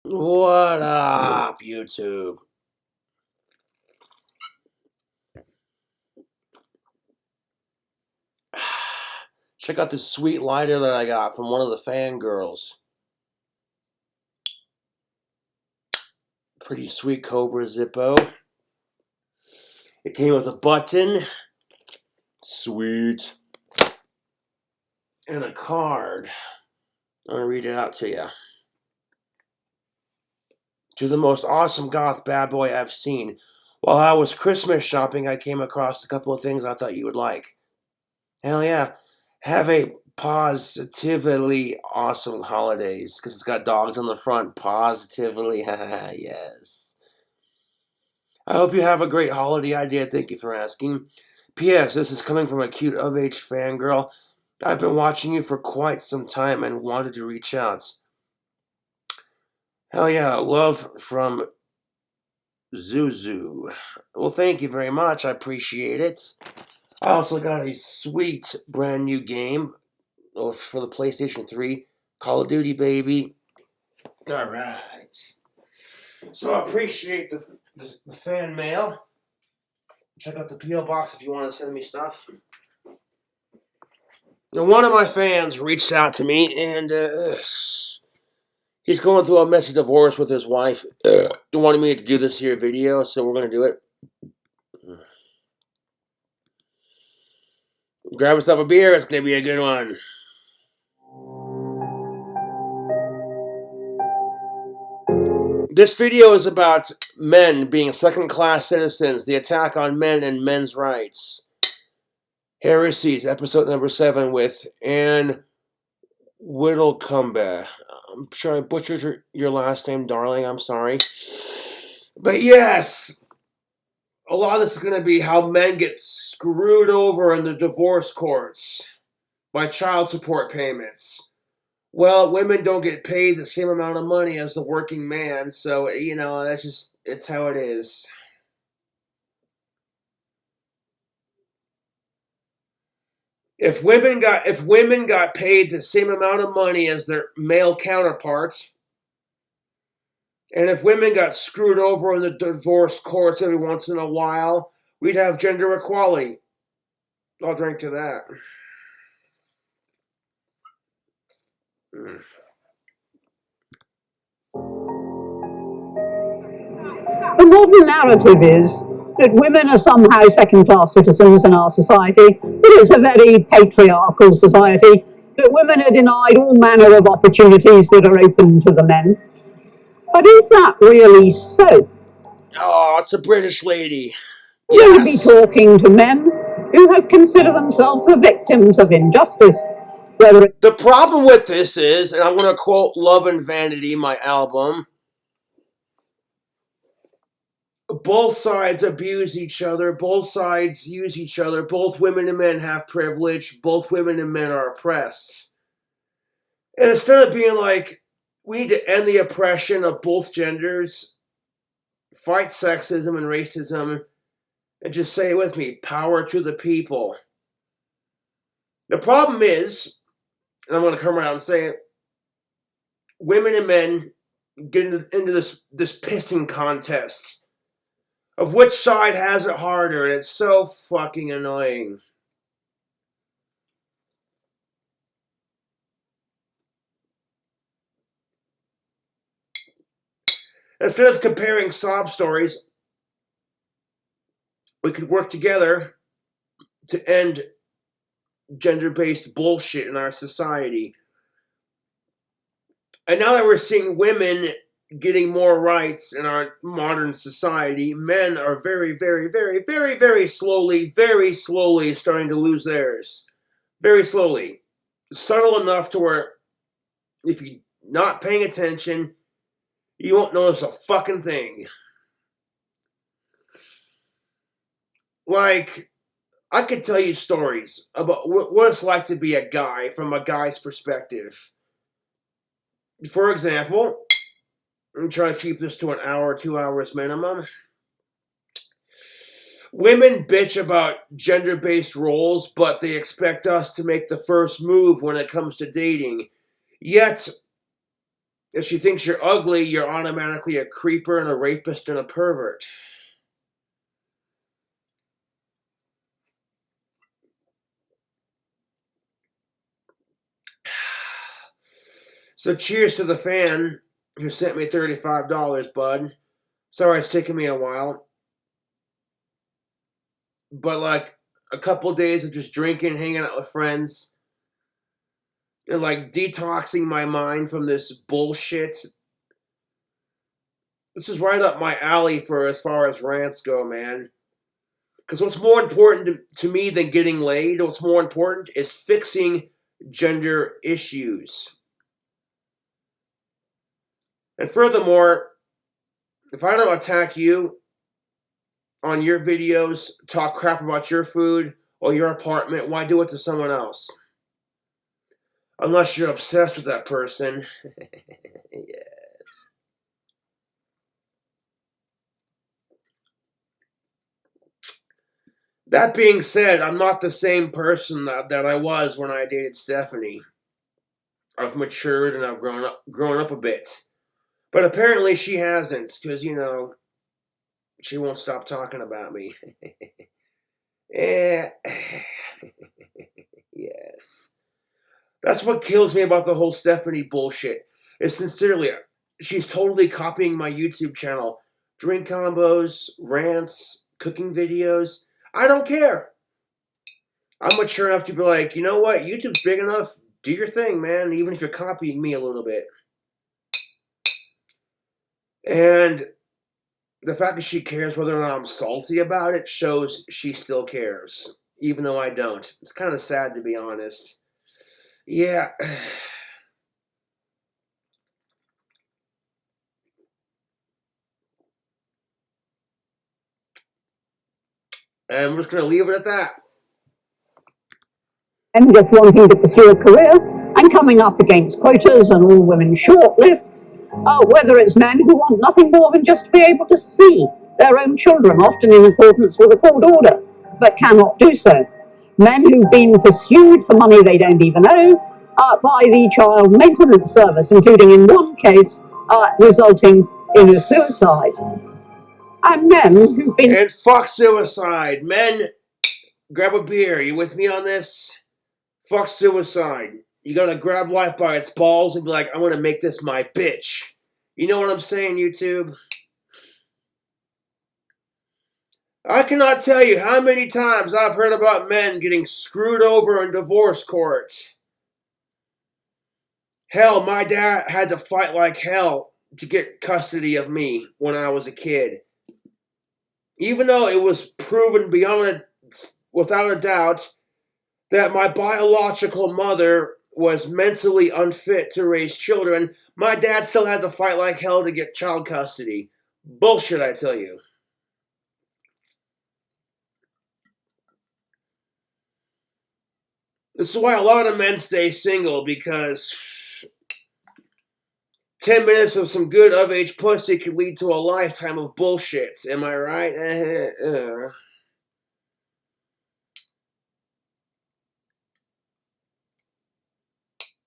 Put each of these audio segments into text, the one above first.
What up, YouTube? Check out this sweet lighter that I got from one of the fangirls. Pretty sweet Cobra Zippo. It came with a button. Sweet. And a card. I'm gonna read it out to you. To the most awesome goth bad boy I've seen. While I was Christmas shopping, I came across a couple of things I thought you would like. Hell yeah. Have a positively awesome holidays. Because it's got dogs on the front. Positively. Yes. I hope you have a great holiday. I did. Thank you for asking. P.S. This is coming from a cute of-age fangirl. I've been watching you for quite some time and wanted to reach out. Hell yeah. Love from Zuzu. Well, thank you very much. I appreciate it. I also got a sweet brand new game for the PlayStation 3. Call of Duty, baby. Alright. So I appreciate the fan mail. Check out the P.O Box if you want to send me stuff. Now, one of my fans reached out to me, and he's going through a messy divorce with his wife. He wanted me to do this here video, so we're going to do it. Grab yourself a beer. It's going to be a good one. This video is about men being second-class citizens, the attack on men and men's rights. Heresies, episode number 7 with Anne Whittlecumber. I'm sure I butchered your last name, darling. I'm sorry. But yes, a lot of this is going to be how men get screwed over in the divorce courts by child support payments. Well, women don't get paid the same amount of money as the working man, so, that's just, it's how it is. If women got paid the same amount of money as their male counterparts, and if women got screwed over in the divorce courts every once in a while, we'd have gender equality. I'll drink to that. The modern narrative is that women are somehow second-class citizens in our society, that it's a very patriarchal society, that women are denied all manner of opportunities that are open to the men. But is that really so? Oh, it's a British lady. We're going to be Yes. talking to men who have considered themselves the victims of injustice. The problem with this is, and I'm going to quote Love and Vanity, my album, both sides abuse each other, both sides use each other, both women and men have privilege, both women and men are oppressed. And instead of being like, we need to end the oppression of both genders, fight sexism and racism, and just say it with me, power to the people. The problem is, and I'm going to come around and say it, women and men get into this pissing contest of which side has it harder, and it's so fucking annoying. Instead of comparing sob stories, we could work together to end gender-based bullshit in our society. And now that we're seeing women getting more rights in our modern society, men are very, very, very, very, very slowly starting to lose theirs. Very slowly. Subtle enough to where if you're not paying attention, you won't notice a fucking thing. Like, I could tell you stories about what it's like to be a guy from a guy's perspective. For example, I'm trying to keep this to an hour, 2 hours minimum. Women bitch about gender-based roles, but they expect us to make the first move when it comes to dating. Yet, If she thinks you're ugly, you're automatically a creeper and a rapist and a pervert. So cheers to the fan who sent me $35, bud. Sorry it's taking me a while. But like a couple days of just drinking, hanging out with friends, and like detoxing my mind from this bullshit. This is right up my alley for as far as rants go, man. Because what's more important to me than getting laid, what's more important is fixing gender issues. And furthermore, if I don't attack you on your videos, talk crap about your food or your apartment, why do it to someone else? Unless you're obsessed with that person. Yes. That being said, I'm not the same person that I was when I dated Stephanie. I've matured and I've grown up a bit. But apparently she hasn't, because, she won't stop talking about me. Eh, yes. That's what kills me about the whole Stephanie bullshit. Is sincerely, she's totally copying my YouTube channel. Drink combos, rants, cooking videos. I don't care. I'm mature enough to be like, you know what? YouTube's big enough. Do your thing, man, even if you're copying me a little bit. And the fact that she cares whether or not I'm salty about it shows she still cares, even though I don't. It's kind of sad, to be honest. Yeah. And we're just going to leave it at that. And just wanting to pursue a career and coming up against quotas and all women shortlists, whether it's men who want nothing more than just to be able to see their own children, often in accordance with a court order, but cannot do so. Men who've been pursued for money they don't even owe by the child maintenance service, including in one case resulting in a suicide. And men who've been... And fuck suicide. Men, grab a beer. You with me on this? Fuck suicide. You gotta grab life by its balls and be like, I want to make this my bitch. You know what I'm saying, YouTube? I cannot tell you how many times I've heard about men getting screwed over in divorce court. Hell, my dad had to fight like hell to get custody of me when I was a kid. Even though it was proven without a doubt that my biological mother was mentally unfit to raise children, my dad still had to fight like hell to get child custody. Bullshit, I tell you. This is why a lot of men stay single, because 10 minutes of some good of-age pussy could lead to a lifetime of bullshit. Am I right?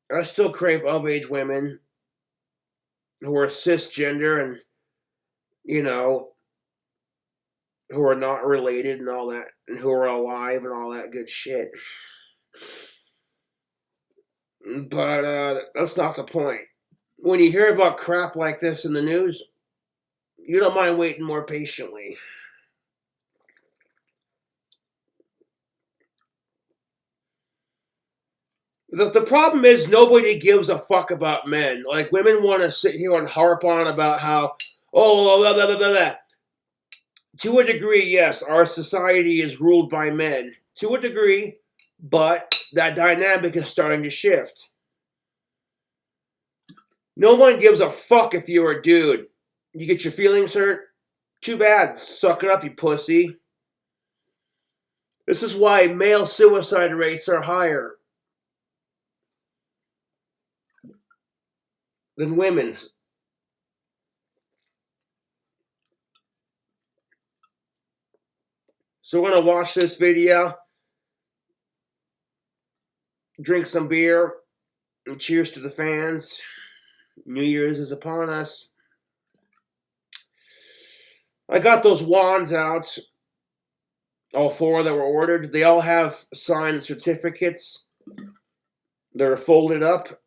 I still crave of-age women who are cisgender and, who are not related and all that, and who are alive and all that good shit. But that's not the point. When you hear about crap like this in the news, you don't mind waiting more patiently. The problem is nobody gives a fuck about men. Like, women want to sit here and harp on about how, blah, blah, blah, blah, blah. To a degree, yes, our society is ruled by men. To a degree, but that dynamic is starting to shift. No one gives a fuck if you're a dude. You get your feelings hurt? Too bad. Suck it up, you pussy. This is why male suicide rates are higher than women's. So we're going to watch this video, drink some beer, and cheers to the fans. New Year's is upon us. I got those wands out. All 4 that were ordered. They all have signed certificates. They're folded up.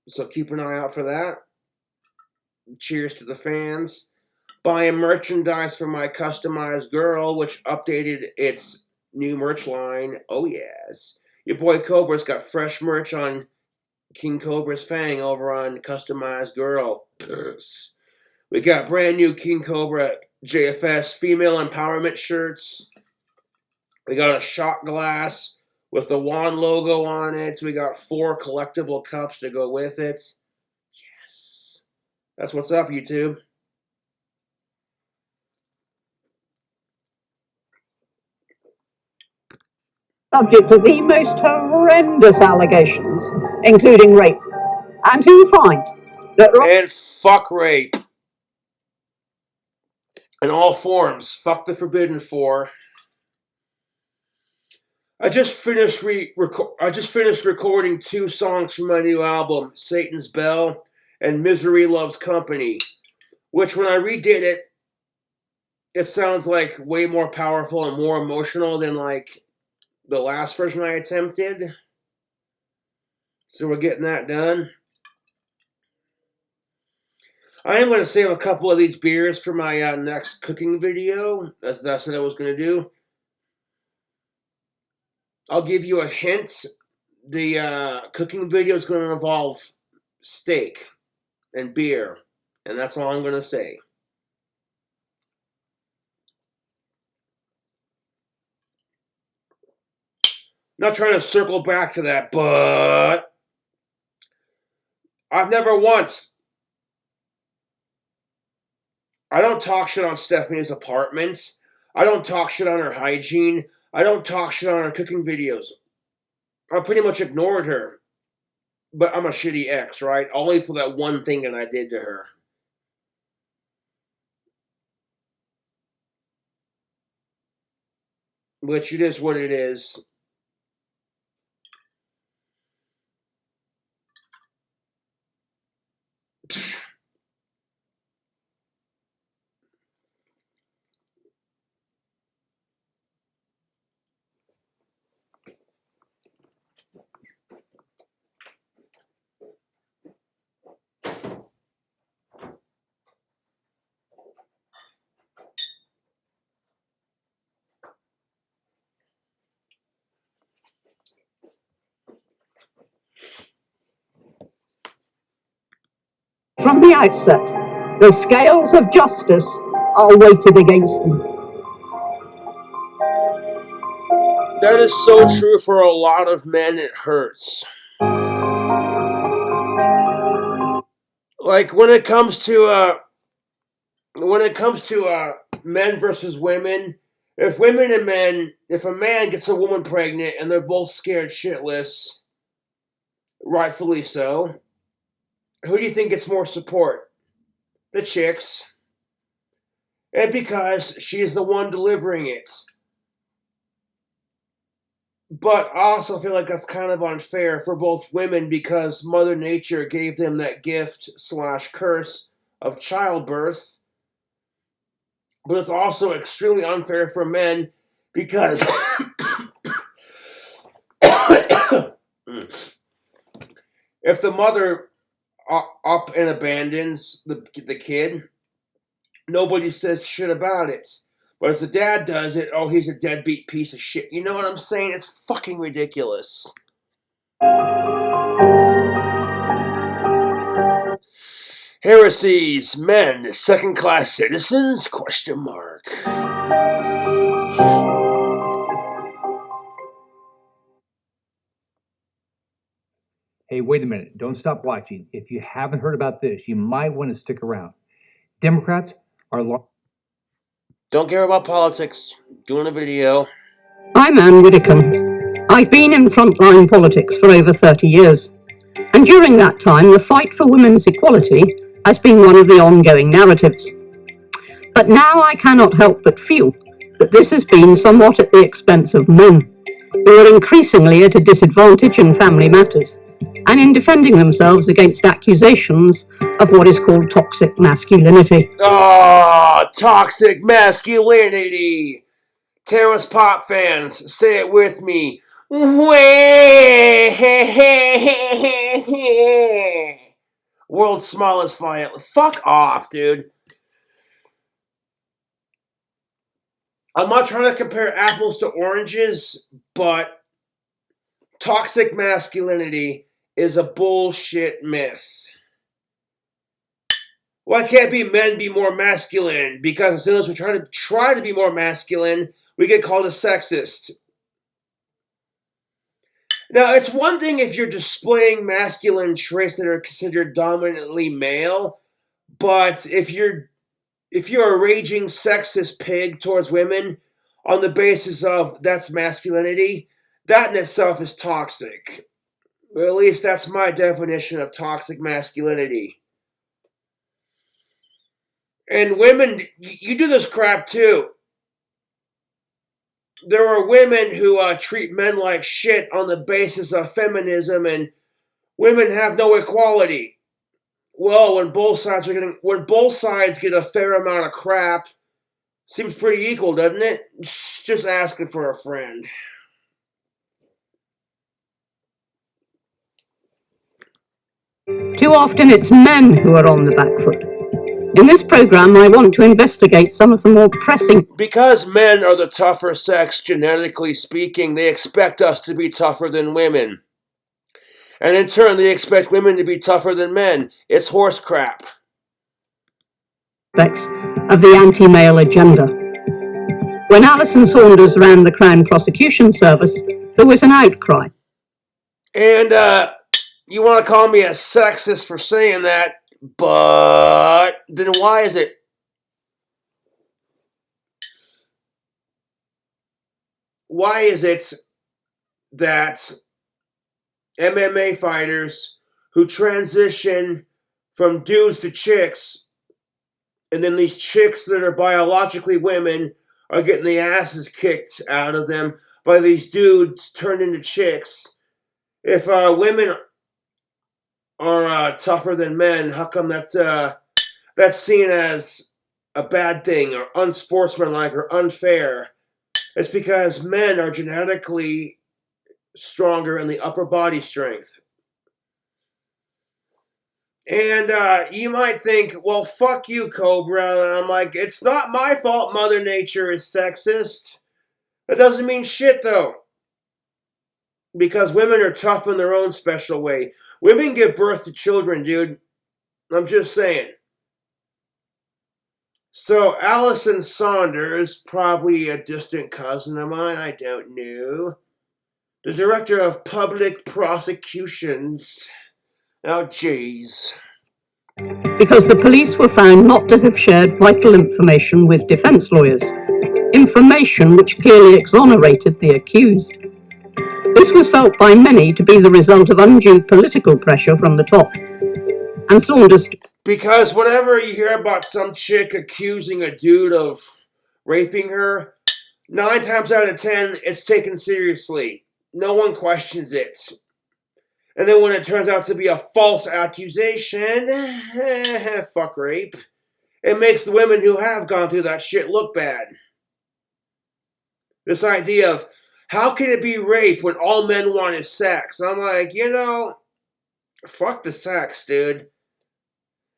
So keep an eye out for that. Cheers to the fans. Buying merchandise for my customized girl, which updated its new merch line. Oh yes. Your boy Cobra's got fresh merch on King Cobra's Fang over on Customized Girl. Yes. We got brand new King Cobra JFS female empowerment shirts. We got a shot glass with the wand logo on it. We got 4 collectible cups to go with it. Yes. That's what's up, YouTube. Subject to the most horrendous allegations, including rape, and who find that... And fuck rape. In all forms. Fuck the forbidden 4. I just finished recording 2 songs from my new album, Satan's Bell and Misery Loves Company, which when I redid it, it sounds like way more powerful and more emotional than like the last version I attempted. So we're getting that done. I am going to save a couple of these beers for my next cooking video. That's what I was going to do. I'll give you a hint. The cooking video is going to involve steak and beer. And that's all I'm going to say. Not trying to circle back to that, but I've never once... I don't talk shit on Stephanie's apartment. I don't talk shit on her hygiene. I don't talk shit on her cooking videos. I pretty much ignored her. But I'm a shitty ex, right? Only for that one thing that I did to her. Which it is what it is. From the outset, the scales of justice are weighted against them. That is so true for a lot of men, it hurts. Like when it comes to men versus women, if a man gets a woman pregnant and they're both scared shitless, rightfully so, who do you think gets more support? The chicks. And because she's the one delivering it. But I also feel like that's kind of unfair for both women because Mother Nature gave them that gift/curse of childbirth. But it's also extremely unfair for men because if the mother up and abandons the kid, nobody says shit about it. But if the dad does it, oh, he's a deadbeat piece of shit. You know what I'm saying? It's fucking ridiculous. Heresies, men, second-class citizens? ? Hey, wait a minute. Don't stop watching. If you haven't heard about this, you might want to stick around. Democrats are... Don't care about politics. Doing a video. I'm Ann Widdicombe. I've been in frontline politics for over 30 years. And during that time, the fight for women's equality has been one of the ongoing narratives. But now I cannot help but feel that this has been somewhat at the expense of men, who are increasingly at a disadvantage in family matters, and in defending themselves against accusations of what is called toxic masculinity. Toxic masculinity. Terrace pop fans, say it with me. World's smallest violin. Fuck off, dude. I'm not trying to compare apples to oranges, but toxic masculinity is a bullshit myth. Why can't men be more masculine? Because as soon as we try to be more masculine, we get called a sexist. Now, it's one thing if you're displaying masculine traits that are considered dominantly male, but if you're a raging sexist pig towards women on the basis of that's masculinity, that in itself is toxic. Or at least that's my definition of toxic masculinity. And women, you do this crap too. There are women who treat men like shit on the basis of feminism, and women have no equality. Well, when both sides get a fair amount of crap, seems pretty equal, doesn't it? Just asking for a friend. Too often it's men who are on the back foot. In this program, I want to investigate some of the more pressing... Because men are the tougher sex, genetically speaking, they expect us to be tougher than women. And in turn, they expect women to be tougher than men. It's horse crap. ...of the anti-male agenda. When Alison Saunders ran the Crown Prosecution Service, there was an outcry. And, you want to call me a sexist for saying that, but then why is it? Why is it that MMA fighters who transition from dudes to chicks, and then these chicks that are biologically women are getting the asses kicked out of them by these dudes turned into chicks? If women are tougher than men, how come that's seen as a bad thing or unsportsmanlike or unfair? It's because men are genetically stronger in the upper body strength. And you might think, well, fuck you, Cobra. And I'm like, it's not my fault Mother Nature is sexist. That doesn't mean shit, though. Because women are tough in their own special way. Women give birth to children, dude. I'm just saying. So, Alison Saunders, probably a distant cousin of mine, I don't know. The director of public prosecutions. Oh, jeez. Because the police were found not to have shared vital information with defense lawyers. Information which clearly exonerated the accused. This was felt by many to be the result of undue political pressure from the top. And Saunders... Because whenever you hear about some chick accusing a dude of raping her, 9 times out of 10, it's taken seriously. No one questions it. And then when it turns out to be a false accusation, fuck rape, it makes the women who have gone through that shit look bad. This idea of, how can it be rape when all men want is sex? I'm like, fuck the sex, dude.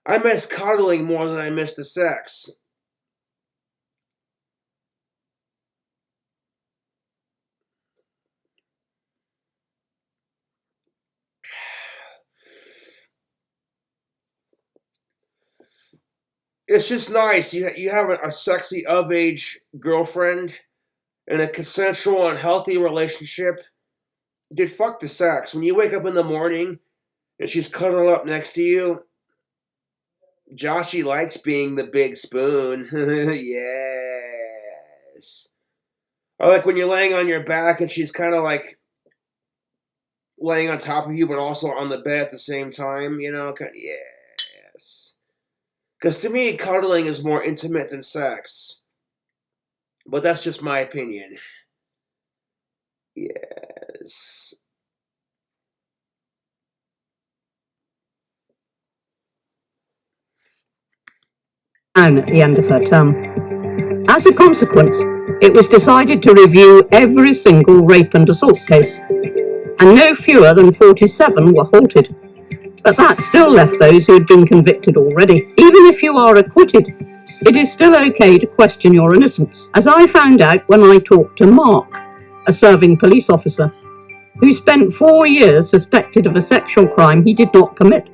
I miss cuddling more than I miss the sex. It's just nice. You have a sexy of-age girlfriend in a consensual and healthy relationship. Dude, fuck the sex. When you wake up in the morning and she's cuddled up next to you, Joshy likes being the big spoon. Yes. Or like when you're laying on your back and she's kind of like laying on top of you, but also on the bed at the same time, yes. Because to me, cuddling is more intimate than sex. But that's just my opinion. Yes. down at the end of her term. As a consequence, it was decided to review every single rape and assault case, and no fewer than 47 were halted. But that still left those who had been convicted already. Even if you are acquitted, it is still okay to question your innocence, as I found out when I talked to Mark, a serving police officer, who spent 4 years suspected of a sexual crime he did not commit.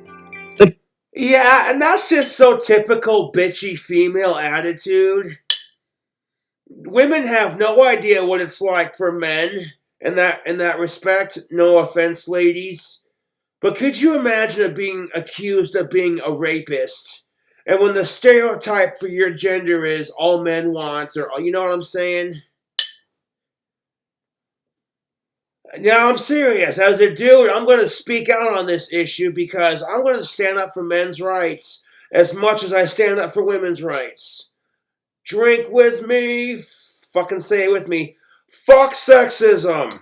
But yeah, and that's just so typical bitchy female attitude. Women have no idea what it's like for men in that respect. No offense, ladies. But could you imagine being accused of being a rapist? And when the stereotype for your gender is all men want, or you know what I'm saying? Now I'm serious. As a dude, I'm going to speak out on this issue because I'm going to stand up for men's rights as much as I stand up for women's rights. Drink with me. Fucking say it with me. Fuck sexism.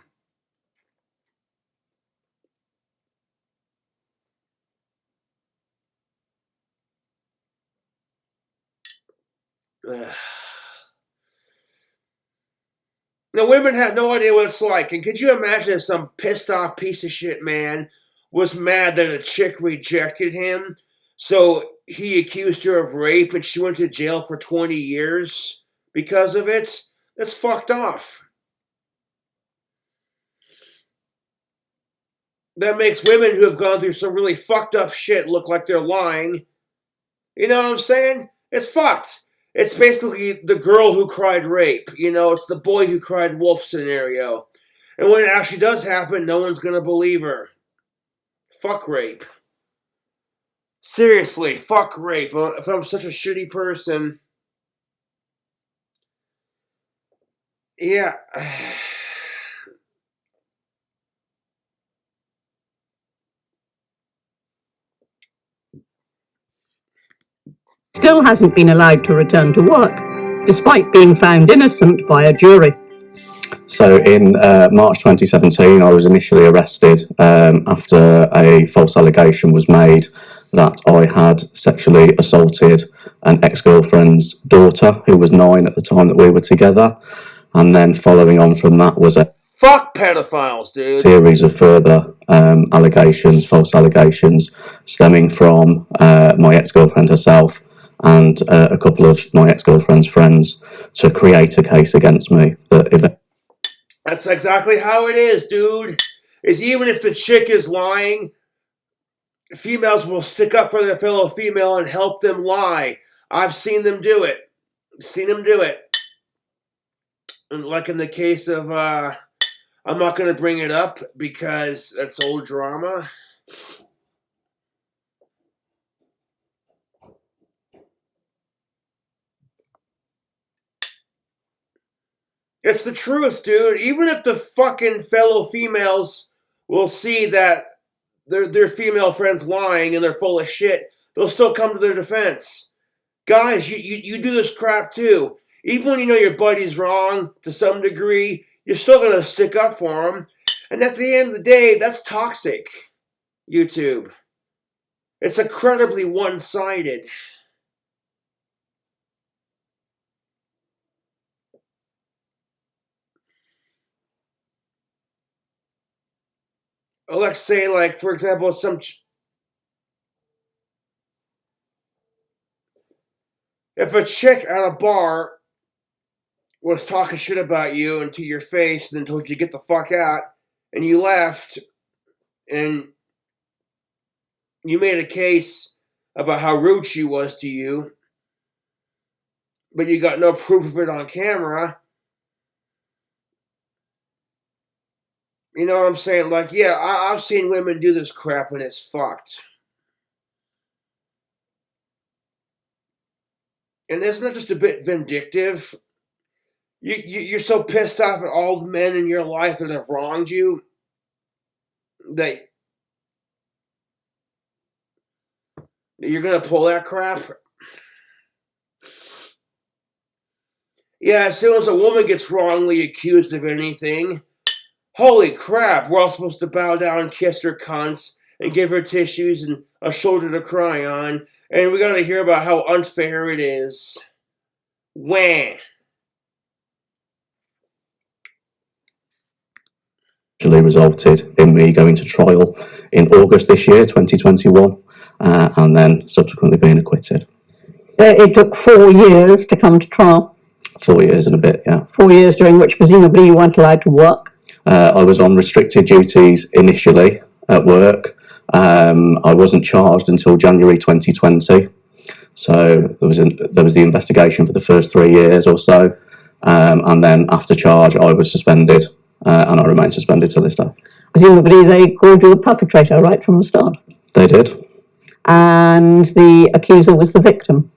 Now, women have no idea what it's like. And could you imagine if some pissed off piece of shit man was mad that a chick rejected him? So he accused her of rape and she went to jail for 20 years because of it? That's fucked off. That makes women who have gone through some really fucked up shit look like they're lying. You know what I'm saying? It's fucked. It's basically the girl who cried rape. You know, it's the boy who cried wolf scenario. And when it actually does happen, no one's gonna believe her. Fuck rape. Seriously, fuck rape. If I'm such a shitty person. Yeah. still hasn't been allowed to return to work, despite being found innocent by a jury. So in March 2017, I was initially arrested after a false allegation was made that I had sexually assaulted an ex-girlfriend's daughter, who was 9 at the time that we were together. And then following on from that was a fuck pedophiles, dude. Series of further allegations, false allegations, stemming from my ex-girlfriend herself and a couple of my ex-girlfriend's friends to create a case against me that That's exactly how it is, dude. Is even if the chick is lying, females will stick up for their fellow female and help them lie. I've seen them do it. And like in the case of, I'm not going to bring it up because that's old drama. It's the truth, dude. Even if the fucking fellow females will see that their female friend's lying and they're full of shit, they'll still come to their defense. Guys, you do this crap too. Even when you know your buddy's wrong to some degree, you're still going to stick up for him. And at the end of the day, that's toxic, YouTube. It's incredibly one-sided. Let's say, like, for example, if a chick at a bar was talking shit about you and to your face and then told you to get the fuck out and you left and you made a case about how rude she was to you, but you got no proof of it on camera, you know what I'm saying? Like, yeah, I've seen women do this crap and it's fucked. And isn't that just a bit vindictive? You're so pissed off at all the men in your life that have wronged you that you're going to pull that crap? Yeah, as soon as a woman gets wrongly accused of anything, holy crap, we're all supposed to bow down and kiss her cunts and give her tissues and a shoulder to cry on, and we gotta hear about how unfair it is. Wah. Actually resulted in me going to trial in August this year, 2021, and then subsequently being acquitted. So it took 4 years to come to trial. 4 years and a bit, yeah. 4 years during which presumably you weren't allowed to work. I was on restricted duties initially at work. I wasn't charged until January 2020. So there was the investigation for the first 3 years or so, and then after charge I was suspended, and I remain suspended to this day. Presumably they called you a perpetrator right from the start. They did. And the accuser was the victim.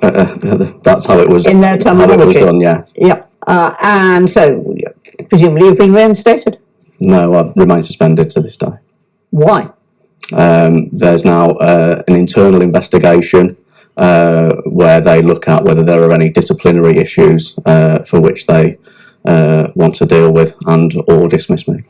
That's how it was. In their terminology. How it was done, yeah. Yeah. And so presumably you've been reinstated. No, I remain suspended to this day. Why? There's now an internal investigation where they look at whether there are any disciplinary issues for which they want to deal with and or dismiss me.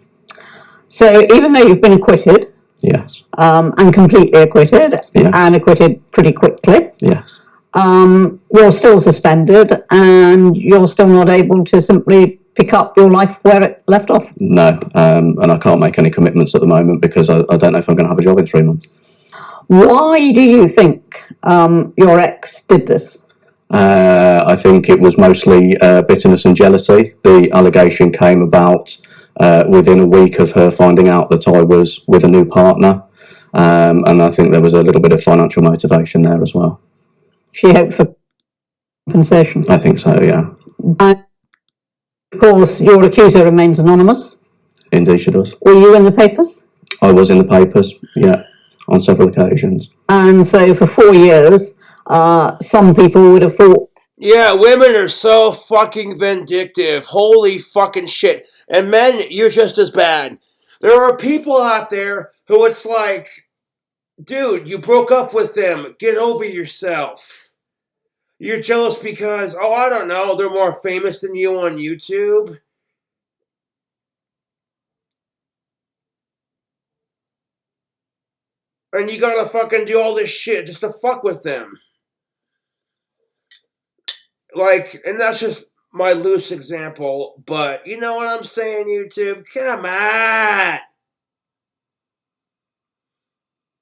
So even though you've been acquitted, Yes. And completely acquitted, Yes. and acquitted pretty quickly, Yes. you're still suspended and you're still not able to simply pick up your life where it left off. No, and I can't make any commitments at the moment because I don't know if I'm going to have a job in 3 months. Why do you think your ex did this? I think it was mostly bitterness and jealousy. The allegation came about within a week of her finding out that I was with a new partner, and I think there was a little bit of financial motivation there as well. She hoped for compensation. I think so, yeah. And of course, your accuser remains anonymous. Indeed she does. Were you in the papers? I was in the papers, yeah, on several occasions. And so for 4 years, some people would have thought... Yeah, women are so fucking vindictive. Holy fucking shit. And men, you're just as bad. There are people out there who it's like, dude, you broke up with them. Get over yourself. You're jealous because, oh, I don't know, they're more famous than you on YouTube. And you gotta fucking do all this shit just to fuck with them. Like, and that's just my loose example, but you know what I'm saying, YouTube? Come on!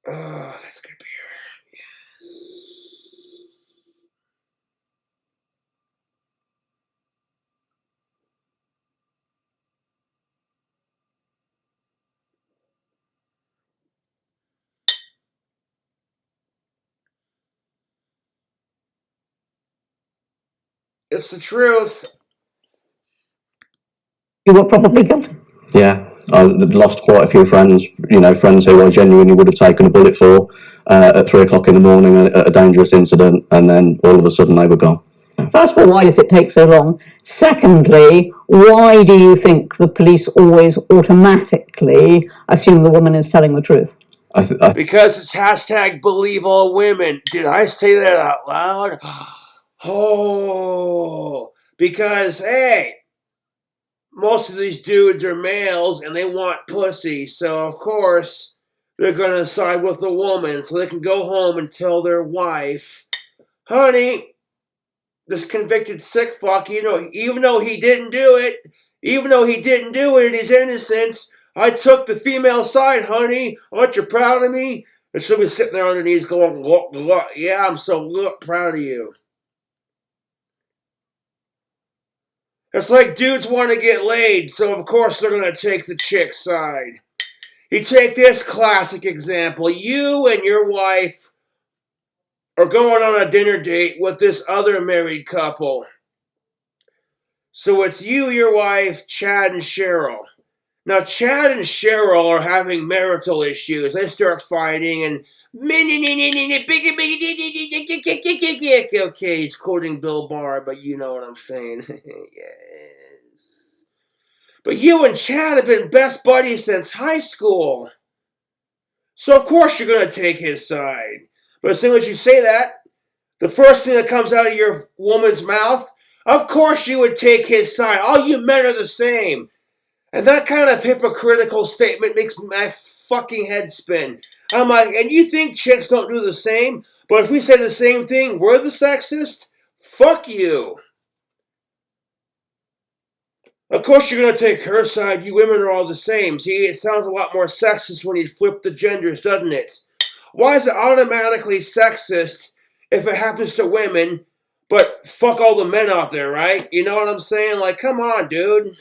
Oh, that's good beer. Yes. It's the truth. You were probably guilty. Yeah, I lost quite a few friends, friends who I genuinely would have taken a bullet for at 3 o'clock in the morning at a dangerous incident, and then all of a sudden they were gone. First of all, why does it take so long? Secondly, why do you think the police always automatically assume the woman is telling the truth? Because it's hashtag believe all women. Did I say that out loud? Oh, because, hey, most of these dudes are males and they want pussy, so of course they're gonna side with the woman so they can go home and tell their wife, honey, this convicted sick fuck, even though he didn't do it, and he's innocent, I took the female side, honey. Aren't you proud of me? And she'll be sitting there on her knees going, look, yeah, I'm so proud of you. It's like dudes want to get laid, so of course they're going to take the chick's side. You take this classic example. You and your wife are going on a dinner date with this other married couple. So it's you, your wife, Chad, and Cheryl. Now, Chad and Cheryl are having marital issues. They start fighting and... Okay, he's quoting Bill Barr, but you know what I'm saying. Yes. But you and Chad have been best buddies since high school. So of course you're going to take his side. But as soon as you say that, the first thing that comes out of your woman's mouth, of course you would take his side. All you men are the same. And that kind of hypocritical statement makes my fucking head spin. I'm like, and you think chicks don't do the same? But if we say the same thing, we're the sexist? Fuck you. Of course you're going to take her side. You women are all the same. See, it sounds a lot more sexist when you flip the genders, doesn't it? Why is it automatically sexist if it happens to women, but fuck all the men out there, right? You know what I'm saying? Like, come on, dude.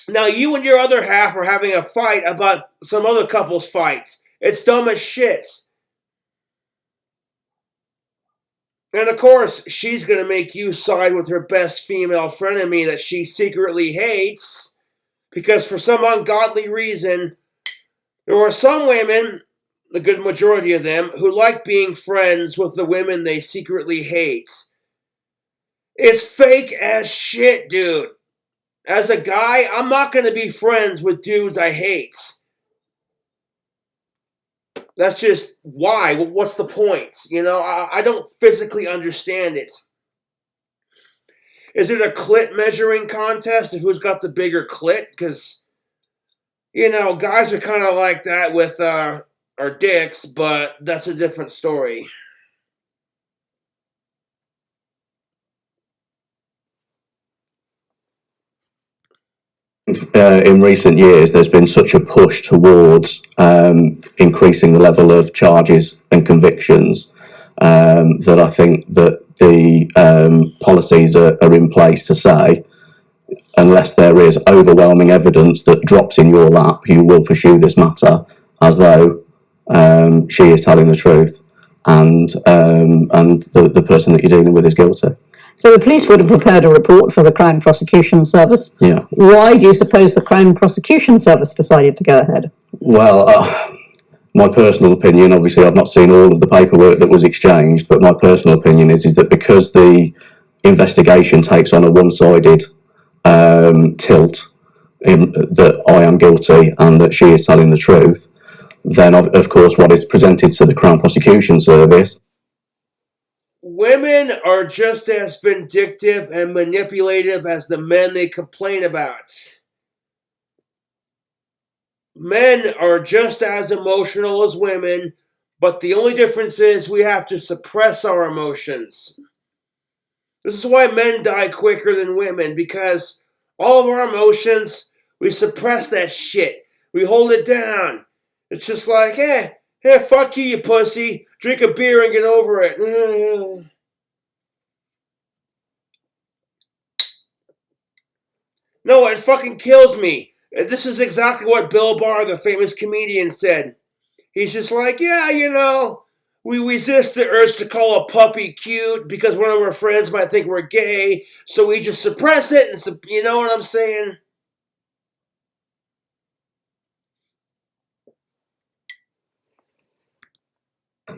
Now, you and your other half are having a fight about some other couple's fights. It's dumb as shit. And of course, she's going to make you side with her best female frenemy that she secretly hates, because for some ungodly reason, there are some women, the good majority of them, who like being friends with the women they secretly hate. It's fake as shit, dude. As a guy, I'm not going to be friends with dudes I hate. That's just why. What's the point? You know, I don't physically understand it. Is it a clit measuring contest of who's got the bigger clit? Because, you know, guys are kind of like that with our dicks, but that's a different story. In recent years, there's been such a push towards increasing the level of charges and convictions that I think that the policies are in place to say, unless there is overwhelming evidence that drops in your lap, you will pursue this matter as though she is telling the truth, and the person that you're dealing with is guilty. So the police would have prepared a report for the Crown Prosecution Service. Yeah. Why do you suppose the Crown Prosecution Service decided to go ahead? Well, my personal opinion, obviously I've not seen all of the paperwork that was exchanged, but my personal opinion is that because the investigation takes on a one-sided tilt that I am guilty and that she is telling the truth, then of course what is presented to the Crown Prosecution Service. Women are just as vindictive and manipulative as the men they complain about. Men are just as emotional as women, but the only difference is we have to suppress our emotions. This is why men die quicker than women, because all of our emotions, we suppress that shit. We hold it down. It's just like, hey, fuck you, you pussy. Drink a beer and get over it. No, it fucking kills me. This is exactly what Bill Barr, the famous comedian, said. He's just like, yeah, you know, we resist the urge to call a puppy cute because one of our friends might think we're gay, so we just suppress it, and you know what I'm saying?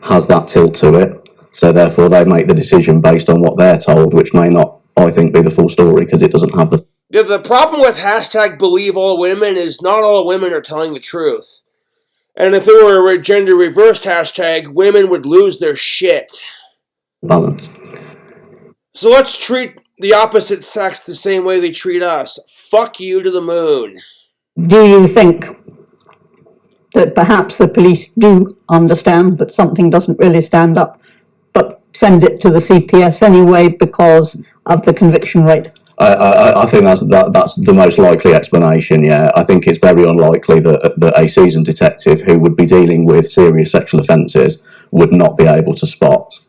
Has that tilt to it, so therefore they make the decision based on what they're told, which may not, I think, be the full story because it doesn't have the... Yeah, the problem with hashtag believe all women is not all women are telling the truth. And if it were a gender reversed hashtag, women would lose their shit. balance. So let's treat the opposite sex the same way they treat us. Fuck you to the moon. Do you think that perhaps the police do understand that something doesn't really stand up, but send it to the CPS anyway because of the conviction rate? I think that's the most likely explanation. Yeah, I think it's very unlikely that a seasoned detective who would be dealing with serious sexual offences would not be able to spot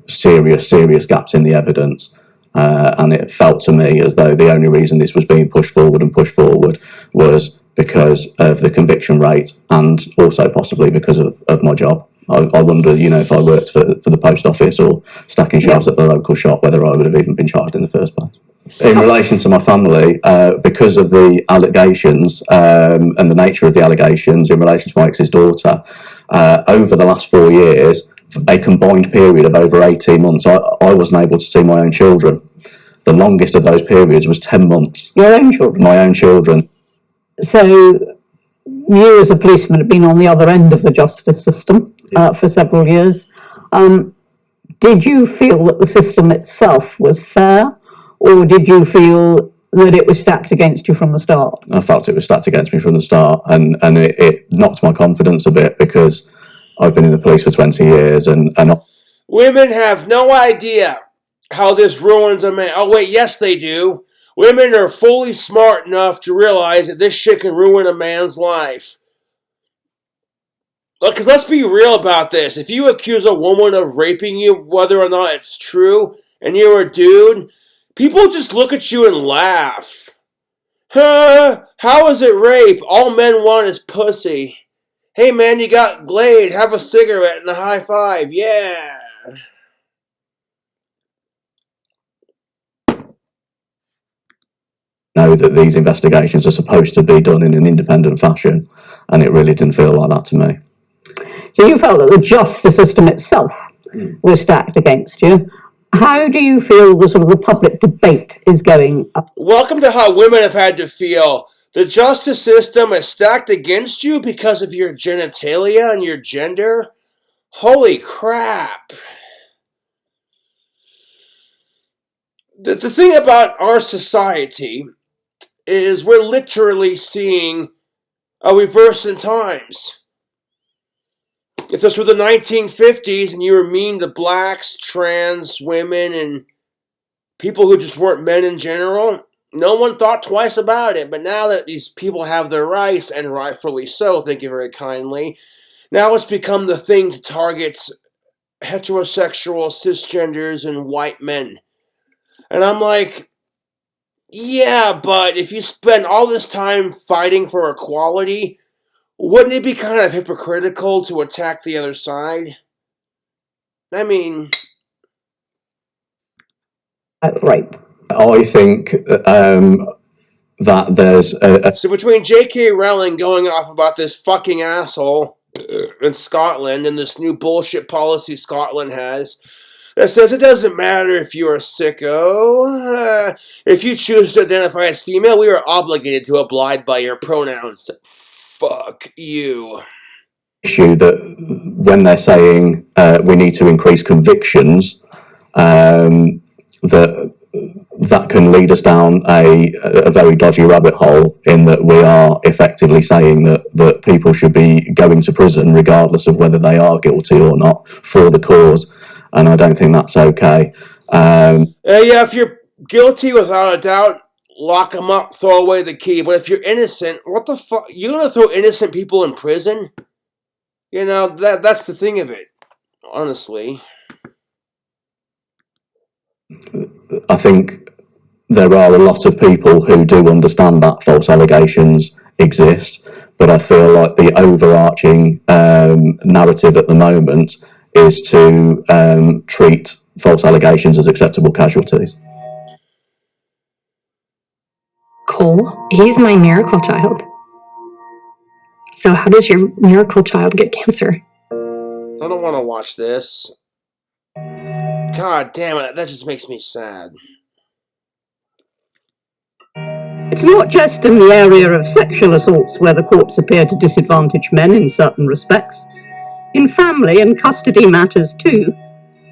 serious gaps in the evidence. And it felt to me as though the only reason this was being pushed forward was because of the conviction rate, and also possibly because of my job. I wonder, if I worked for the post office or stacking shelves at the local shop, whether I would have even been charged in the first place. In relation to my family, because of the allegations and the nature of the allegations in relation to my ex's daughter, over the last 4 years, a combined period of over 18 months, I wasn't able to see my own children. The longest of those periods was 10 months. Your own children? My own children. So you as a policeman have been on the other end of the justice system for several years. Did you feel that the system itself was fair, or did you feel that it was stacked against you from the start? I felt it was stacked against me from the start, and it knocked my confidence a bit because I've been in the police for 20 years, and women have no idea how this ruins a man. Oh, wait, yes, they do. Women are fully smart enough to realize that this shit can ruin a man's life. Because let's be real about this. If you accuse a woman of raping you, whether or not it's true, and you're a dude, people just look at you and laugh. Huh? How is it rape? All men want is pussy. Hey man, you got laid. Have a cigarette and a high five. Yeah. know that these investigations are supposed to be done in an independent fashion, and it really didn't feel like that to me. So you felt that the justice system itself was stacked against you. How do you feel the sort of the public debate is going up? Welcome to how women have had to feel. The justice system is stacked against you because of your genitalia and your gender? Holy crap. The thing about our society is we're literally seeing a reverse in times. If this were the 1950s and you were mean to blacks, trans, women, and people who just weren't men in general, no one thought twice about it. But now that these people have their rights, and rightfully so, thank you very kindly, now it's become the thing to target heterosexual, cisgenders, and white men. And I'm like, yeah, but if you spend all this time fighting for equality, wouldn't it be kind of hypocritical to attack the other side? I mean, Rape. I think that there's so between J.K. Rowling going off about this fucking asshole in Scotland and this new bullshit policy Scotland has that says it doesn't matter if you're a sicko. If you choose to identify as female, we are obligated to abide by your pronouns. Fuck you. issue that when they're saying we need to increase convictions, that can lead us down a very dodgy rabbit hole, in that we are effectively saying that people should be going to prison regardless of whether they are guilty or not for the cause, and I don't think that's okay. Yeah, if you're guilty without a doubt, lock them up, throw away the key. But if you're innocent, what the fuck? You're gonna throw innocent people in prison? You know, that's the thing of it, honestly. I think there are a lot of people who do understand that false allegations exist, but I feel like the overarching narrative at the moment is to treat false allegations as acceptable casualties. Cole, he's my miracle child. So how does your miracle child get cancer? I don't want to watch this. God damn it, that just makes me sad. It's not just in the area of sexual assaults where the courts appear to disadvantage men in certain respects. In family and custody matters too,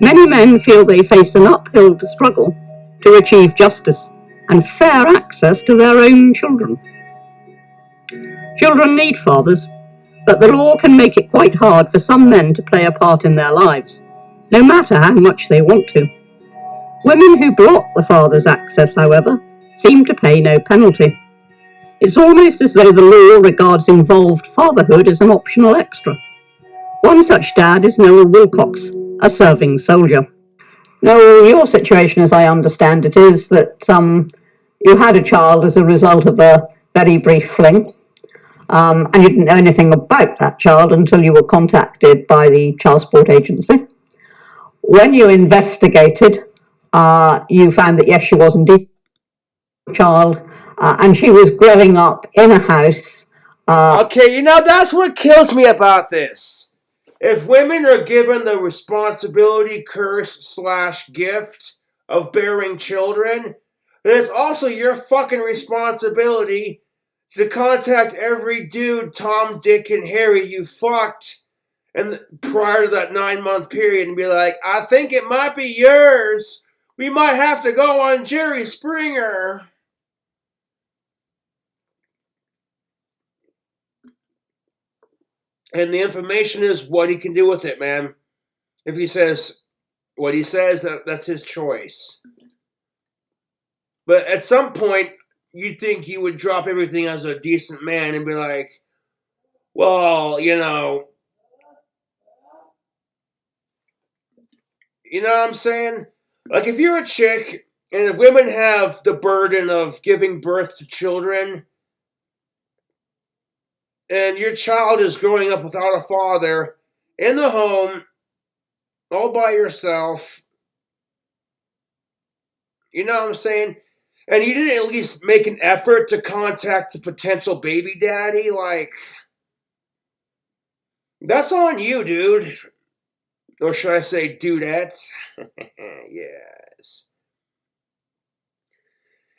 many men feel they face an uphill struggle to achieve justice and fair access to their own children. Children need fathers, but the law can make it quite hard for some men to play a part in their lives, no matter how much they want to. Women who block the father's access, however, seem to pay no penalty. It's almost as though the law regards involved fatherhood as an optional extra. One such dad is Noel Wilcox, a serving soldier. Noel, your situation, as I understand it, is that you had a child as a result of a very brief fling, and you didn't know anything about that child until you were contacted by the child support agency. When you investigated, you found that yes, she was indeed a child, and she was growing up in a house. Okay, you know, that's what kills me about this. If women are given the responsibility, curse / gift of bearing children, then it's also your fucking responsibility to contact every dude, Tom, Dick, and Harry you fucked and prior to that 9-month period and be like, I think it might be yours. We might have to go on Jerry Springer. And the information is what he can do with it, man. If he says what he says, that's his choice. But at some point, you'd think you would drop everything as a decent man and be like, well, you know what I'm saying? Like, if you're a chick, and if women have the burden of giving birth to children, and your child is growing up without a father, in the home, all by yourself, you know what I'm saying? And you didn't at least make an effort to contact the potential baby daddy, like, that's on you, dude. Or should I say dudette? Yes.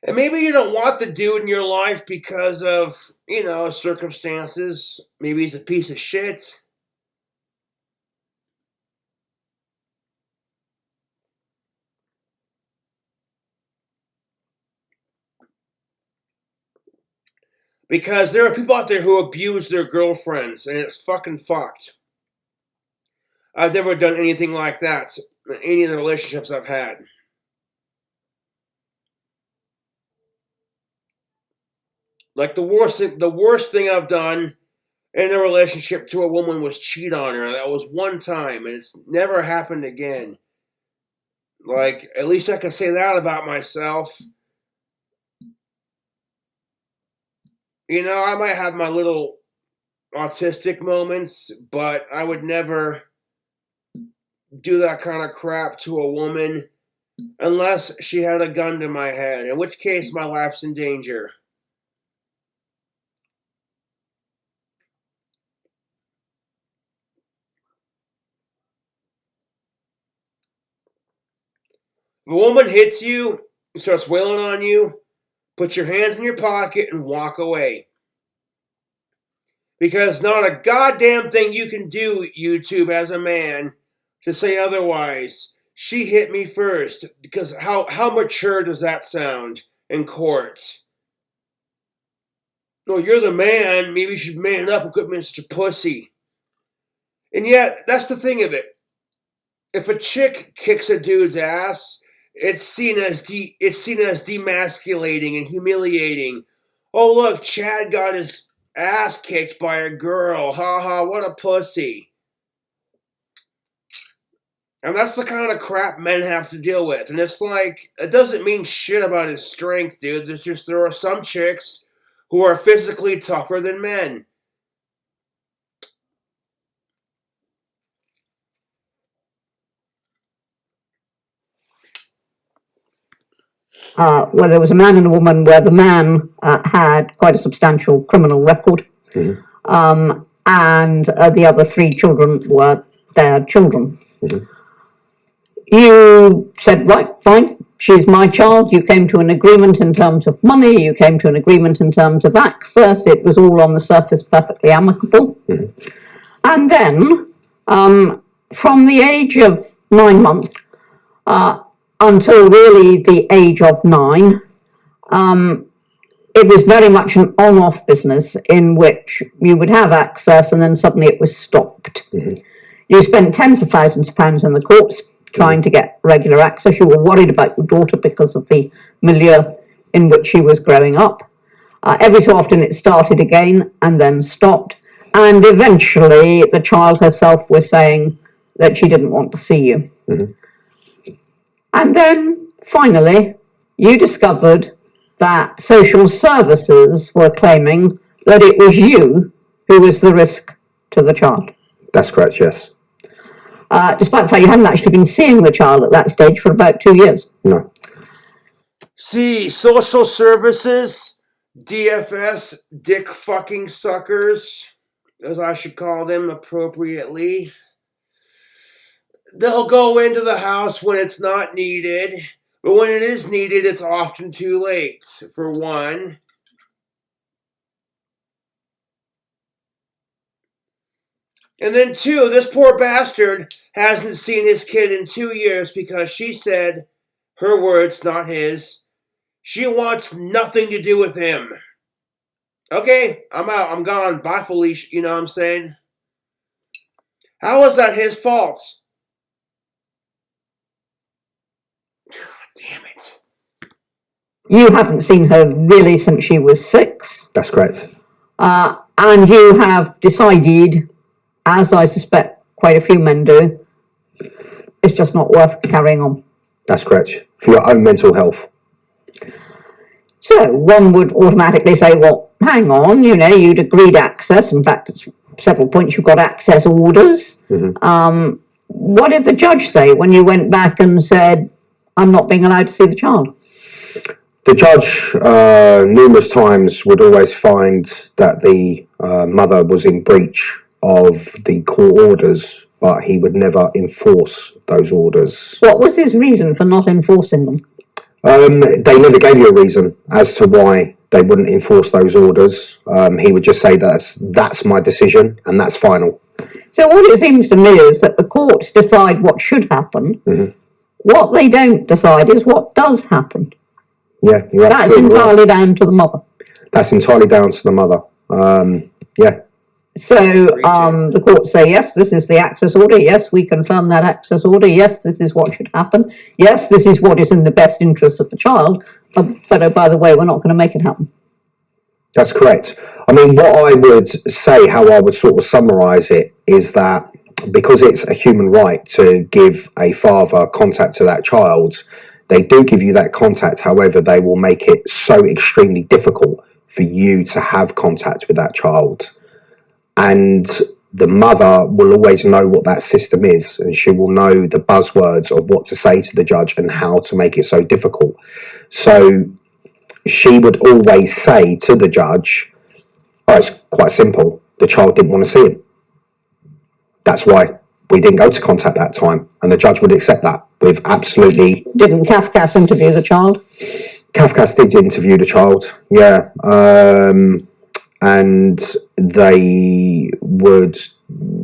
And maybe you don't want the dude in your life because of, circumstances. Maybe he's a piece of shit. Because there are people out there who abuse their girlfriends, and it's fucking fucked. I've never done anything like that in any of the relationships I've had. Like, the worst thing I've done in a relationship to a woman was cheat on her. That was one time, and it's never happened again. Like, at least I can say that about myself. I might have my little autistic moments, but I would never do that kind of crap to a woman unless she had a gun to my head, in which case my life's in danger. If a woman hits you, starts wailing on you, put your hands in your pocket and walk away. Because not a goddamn thing you can do, YouTube, as a man, to say otherwise. She hit me first. Because how mature does that sound in court? No, you're the man. Maybe you should man up and quit being such a pussy. And yet, that's the thing of it. If a chick kicks a dude's ass, it's seen as demasculating and humiliating. Oh, look, Chad got his ass kicked by a girl. Ha ha, what a pussy. And that's the kind of crap men have to deal with. And it's like, it doesn't mean shit about his strength, dude. There are some chicks who are physically tougher than men. Where there was a man and a woman where the man had quite a substantial criminal record, and the other three children were their children. You said, right, fine, she's my child. You came to an agreement in terms of money. You came to an agreement in terms of access. It was all on the surface perfectly amicable. And then, from the age of 9 months until really the age of 9, it was very much an on-off business in which you would have access and then suddenly it was stopped. You spent tens of thousands of pounds in the courts trying to get regular access. You were worried about your daughter because of the milieu in which she was growing up. Every so often it started again and then stopped. And eventually the child herself was saying that she didn't want to see you. And then finally you discovered that social services were claiming that it was you who was the risk to the child. That's correct, yes. Despite the fact you hadn't actually been seeing the child at that stage for about 2 years. No. See, social services, DFS, dick fucking suckers, as I should call them appropriately, they'll go into the house when it's not needed, but when it is needed, it's often too late, for one. And then two, this poor bastard hasn't seen his kid in 2 years because she said Her words, not his. She wants nothing to do with him. Okay, I'm out. I'm gone. Bye, Felicia. You know what I'm saying? How is that his fault? Damn it. You haven't seen her really since she was 6. That's correct. And you have decided, as I suspect quite a few men do, it's just not worth carrying on. That's correct. For your own mental health. So one would automatically say, well, hang on, you'd agreed access. In fact, at several points you've got access orders. Mm-hmm. What did the judge say when you went back and said, I'm not being allowed to see the child? The judge numerous times would always find that the mother was in breach of the court orders, but he would never enforce those orders. What was his reason for not enforcing them? They never gave you a reason as to why they wouldn't enforce those orders. He would just say that's my decision and that's final. So what it seems to me is that the courts decide what should happen. Mm-hmm. What they don't decide is what does happen. Yeah, you're That's entirely down to the mother. That's entirely down to the mother. Yeah. So the courts say, yes, this is the access order. Yes, we confirm that access order. Yes, this is what should happen. Yes, this is what is in the best interest of the child. But by the way, we're not going to make it happen. That's correct. I mean, what I would say, how I would sort of summarise it, is that because it's a human right to give a father contact to that child, they do give you that contact. However, they will make it so extremely difficult for you to have contact with that child. And the mother will always know what that system is, and she will know the buzzwords of what to say to the judge and how to make it so difficult. So she would always say to the judge, oh, it's quite simple. The child didn't want to see him. That's why we didn't go to contact that time. And the judge would accept that with absolutely... Didn't Kafkas interview the child? Kafkas did interview the child, yeah. And they would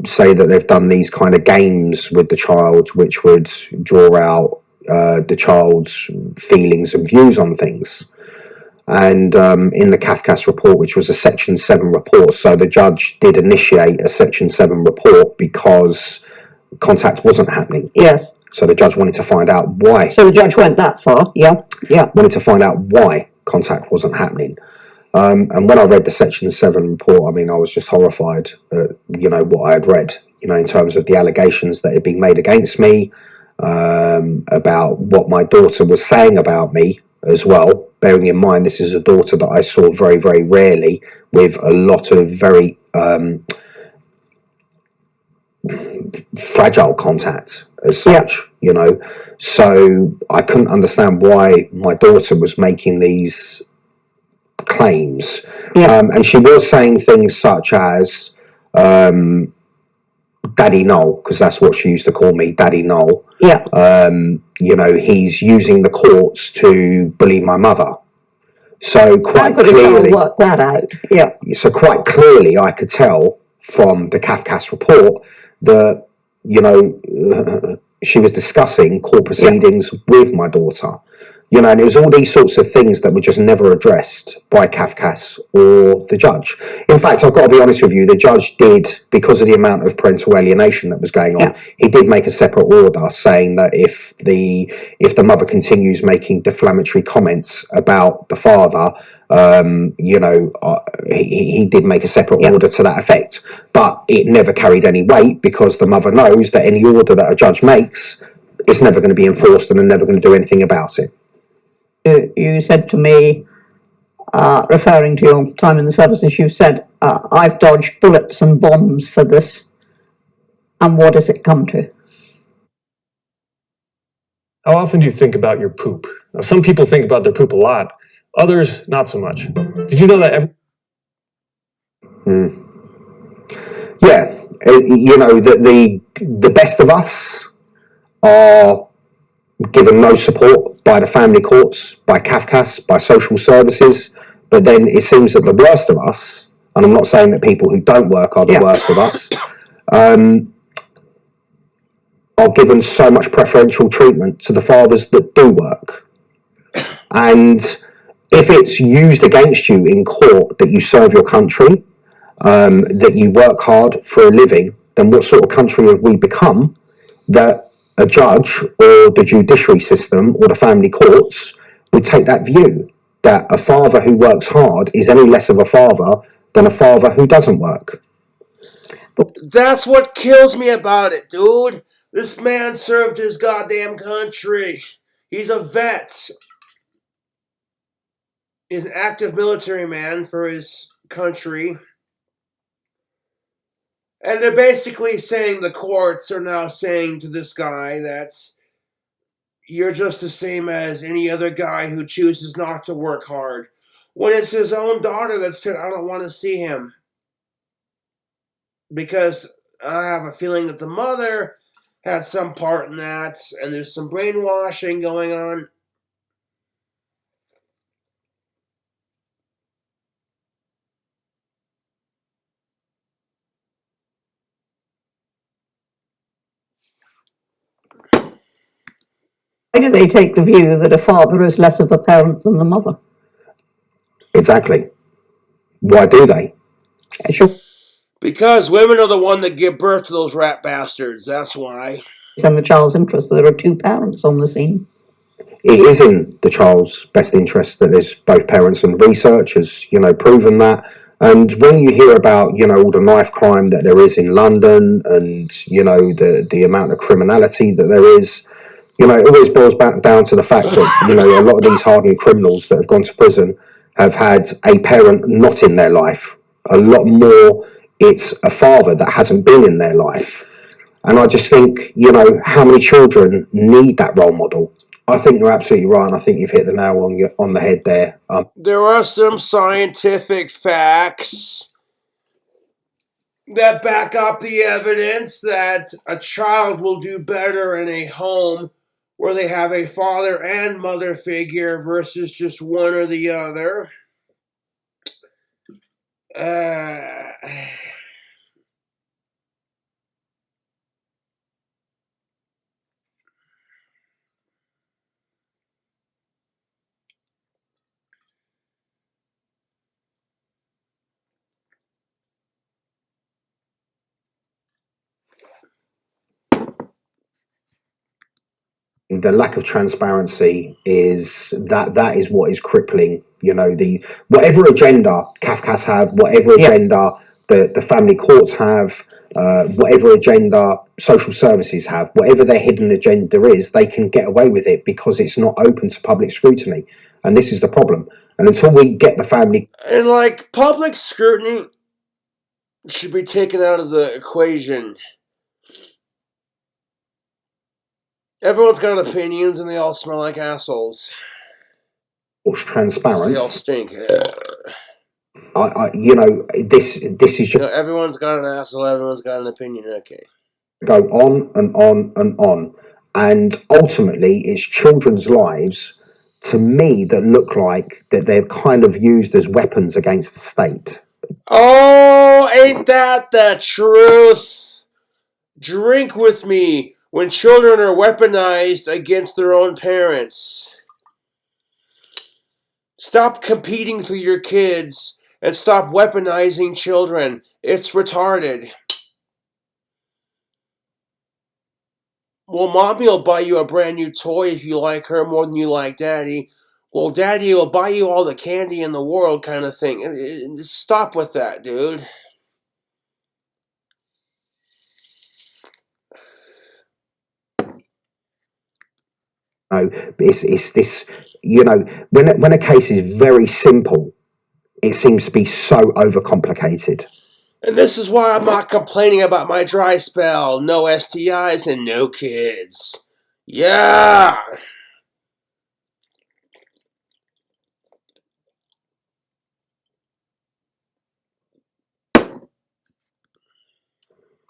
say that they've done these kind of games with the child, which would draw out the child's feelings and views on things. And in the Kafkas report, which was a Section 7 report, so the judge did initiate a Section 7 report because contact wasn't happening. Yes. So the judge wanted to find out why. So the judge went that far, yeah. Wanted to find out why contact wasn't happening. And when I read the Section 7 report, I mean, I was just horrified at, what I had read, in terms of the allegations that had been made against me, about what my daughter was saying about me as well, bearing in mind this is a daughter that I saw very, very rarely, with a lot of very fragile contact as such, So I couldn't understand why my daughter was making these claims. And she was saying things such as Daddy Noel, because that's what she used to call me, Daddy Noel. He's using the courts to bully my mother. So quite clearly work that out. Yeah. So quite clearly I could tell from the Kafkas report that she was discussing court proceedings with my daughter. And it was all these sorts of things that were just never addressed by Kafkas or the judge. In fact, I've got to be honest with you, the judge did, because of the amount of parental alienation that was going on, he did make a separate order saying that if the mother continues making defamatory comments about the father, he did make a separate order to that effect. But it never carried any weight because the mother knows that any order that a judge makes is never going to be enforced and they're never going to do anything about it. You said to me, referring to your time in the services, you said, I've dodged bullets and bombs for this. And what does it come to? How often do you think about your poop? Now, some people think about their poop a lot, others not so much. Did you know that Yeah, the best of us are given no support by the family courts, by Kafkas, by social services, but then it seems that the worst of us, and I'm not saying that people who don't work are the worst of us, are given so much preferential treatment to the fathers that do work. And if it's used against you in court that you serve your country, that you work hard for a living, then what sort of country have we become that a judge or the judiciary system or the family courts would take that view, that a father who works hard is any less of a father than a father who doesn't work? That's what kills me about it, dude. This man served his goddamn country. He's a vet. He's an active military man for his country. And they're basically saying, the courts are now saying to this guy that you're just the same as any other guy who chooses not to work hard. When it's his own daughter that said, I don't want to see him. Because I have a feeling that the mother had some part in that, and there's some brainwashing going on. Why do they take the view that a father is less of a parent than the mother? Exactly. Why do they? Sure. Because women are the one that give birth to those rat bastards. That's why. It's in the child's interest that there are two parents on the scene. It is in the child's best interest that there's both parents, and research has, proven that. And when you hear about, all the knife crime that there is in London and, the amount of criminality that there is, it always boils back down to the fact that, a lot of these hardened criminals that have gone to prison have had a parent not in their life. A lot more, it's a father that hasn't been in their life. And I just think, how many children need that role model? I think you're absolutely right, and I think you've hit the nail on the head there. There are some scientific facts that back up the evidence that a child will do better in a home where they have a father and mother figure versus just one or the other. The lack of transparency is that is what is crippling. The whatever agenda Kafkas have, whatever agenda the family courts have, whatever agenda social services have, whatever their hidden agenda is, they can get away with it because it's not open to public scrutiny, and this is the problem. And until we get the family, and public scrutiny should be taken out of the equation. Everyone's got opinions, and they all smell like assholes. Transparent. They all stink. This is just. Everyone's got an asshole. Everyone's got an opinion. Okay. Go on and on and on, and ultimately, it's children's lives, to me, that look like that they're kind of used as weapons against the state. Oh, ain't that the truth? Drink with me. When children are weaponized against their own parents. Stop competing for your kids and stop weaponizing children. It's retarded. Well, mommy will buy you a brand new toy if you like her more than you like daddy. Well, daddy will buy you all the candy in the world, kind of thing. Stop with that, dude. It's this, when a case is very simple, it seems to be so overcomplicated. And this is why I'm not complaining about my dry spell. No STIs and no kids. Yeah!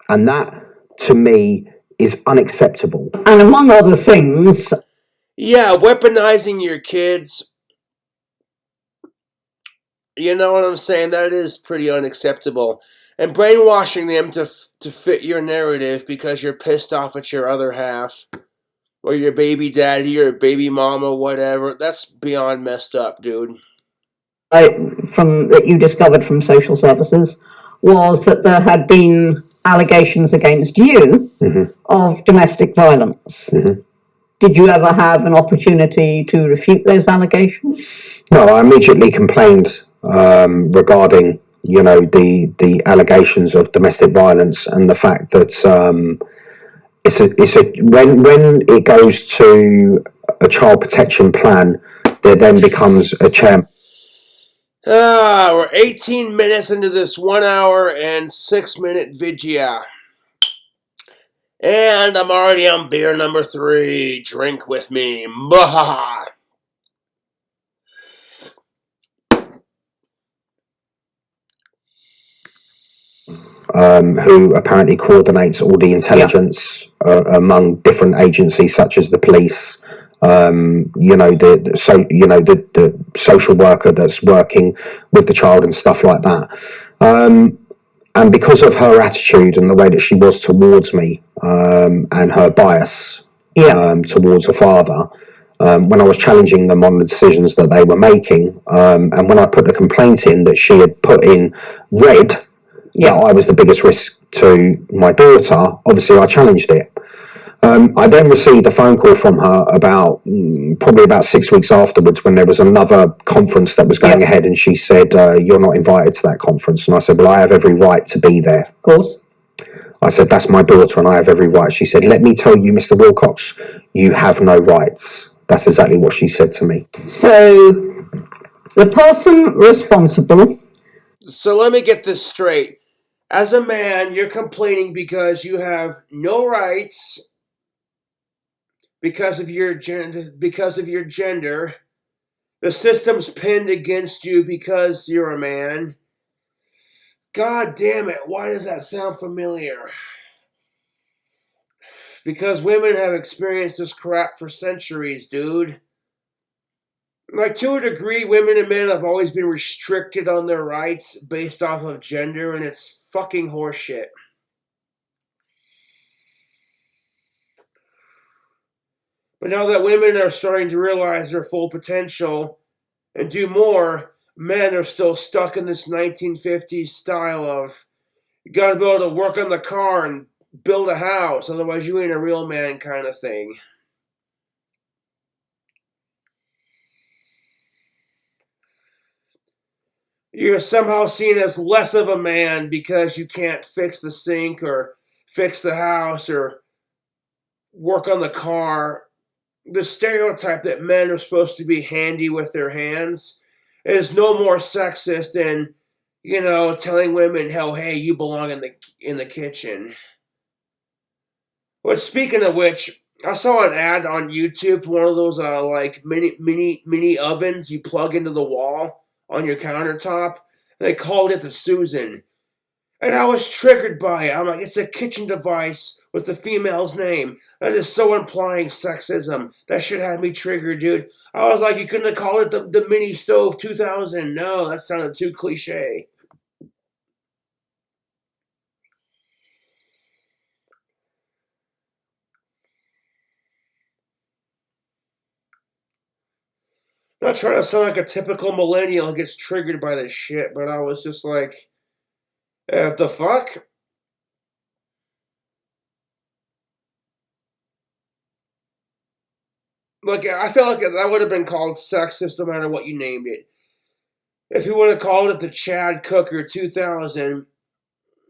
And that, to me, is unacceptable. And among other things, yeah, weaponizing your kids. You know what I'm saying? That is pretty unacceptable. and brainwashing them to fit your narrative because you're pissed off at your other half or your baby daddy or baby mama, whatever. That's beyond messed up, dude. From that you discovered from social services was that there had been allegations against you of domestic violence. Did you ever have an opportunity to refute those allegations? No, I immediately complained regarding, the allegations of domestic violence and the fact that when it goes to a child protection plan, there then becomes a chairman. We're 18 minutes into this 1 hour and 6-minute video. And I'm already on beer number 3. Drink with me. Bahaha. Who apparently coordinates all the intelligence among different agencies such as the police, the social worker that's working with the child and stuff like that. And because of her attitude and the way that she was towards me, and her bias towards her father, when I was challenging them on the decisions that they were making, and when I put the complaint in that she had put in red, that I was the biggest risk to my daughter, obviously I challenged it. I then received a phone call from her probably about 6 weeks afterwards, when there was another conference that was going ahead, and she said, "You're not invited to that conference." And I said, "Well, I have every right to be there." Of course. I said, "That's my daughter and I have every right." She said, "Let me tell you, Mr. Wilcox, you have no rights." That's exactly what she said to me. So the person responsible. So let me get this straight. As a man, you're complaining because you have no rights because of your gender. The system's pinned against you because you're a man. God damn it, why does that sound familiar? Because women have experienced this crap for centuries, dude. Like, to a degree, women and men have always been restricted on their rights based off of gender, and it's fucking horseshit. But now that women are starting to realize their full potential and do more, men are still stuck in this 1950s style of, you gotta be able to work on the car and build a house, otherwise you ain't a real man kind of thing. You're somehow seen as less of a man because you can't fix the sink or fix the house or work on the car. The stereotype that men are supposed to be handy with their hands is no more sexist than, telling women, hell, hey, you belong in the kitchen. Well, speaking of which, I saw an ad on YouTube for one of those like mini ovens you plug into the wall on your countertop. They called it the Susan. And I was triggered by it. I'm like, it's a kitchen device with the female's name. That is so implying sexism. That should have me triggered, dude. I was like, you couldn't have called it the mini stove 2000. No, that sounded too cliche. I'm not trying to sound like a typical millennial who gets triggered by this shit, but I was just like, what the fuck? Like, I feel like that would have been called sexist no matter what you named it. If you would have called it the Chad Cooker 2000,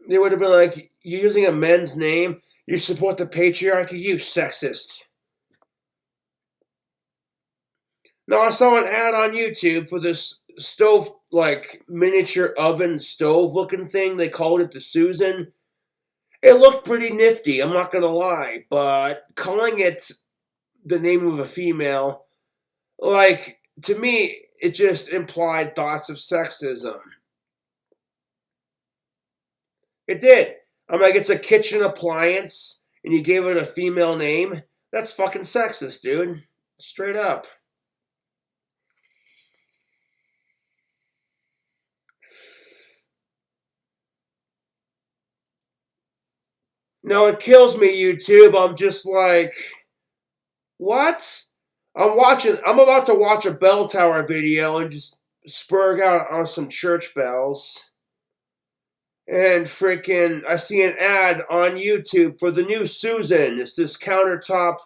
they would have been like, you're using a men's name, you support the patriarchy, you sexist. Now, I saw an ad on YouTube for this stove, like miniature oven stove looking thing. They called it the Susan. It looked pretty nifty, I'm not gonna lie, but calling it the name of a female, like, to me, it just implied thoughts of sexism. It did. I'm like, it's a kitchen appliance, and you gave it a female name? That's fucking sexist, dude. Straight up. No, it kills me, YouTube. I'm just like, what? I'm about to watch a bell tower video and just spurg out on some church bells. And freaking, I see an ad on YouTube for the new Susan. It's this countertop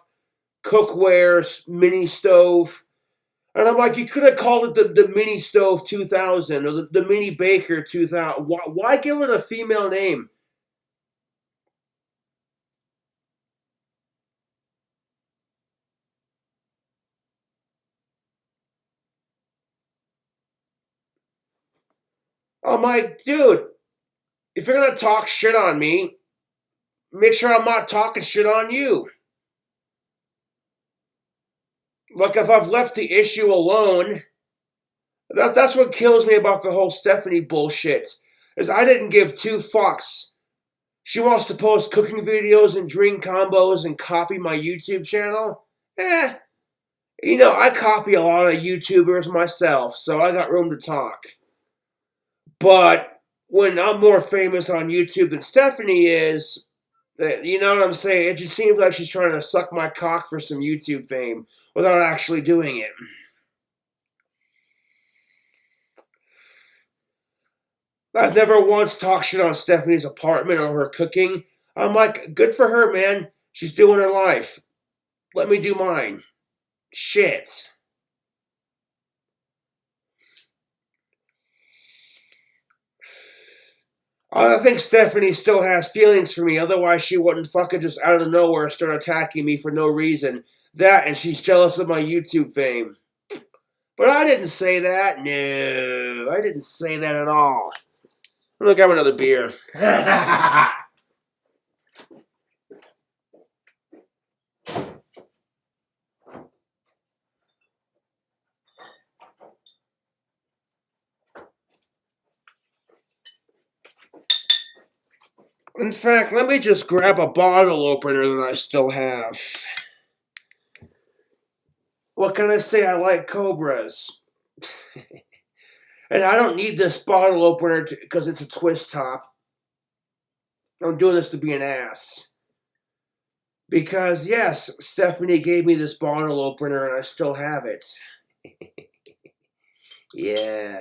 cookware mini stove. And I'm like, you could have called it the Mini Stove 2000 or the Mini Baker 2000. Why give it a female name? I'm like, dude, if you're going to talk shit on me, make sure I'm not talking shit on you. Like, if I've left the issue alone, that's what kills me about the whole Stephanie bullshit, is I didn't give two fucks. She wants to post cooking videos and drink combos and copy my YouTube channel? I copy a lot of YouTubers myself, so I got room to talk. But when I'm more famous on YouTube than Stephanie is, you know what I'm saying? It just seems like she's trying to suck my cock for some YouTube fame without actually doing it. I've never once talked shit on Stephanie's apartment or her cooking. I'm like, good for her, man. She's doing her life. Let me do mine. Shit. I think Stephanie still has feelings for me, otherwise she wouldn't fucking just out of nowhere start attacking me for no reason. That and she's jealous of my YouTube fame. But I didn't say that. No, I didn't say that at all. I'm gonna grab another beer. In fact, let me just grab a bottle opener that I still have. What can I say? I like Cobras. And I don't need this bottle opener because it's a twist top. I'm doing this to be an ass. Because, yes, Stephanie gave me this bottle opener and I still have it. Yeah.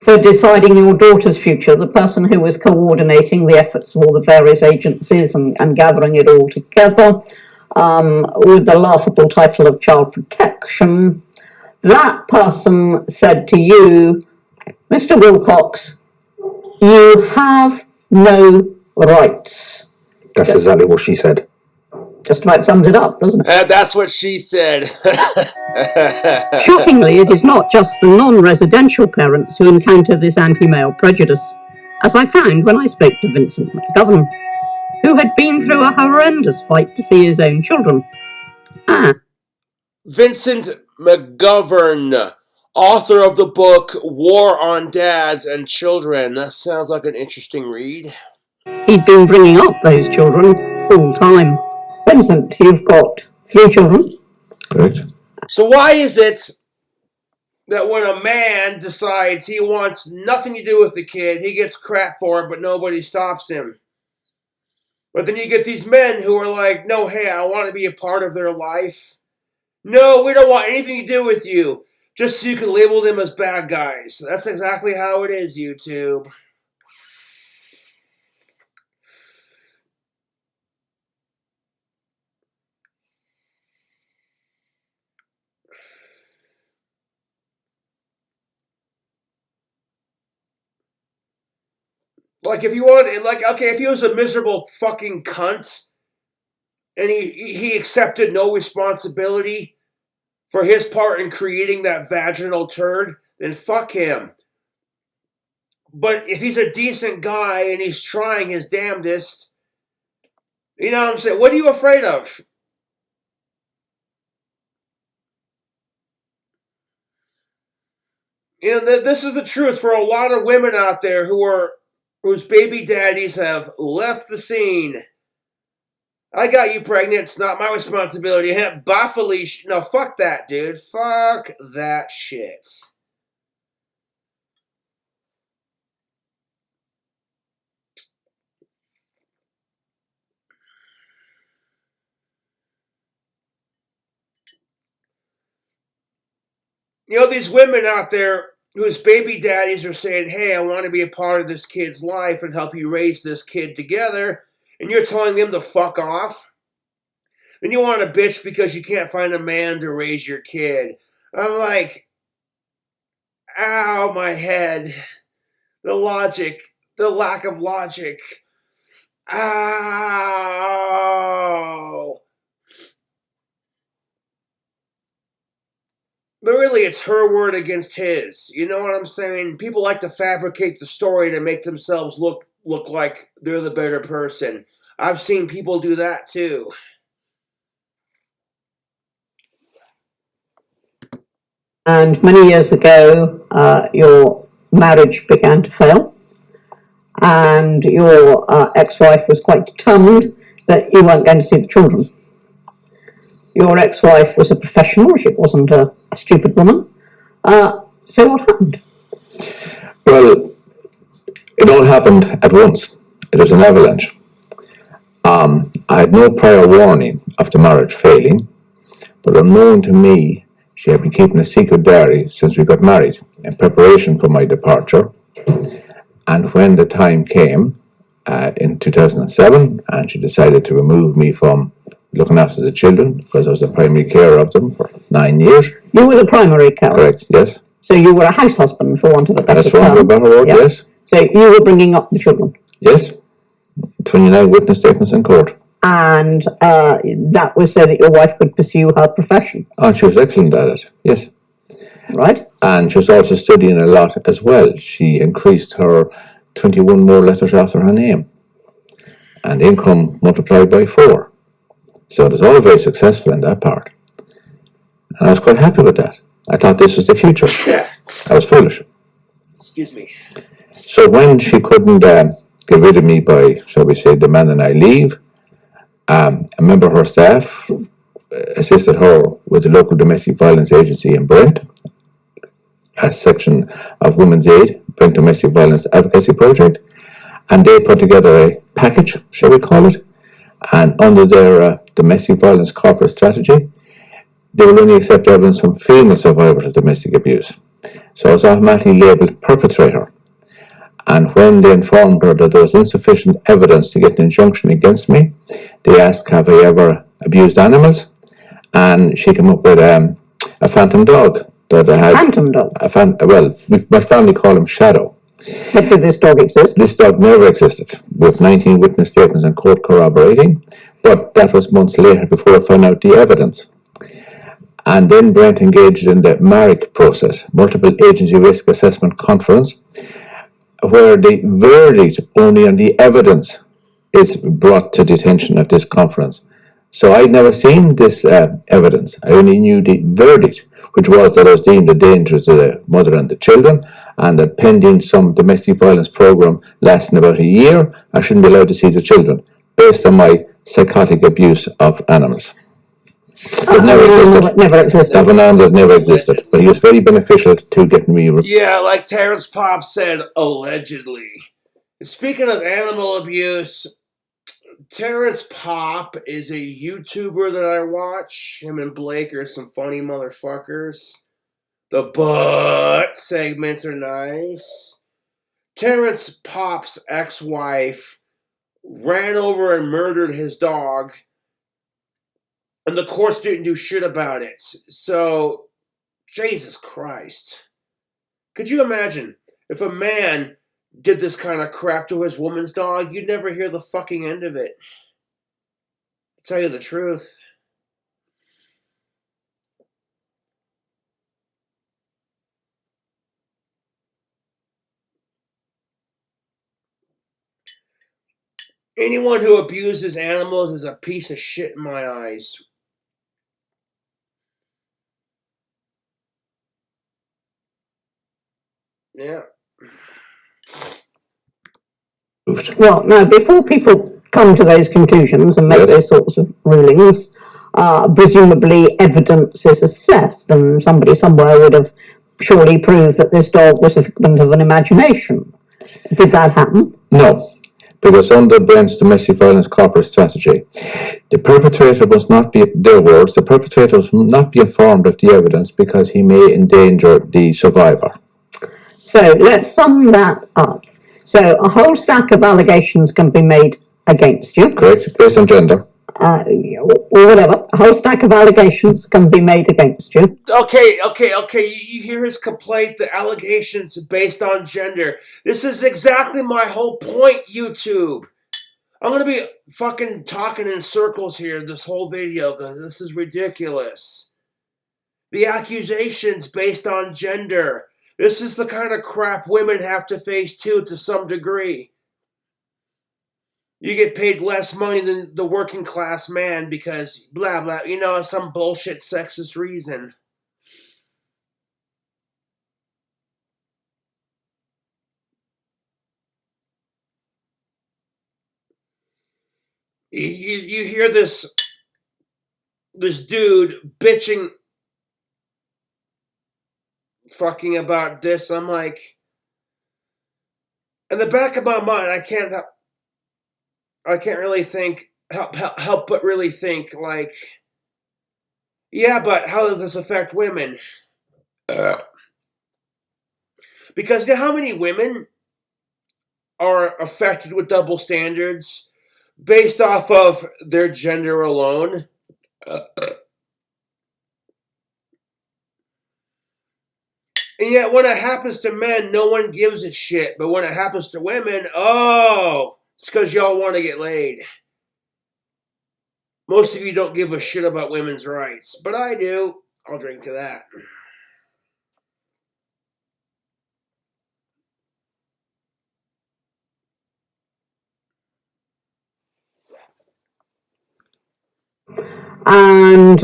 For deciding your daughter's future, the person who was coordinating the efforts of all the various agencies and gathering it all together, with the laughable title of child protection, that person said to you, Mr. Wilcox, you have no rights. That's exactly what she said. Just about sums it up, doesn't it? That's what she said. Shockingly, it is not just the non-residential parents who encounter this anti-male prejudice, as I found when I spoke to Vincent McGovern, who had been through a horrendous fight to see his own children. Vincent McGovern, author of the book War on Dads and Children. That sounds like an interesting read. He'd been bringing up those children full time. Vincent, you've got 3 children. Right. So why is it that when a man decides he wants nothing to do with the kid, he gets crap for it, but nobody stops him? But then you get these men who are like, no, hey, I want to be a part of their life. No, we don't want anything to do with you, just so you can label them as bad guys. That's exactly how it is, YouTube. Like, if you want, like, okay, if he was a miserable fucking cunt and he accepted no responsibility for his part in creating that vaginal turd, then fuck him. But if he's a decent guy and he's trying his damnedest, you know what I'm saying? What are you afraid of? You know, this is the truth for a lot of women out there whose baby daddies have left the scene. I got you pregnant. It's not my responsibility. Bye, Felicia. No, fuck that, dude. Fuck that shit. You know, these women out there whose baby daddies are saying, hey, I want to be a part of this kid's life and help you raise this kid together, and you're telling them to fuck off? Then you want to bitch because you can't find a man to raise your kid. I'm like, ow, my head. The logic, the lack of logic. Ow. But really, it's her word against his. You know what I'm saying? People like to fabricate the story to make themselves look like they're the better person. I've seen people do that too. And many years ago, your marriage began to fail, and your ex-wife was quite determined that you weren't going to see the children. Your ex-wife was a professional; she wasn't a stupid woman. So what happened? Well, it all happened at once. It was an avalanche. I had no prior warning of the marriage failing, but unknown to me, she had been keeping a secret diary since we got married in preparation for my departure. And when the time came in 2007, and she decided to remove me from looking after the children because I was the primary carer of them for 9 years. You were the primary carer? Correct, yes. So you were a house husband, for want of a better term. That's one of a better word, yeah. Yes. So you were bringing up the children? Yes. 29 witness statements in court. And that was so that your wife could pursue her profession? And she was excellent at it, yes. Right. And she was also studying a lot as well. She increased her 21 more letters after her name. And income multiplied by 4. So it was all very successful in that part. And I was quite happy with that. I thought this was the future. I was foolish. Excuse me. So when she couldn't get rid of me by, shall we say, demanding I leave, a member of her staff assisted her with the local domestic violence agency in Brent, a section of Women's Aid, Brent Domestic Violence Advocacy Project, and they put together a package, shall we call it, and under their domestic violence corporate strategy, they will only accept evidence from female survivors of domestic abuse. So I was automatically labelled perpetrator. And when they informed her that there was insufficient evidence to get an injunction against me, they asked, have I ever abused animals? And she came up with a phantom dog that I had. Phantom dog? Well, my family call him Shadow. But did this dog exist? This dog never existed, with 19 witness statements in court corroborating, but that was months later before I found out the evidence. And then Brent engaged in the MARIC process, Multiple Agency Risk Assessment Conference, where the verdict only on the evidence is brought to the attention at this conference. So I'd never seen this evidence. I only knew the verdict, which was that I was deemed a danger to the mother and the children, and that pending some domestic violence program lasting about a year, I shouldn't be allowed to see the children, based on my psychotic abuse of animals. It never existed. Never existed. That phenomenon never existed, but he was very beneficial to getting me. Yeah, like Terrence Pop said, allegedly. Speaking of animal abuse, Terrence Pop is a YouTuber that I watch. Him and Blake are some funny motherfuckers. The butt segments are nice. Terrence Pop's ex-wife ran over and murdered his dog, and the courts didn't do shit about it. So, Jesus Christ. Could you imagine if a man did this kind of crap to his woman's dog? You'd never hear the fucking end of it. To tell you the truth. Anyone who abuses animals is a piece of shit in my eyes. Yeah. Well, now, before people come to those conclusions and make those sorts of rulings, presumably evidence is assessed, and somebody somewhere would have surely proved that this dog was a figment of an imagination. Did that happen? No, because under Brent's domestic violence corporate strategy, the perpetrator must not be, their words, the perpetrator must not be informed of the evidence because he may endanger the survivor. So let's sum that up. So a whole stack of allegations can be made against you. Correct, based on gender. Or whatever. A whole stack of allegations can be made against you. Okay. You hear his complaint, the allegations based on gender. This is exactly my whole point, YouTube. I'm going to be fucking talking in circles here this whole video because this is ridiculous. The accusations based on gender. This is the kind of crap women have to face too, to some degree. You get paid less money than the working class man because blah blah, some bullshit sexist reason. You hear this dude bitching fucking about this. I'm like, in the back of my mind, I can't really help but really think, like, yeah, but how does this affect women? Because you know how many women are affected with double standards based off of their gender alone? And yet when it happens to men, no one gives a shit. But when it happens to women, oh, it's because y'all want to get laid. Most of you don't give a shit about women's rights. But I do. I'll drink to that. And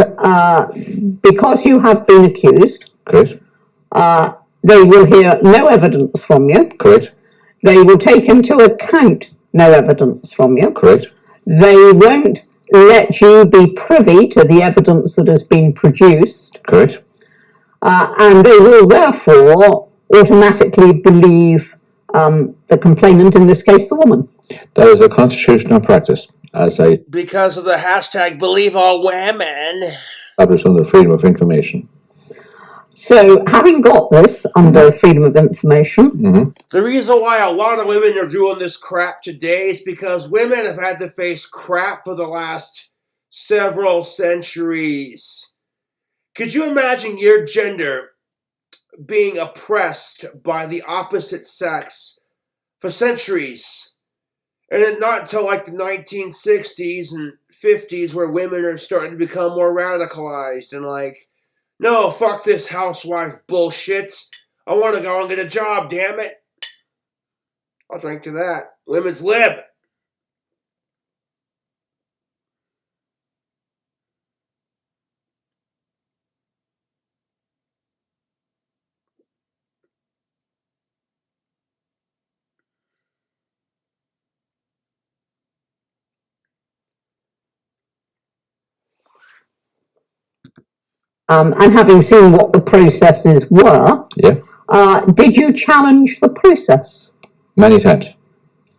because you have been accused, Correct. They will hear no evidence from you. Correct. They will take into account no evidence from you. Correct. They won't let you be privy to the evidence that has been produced. Correct. And they will therefore automatically believe the complainant, in this case the woman. That is a constitutional practice, because of the hashtag believe all women, established under freedom of information. So, having got this under freedom of information, the reason why a lot of women are doing this crap today is because women have had to face crap for the last several centuries. Could you imagine your gender being oppressed by the opposite sex for centuries? And then not until like the 1960s and 50s where women are starting to become more radicalized and like, no, fuck this housewife bullshit. I want to go and get a job, damn it. I'll drink to that. Women's lib. and having seen what the processes were, did you challenge the process? Many times.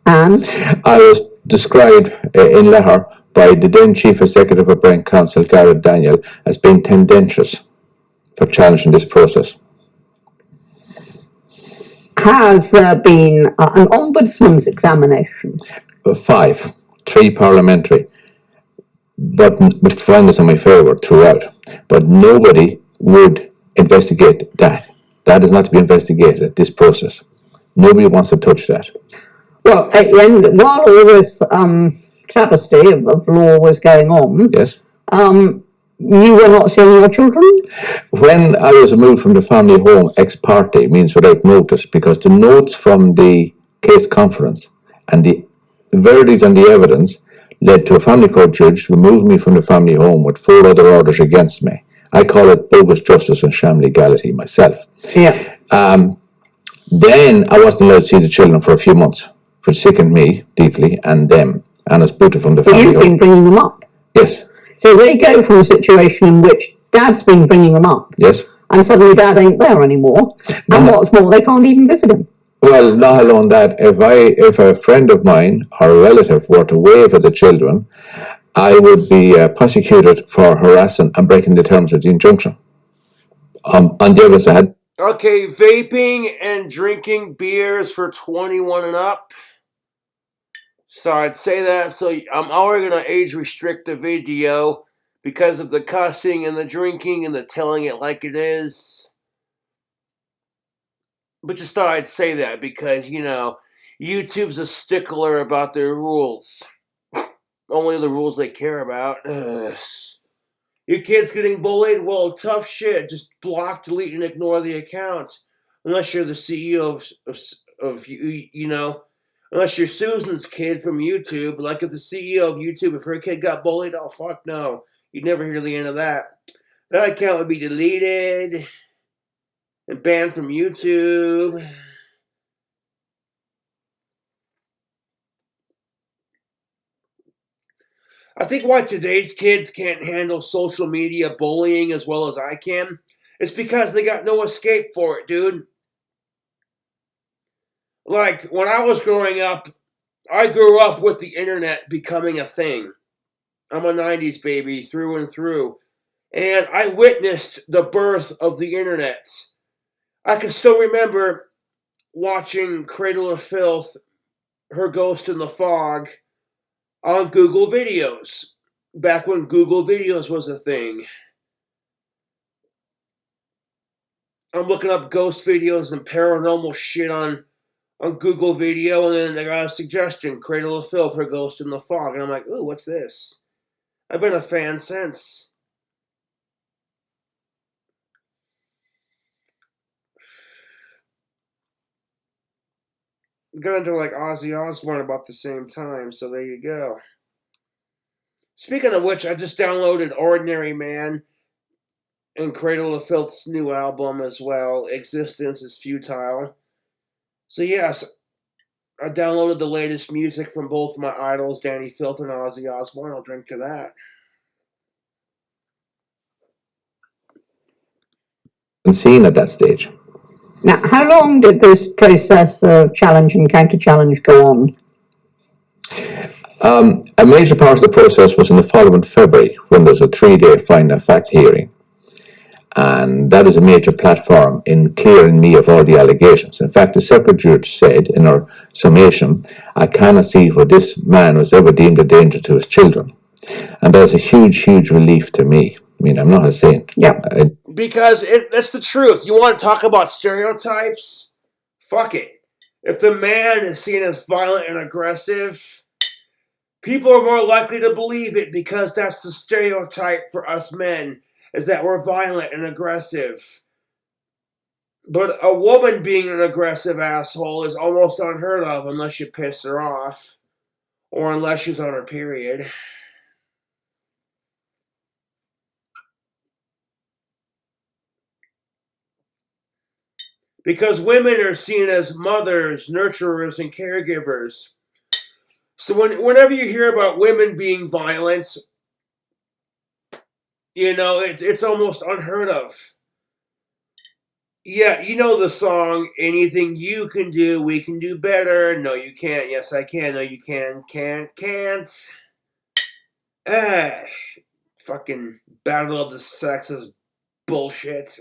And? I was described in letter by the then Chief Executive of Brent Council, Garrett Daniel, as being tendentious for challenging this process. Has there been an ombudsman's examination? 5, 3 parliamentary, but with findings in my favour throughout. But nobody would investigate that. That is not to be investigated, this process. Nobody wants to touch that. Well, and while all this travesty of law was going on, yes, you were not seeing your children? When I was removed from the family home ex parte, means without notice, because the notes from the case conference and the verdict and the evidence led to a family court judge to remove me from the family home with 4 other orders against me. I call it bogus justice and sham legality myself. Yeah. Then I wasn't allowed to see the children for a few months, which sickened me deeply and them. and it's booted from the But family. you've been bringing them up. Yes. So they go from a situation in which Dad's been bringing them up. Yes. And suddenly Dad ain't there anymore. And what's more, they can't even visit him. Well, not alone that. If a friend of mine or a relative were to wave at the children, I would be prosecuted for harassing and breaking the terms of the injunction. On the other side. Okay, vaping and drinking beers for 21 and up. So I'd say that. So I'm already going to age restrict the video because of the cussing and the drinking and the telling it like it is. But just thought I'd say that because, YouTube's a stickler about their rules. Only the rules they care about. Ugh. Your kid's getting bullied? Well, tough shit. Just block, delete, and ignore the account. Unless you're the CEO of unless you're Susan's kid from YouTube. Like if the CEO of YouTube, if her kid got bullied, oh, fuck no. You'd never hear the end of that. That account would be deleted and banned from YouTube. I think why today's kids can't handle social media bullying as well as I can is because they got no escape for it, dude. Like, when I was growing up, I grew up with the internet becoming a thing. I'm a 90s baby through and through. And I witnessed the birth of the internet. I can still remember watching Cradle of Filth, Her Ghost in the Fog, on Google Videos. Back when Google Videos was a thing. I'm looking up ghost videos and paranormal shit on Google Video, and then they got a suggestion, Cradle of Filth, Her Ghost in the Fog. And I'm like, ooh, what's this? I've been a fan since. Got into like Ozzy Osbourne about the same time, so there you go. Speaking of which, I just downloaded Ordinary Man and Cradle of Filth's new album as well, Existence is Futile. So yes, I downloaded the latest music from both my idols, Danny Filth and Ozzy Osbourne. I'll drink to that. Seen at that stage. Now, how long did this process of challenge and counter-challenge go on? A major part of the process was in the following February, when there was a 3-day finding of fact hearing. And that is a major platform in clearing me of all the allegations. In fact, the circuit judge said in her summation, I cannot see where this man was ever deemed a danger to his children. And that's a huge, huge relief to me. I mean, I'm not a saint. Yeah. Because that's the truth. You want to talk about stereotypes? Fuck it. If the man is seen as violent and aggressive, people are more likely to believe it because that's the stereotype for us men, is that we're violent and aggressive. But a woman being an aggressive asshole is almost unheard of unless you piss her off or unless she's on her period. Because women are seen as mothers, nurturers, and caregivers. So whenever you hear about women being violent, it's almost unheard of. Yeah, you know the song, anything you can do, we can do better. No, you can't. Yes, I can. No, you can't. Can't. Fucking battle of the sexes bullshit.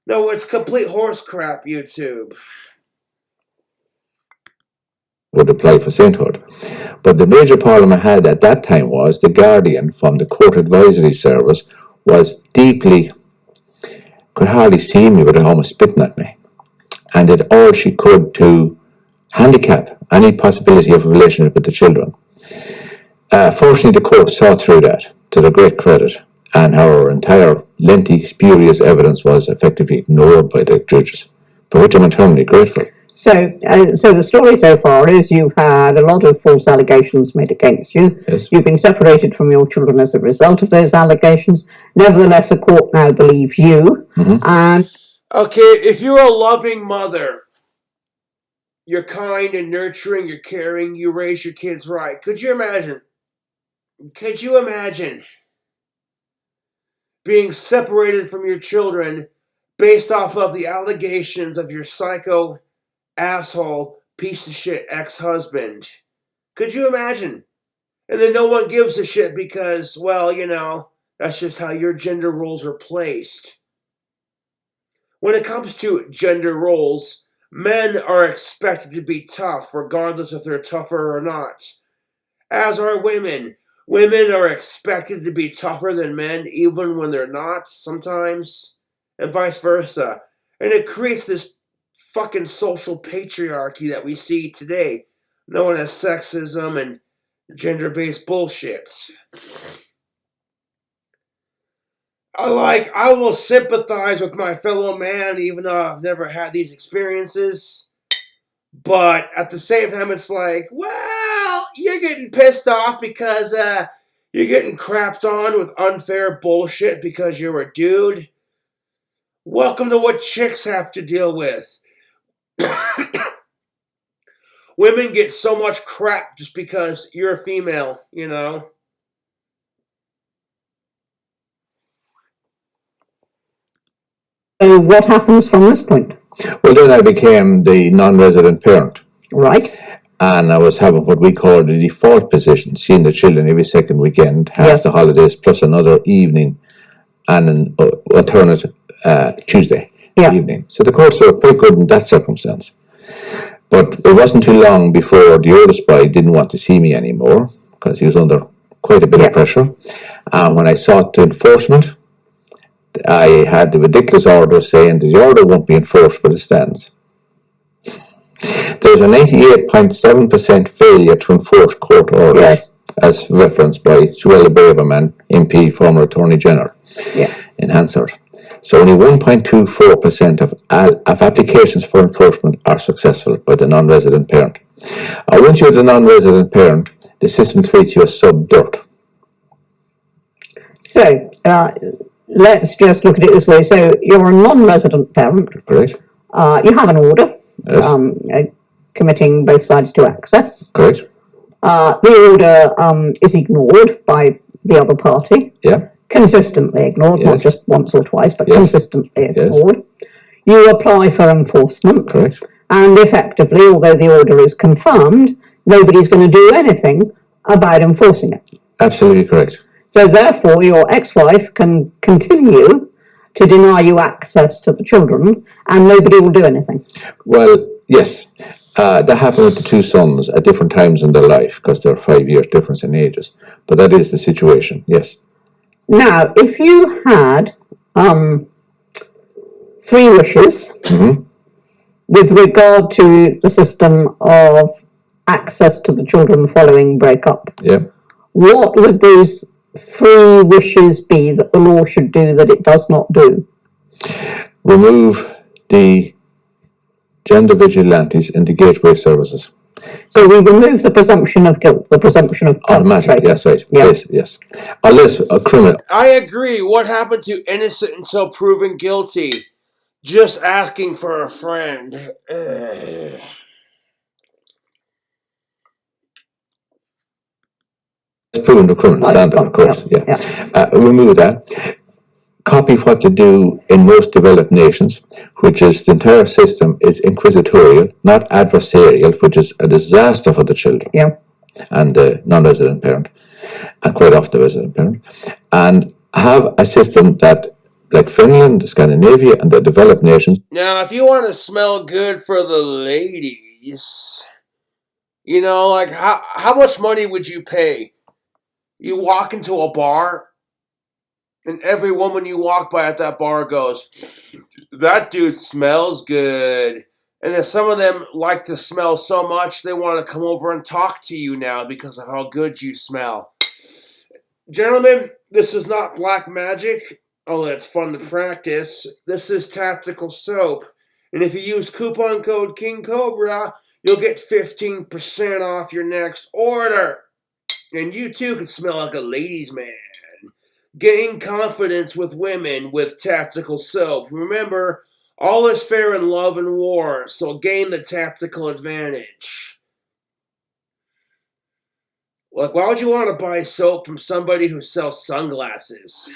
No, it's complete horse crap, YouTube. Would apply for sainthood. But the major problem I had at that time was the Guardian from the Court Advisory Service was deeply, could hardly see me without almost spitting at me, and did all she could to handicap any possibility of a relationship with the children. Fortunately, the court saw through that, to their great credit, and her entire lengthy, spurious evidence was effectively ignored by the judges, for which I'm eternally grateful. So the story so far is you've had a lot of false allegations made against you. Yes. You've been separated from your children as a result of those allegations. Nevertheless, the court now believes you. Mm-hmm. And Okay, if you're a loving mother, you're kind and nurturing, you're caring, you raise your kids right. Could you imagine? Could you imagine being separated from your children based off of the allegations of your psycho, asshole, piece of shit ex-husband? Could you imagine? And then no one gives a shit because, well, that's just how your gender roles are placed. When it comes to gender roles, men are expected to be tough, regardless if they're tougher or not. As are women. Women are expected to be tougher than men, even when they're not, sometimes, and vice versa. And it creates this fucking social patriarchy that we see today, known as sexism and gender-based bullshit. I will sympathize with my fellow man, even though I've never had these experiences. But at the same time, it's like, well, you're getting pissed off because you're getting crapped on with unfair bullshit because you're a dude. Welcome to what chicks have to deal with. Women get so much crap just because you're a female, So what happens from this point? Well, then I became the non-resident parent. Right. And I was having what we call the default position, seeing the children every second weekend, half the holidays, plus another evening and an alternate Tuesday evening. So the courts were quite good in that circumstance. But it wasn't too long before the oldest boy didn't want to see me anymore because he was under quite a bit of pressure. And when I sought to enforcement, I had the ridiculous order saying that the order won't be enforced, but it stands. There's a 98.7% failure to enforce court orders, as referenced by Suella Braverman, MP, former Attorney General, in Hansard. So only 1.24% of applications for enforcement are successful by the non-resident parent. Once you're the non-resident parent, the system treats you as sub-dirt. So, let's just look at it this way. So, you're a non-resident parent. Correct. You have an order committing both sides to access. Correct. The order is ignored by the other party. Yeah. Consistently ignored, not just once or twice, but consistently ignored. You apply for enforcement. Correct. And effectively, although the order is confirmed, nobody's going to do anything about enforcing it. Absolutely correct. So therefore, your ex-wife can continue to deny you access to the children, and nobody will do anything. Well, yes. That happened with the two sons at different times in their life, because there are 5 years difference in ages. But that is the situation, yes. Now, if you had 3 wishes with regard to the system of access to the children following breakup, what would those 3 wishes be that the law should do that it does not do? Remove the gender vigilantes in the gateway services. So we remove the presumption of guilt, the presumption of automatic. Yes, right. Yes. Unless a criminal. I agree. What happened to innocent until proven guilty? Just asking for a friend. It's proven the criminal standard, of course. Remove that. Copy what they do in most developed nations, which is the entire system is inquisitorial, not adversarial, which is a disaster for the children and the non-resident parent, and quite often the resident parent, and have a system that, like Finland, Scandinavia, and the developed nations. Now, if you want to smell good for the ladies, like how much money would you pay? You walk into a bar, and every woman you walk by at that bar goes, that dude smells good. And then some of them like to smell so much, they want to come over and talk to you now because of how good you smell. Gentlemen, this is not black magic, although it's fun to practice. This is tactical soap. And if you use coupon code King Cobra, you'll get 15% off your next order. And you too can smell like a ladies' man. Gain confidence with women with tactical soap. Remember, All is fair in love and war, so gain the tactical advantage. Like, why would you want to buy soap from somebody who sells sunglasses?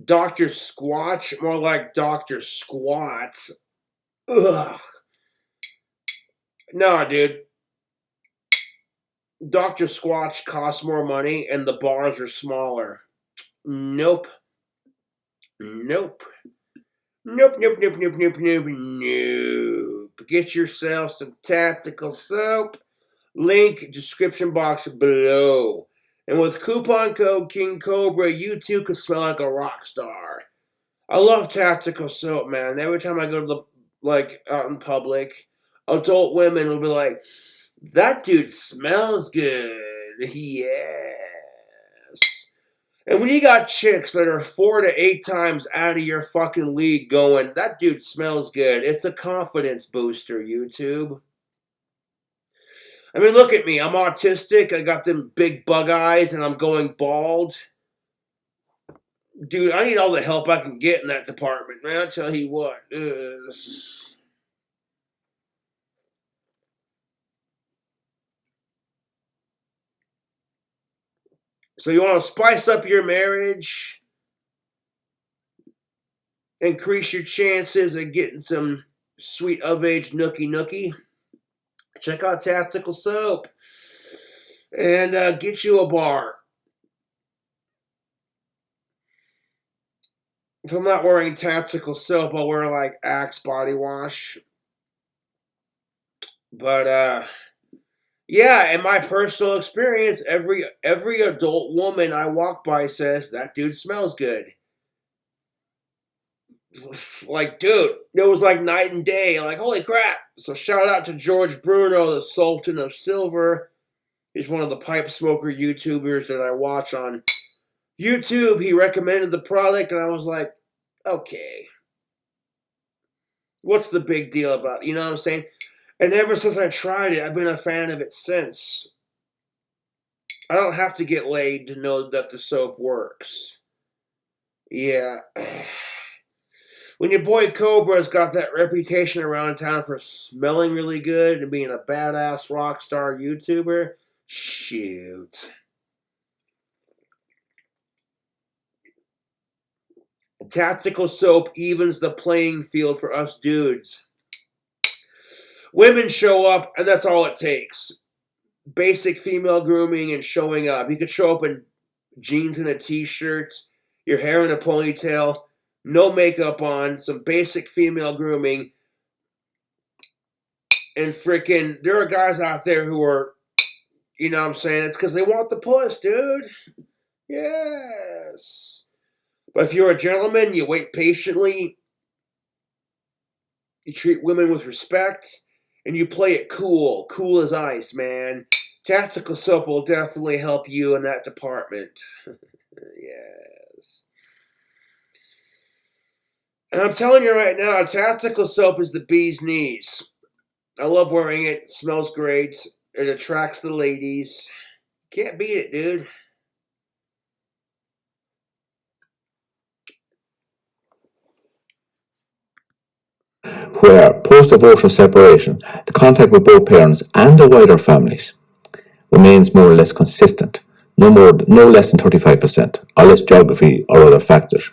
Dr. Squatch, more like Dr. Squat. Ugh. Nah, dude. Dr. Squatch costs more money and the bars are smaller. Nope. Nope. Nope, nope, nope, nope, nope, nope, nope. Get yourself some tactical soap. Link description box below. And with coupon code King Cobra, you too can smell like a rock star. I love tactical soap, man. Every time I go to out in public, adult women will be like, "That dude smells good." Yes. And when you got chicks that are 4 to 8 times out of your fucking league going, "That dude smells good," it's a confidence booster, YouTube. I mean, look at me. I'm autistic. I got them big bug eyes and I'm going bald. Dude, I need all the help I can get in that department, man. I'll tell you what. So you want to spice up your marriage? Increase your chances of getting some sweet of-age nookie? Check out Tactical Soap. And get you a bar. If I'm not wearing Tactical Soap, I'll wear like Axe body wash. But yeah, in my personal experience, every adult woman I walk by says, "That dude smells good." Like, dude, it was like night and day. Like, holy crap. So shout out to George Bruno, the Sultan of Silver. He's one of the pipe smoker YouTubers that I watch on YouTube. He recommended the product and I was like, okay. What's the big deal about it? You know what I'm saying? And ever since I tried it, I've been a fan of it since. I don't have to get laid to know that the soap works. Yeah. When your boy Cobra's got that reputation around town for smelling really good and being a badass rock star YouTuber, shoot. Tactical Soap evens the playing field for us dudes. Women show up, and that's all it takes. Basic female grooming and showing up. You could show up in jeans and a t-shirt, your hair in a ponytail, no makeup on, some basic female grooming, and freaking, there are guys out there who are, you know what I'm saying, it's because they want the puss, dude. Yes. But if you're a gentleman, you wait patiently, you treat women with respect, and you play it cool as ice, man. Tactical Soap will definitely help you in that department. Yes. And I'm telling you right now, Tactical Soap is the bee's knees. I love wearing it. It smells great. It attracts the ladies. Can't beat it, dude. Where post-divorcial separation, the contact with both parents and the wider families remains more or less consistent, no less than 35%, unless geography or other factors.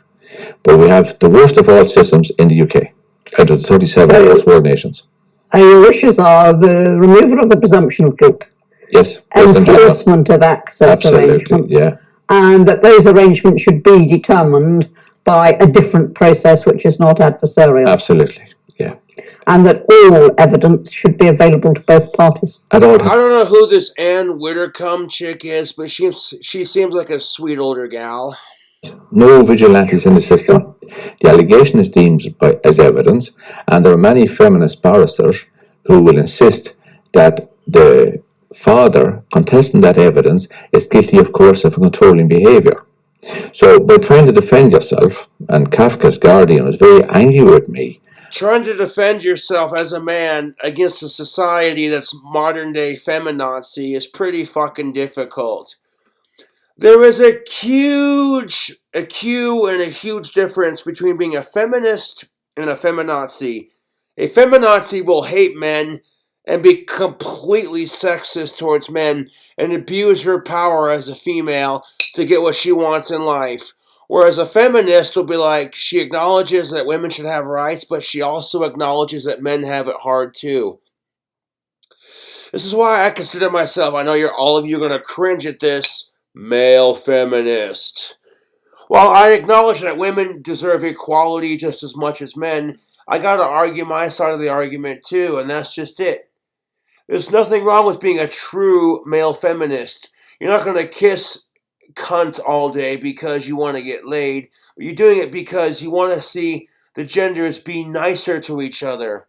But we have the worst of all systems in the UK, out of the 37 first world nations. And your wishes are the removal of the presumption of guilt. Yes. Enforcement of access arrangements. Yeah. And that those arrangements should be determined by a different process which is not adversarial. Absolutely. Yeah. And that all evidence should be available to both parties. I don't know who this Ann Whittercombe chick is, but she seems like a sweet older gal. No vigilantes in the system. The allegation is deemed as evidence, and there are many feminist barristers who will insist that the father contesting that evidence is guilty of coercive and controlling behaviour. So by trying to defend yourself, and Kafka's guardian was very angry with me trying to defend yourself as a man against a society that's modern day feminazi is pretty fucking difficult. There is a huge difference between being a feminist and a feminazi. A feminazi will hate men and be completely sexist towards men and abuse her power as a female to get what she wants in life. Whereas a feminist will be like, she acknowledges that women should have rights, but she also acknowledges that men have it hard too. This is why I consider myself, I know all of you are going to cringe at this, male feminist. While I acknowledge that women deserve equality just as much as men, I gotta argue my side of the argument too, and that's just it. There's nothing wrong with being a true male feminist. You're not gonna kiss cunt all day because you want to get laid, but you're doing it because you want to see the genders be nicer to each other.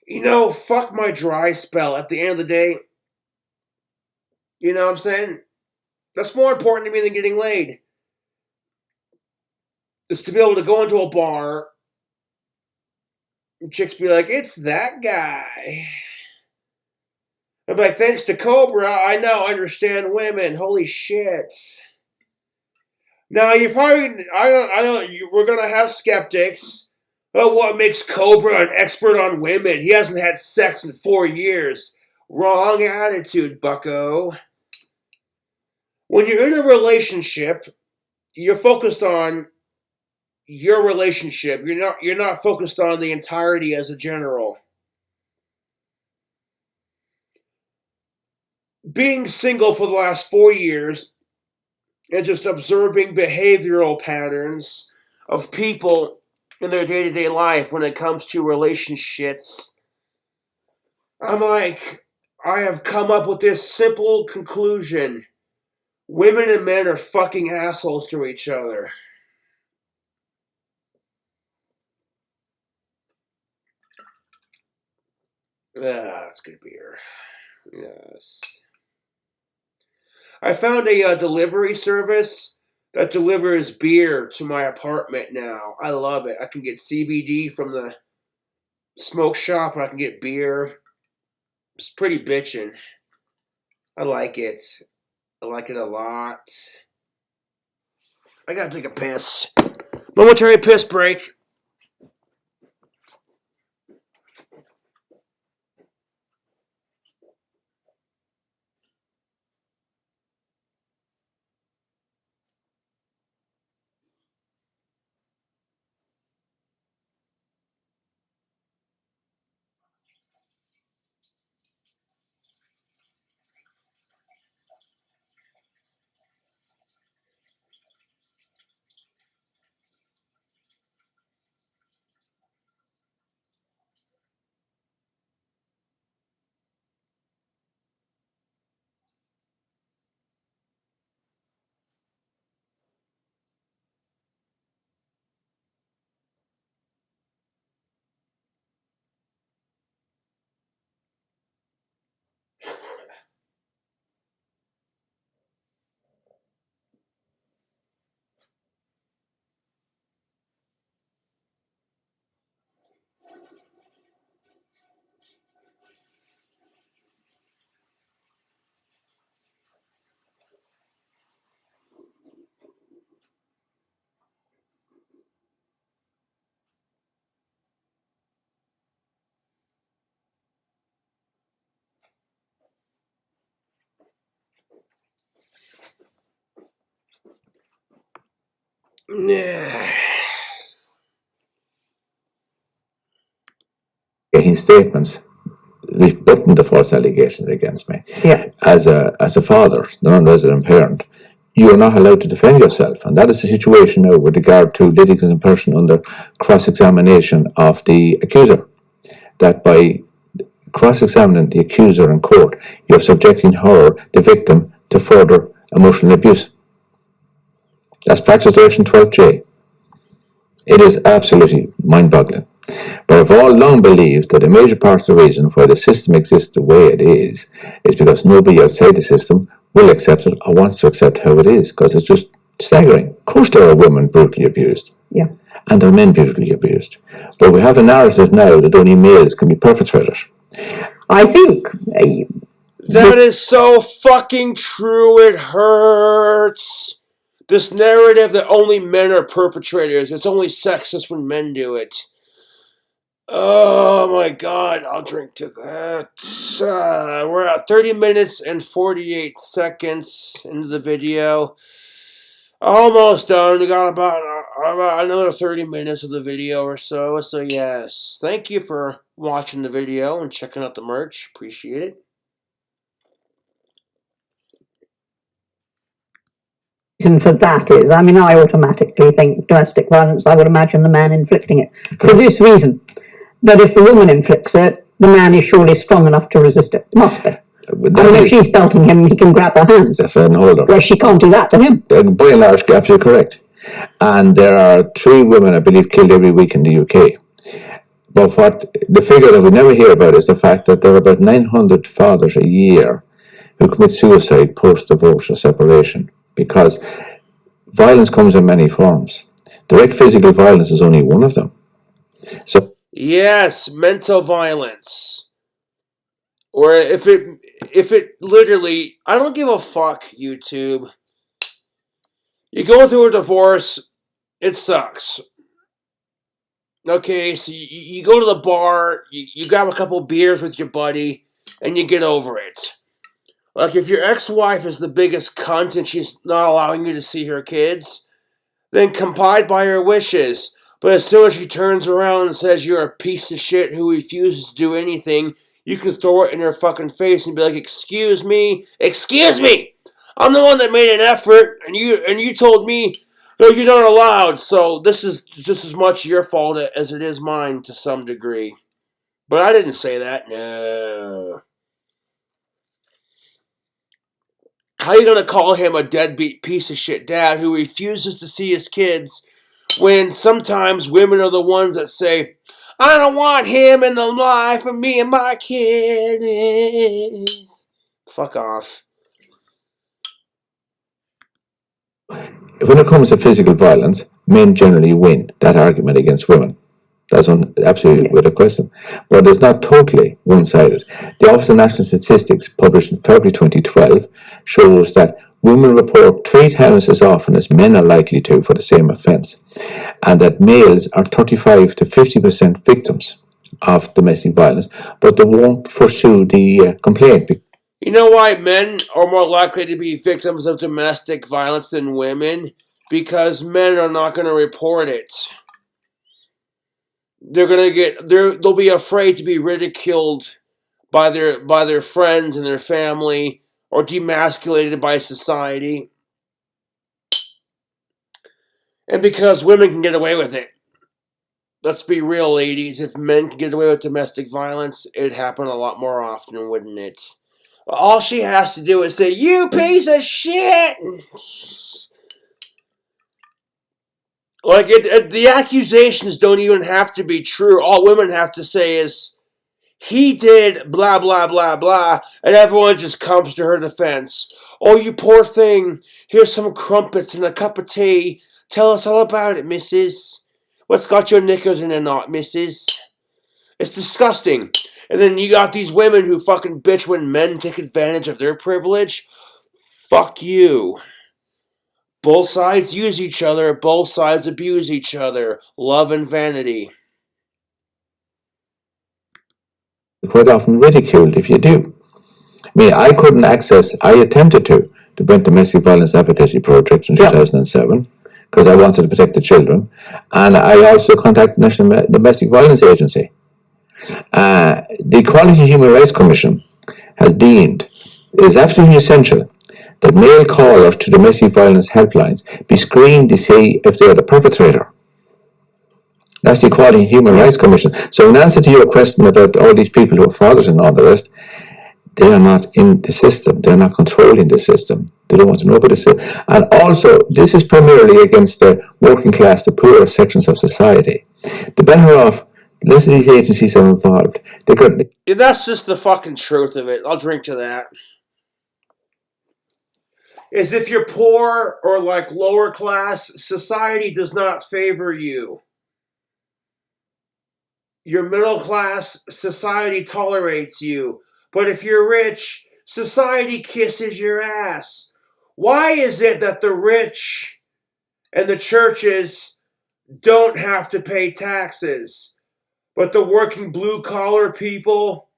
You know, fuck my dry spell at the end of the day. You know what I'm saying? That's more important to me than getting laid. Is to be able to go into a bar and chicks be like, it's that guy. I'm like, thanks to Cobra, I now understand women. Holy shit. Now, you're probably, we're going to have skeptics. Oh, what makes Cobra an expert on women? He hasn't had sex in 4 years. Wrong attitude, bucko. When you're in a relationship, you're focused on your relationship. You're not focused on the entirety as a general. Being single for the last 4 years and just observing behavioral patterns of people in their day-to-day life when it comes to relationships, I'm like, I have come up with this simple conclusion. Women and men are fucking assholes to each other. That's good beer. Yes. I found a delivery service that delivers beer to my apartment now. I love it. I can get CBD from the smoke shop, and I can get beer. It's pretty bitchin'. I like it. I like it a lot. I gotta take a piss. Momentary piss break. His statements rebutting the false allegations against me. Yeah. As a father, non-resident parent, you are not allowed to defend yourself, and that is the situation now with regard to litigants in person under cross-examination of the accuser. That by cross-examining the accuser in court, you're subjecting her, the victim, to further emotional abuse. That's practice section 12J. It is absolutely mind-boggling. But I've all long believed that a major part of the reason why the system exists the way it is because nobody outside the system will accept it or wants to accept how it is, because it's just staggering. Of course there are women brutally abused. Yeah. and are men brutally abused. But we have a narrative now that only males can be perpetrators. I think That is so fucking true, it hurts. This narrative that only men are perpetrators, it's only sexist when men do it. Oh my god, I'll drink to that. We're at 30 minutes and 48 seconds into the video. Almost done. We got about another 30 minutes of the video or so. So yes, thank you for watching the video and checking out the merch. Appreciate it. reason for that is, I mean, I automatically think domestic violence, I would imagine the man inflicting it. For this reason, that if the woman inflicts it, the man is surely strong enough to resist it. Must be. I mean, if she's belting him, he can grab her hands. That's an hold on. Whereas she can't do that to him. By and large, absolutely correct. And there are 3 women, I believe, killed every week in the UK. But what the figure that we never hear about is the fact that there are about 900 fathers a year who commit suicide post-divorce or separation, because violence comes in many forms. Direct physical violence is only one of them. So yes, mental violence. Or if it literally, I don't give a fuck, YouTube. You go through a divorce, it sucks. Okay, so you go to the bar, you grab a couple beers with your buddy, and you get over it. Like, if your ex-wife is the biggest cunt and she's not allowing you to see her kids, then comply by her wishes. But as soon as she turns around and says you're a piece of shit who refuses to do anything, you can throw it in her fucking face and be like, excuse me, I'm the one that made an effort, and you told me, no, you're not allowed, so this is just as much your fault as it is mine to some degree. But I didn't say that, no. How are you going to call him a deadbeat piece of shit dad who refuses to see his kids when sometimes women are the ones that say, I don't want him in the life of me and my kids. Fuck off. when it comes to physical violence, men generally win that argument against women. That's absolutely without question. But it's not totally one-sided. The Office of National Statistics, published in February 2012, shows that women report 3 times as often as men are likely to for the same offence, and that males are 35 to 50% victims of domestic violence, but they won't pursue the complaint. You know why men are more likely to be victims of domestic violence than women? Because men are not going to report it. They'll be afraid to be ridiculed by their friends and their family, or demasculated by society. And because women can get away with it. Let's be real, ladies. If men can get away with domestic violence, it'd happen a lot more often, wouldn't it? All she has to do is say, you piece of shit! Like, the accusations don't even have to be true. All women have to say is, he did blah, blah, blah, blah, and everyone just comes to her defense. Oh, you poor thing. Here's some crumpets and a cup of tea. Tell us all about it, missus. What's got your knickers in a knot, missus? It's disgusting. And then you got these women who fucking bitch when men take advantage of their privilege. Fuck you. Both sides use each other. Both sides abuse each other. Love and vanity. Quite often ridiculed if you do. I mean, I attempted to prevent domestic violence advocacy project in 2007 because I wanted to protect the children, and I also contacted the National Domestic Violence Agency. The Equality and Human Rights Commission has deemed it is absolutely essential that male callers to domestic violence helplines be screened to see if they are the perpetrator. That's the Equality and Human Rights Commission. So in answer to your question about all these people who are fathers and all the rest, they are not in the system. They're not controlling the system. They don't want to know about the system. And also, this is primarily against the working class, the poorer sections of society. The better off, less of these agencies are involved. Yeah, that's just the fucking truth of it. I'll drink to that. Is if you're poor or like lower class, society does not favor you. you're middle class, society tolerates you. But if you're rich, society kisses your ass. Why is it that the rich and the churches don't have to pay taxes, but the working blue collar people,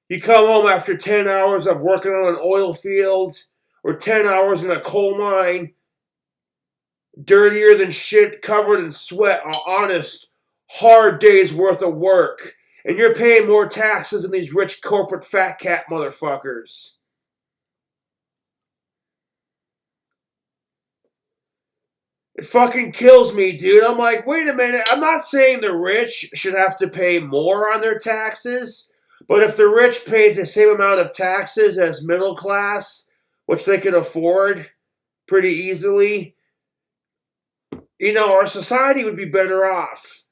you come home after 10 hours of working on an oil field or 10 hours in a coal mine, dirtier than shit, covered in sweat, an honest, hard day's worth of work, and you're paying more taxes than these rich corporate fat cat motherfuckers. It fucking kills me, dude. I'm like, wait a minute. I'm not saying the rich should have to pay more on their taxes, but if the rich paid the same amount of taxes as middle class, which they could afford pretty easily, our society would be better off.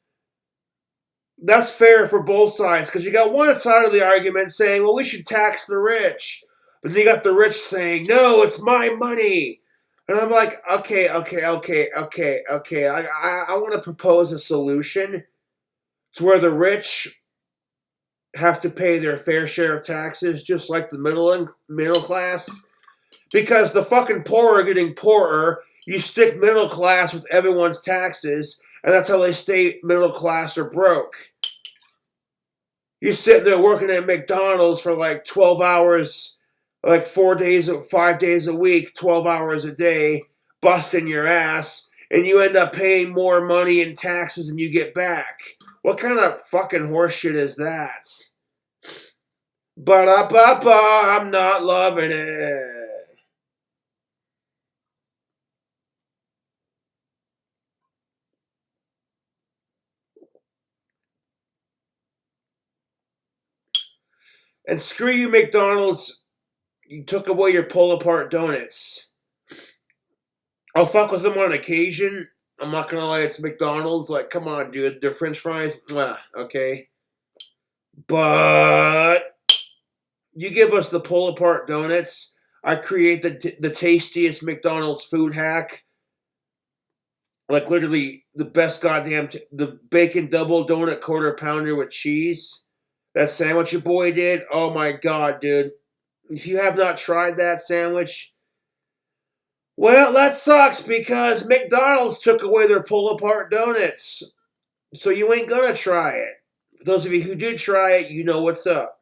That's fair for both sides, because you got one side of the argument saying, well, we should tax the rich. But then you got the rich saying, no, it's my money. And I'm like, okay. I want to propose a solution to where the rich have to pay their fair share of taxes, just like the middle class. Because the fucking poor are getting poorer. You stick middle class with everyone's taxes, and that's how they stay middle class or broke. You're sitting there working at McDonald's for like 12 hours, like 5 days a week, 12 hours a day, busting your ass, and you end up paying more money in taxes than you get back. What kind of fucking horseshit is that? I'm not loving it. And screw you, McDonald's. You took away your pull-apart donuts. I'll fuck with them on occasion. I'm not gonna lie, it's McDonald's. Like, come on, dude. Their french fries, okay. But you give us the pull-apart donuts, I create the tastiest McDonald's food hack. Like, literally, the best goddamn... the bacon double donut quarter pounder with cheese. That sandwich your boy did, oh my god, dude. If you have not tried that sandwich, well, that sucks because McDonald's took away their pull-apart donuts. So you ain't gonna try it. For those of you who did try it, you know what's up.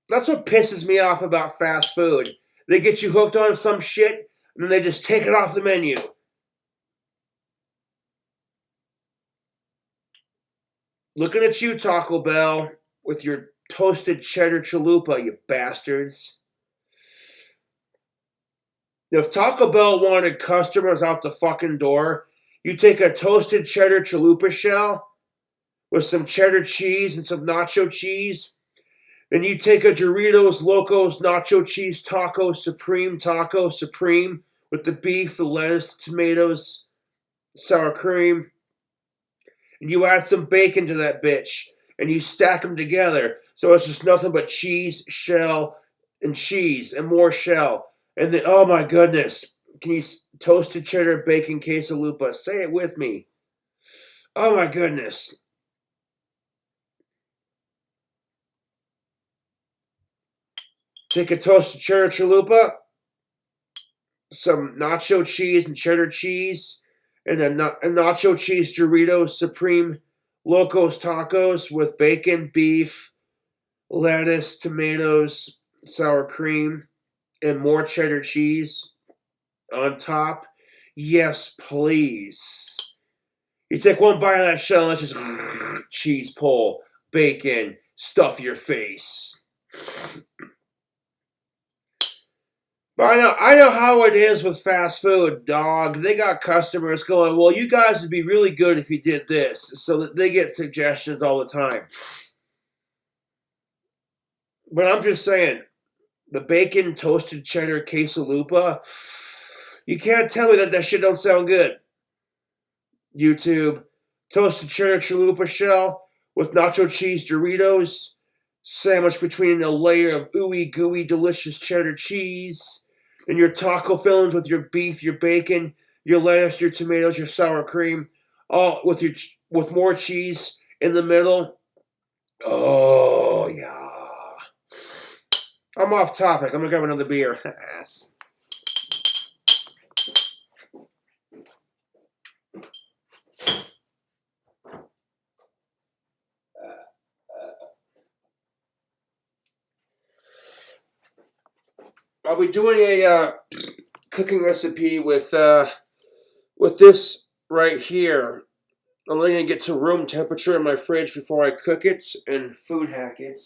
That's what pisses me off about fast food. They get you hooked on some shit, and then they just take it off the menu. Looking at you, Taco Bell, with your toasted cheddar chalupa, you bastards. If Taco Bell wanted customers out the fucking door, you take a toasted cheddar chalupa shell with some cheddar cheese and some nacho cheese. Then you take a Doritos Locos Nacho Cheese Taco Supreme with the beef, the lettuce, tomatoes, sour cream. And you add some bacon to that bitch. And you stack them together. So it's just nothing but cheese, shell, and cheese, and more shell. And then, oh my goodness. Can you toasted cheddar bacon quesalupa? Say it with me. Oh my goodness. Take a toasted cheddar chalupa, some nacho cheese and cheddar cheese, and a nacho cheese Doritos Supreme Locos Tacos with bacon, beef, lettuce, tomatoes, sour cream, and more cheddar cheese on top. Yes, please. You take one bite of that shell and it's just cheese pull, bacon, stuff your face. But I know how it is with fast food, dog. They got customers going, well, you guys would be really good if you did this. So that they get suggestions all the time. But I'm just saying, the bacon toasted cheddar quesalupa, you can't tell me that shit don't sound good. YouTube, toasted cheddar chalupa shell with nacho cheese Doritos, sandwiched between a layer of ooey gooey delicious cheddar cheese, and your taco fillings with your beef, your bacon, your lettuce, your tomatoes, your sour cream, all with more cheese in the middle. Oh yeah. I'm off topic. I'm gonna grab another beer. I'll be doing a cooking recipe with this right here. I'm only gonna get to room temperature in my fridge before I cook it and food hack it.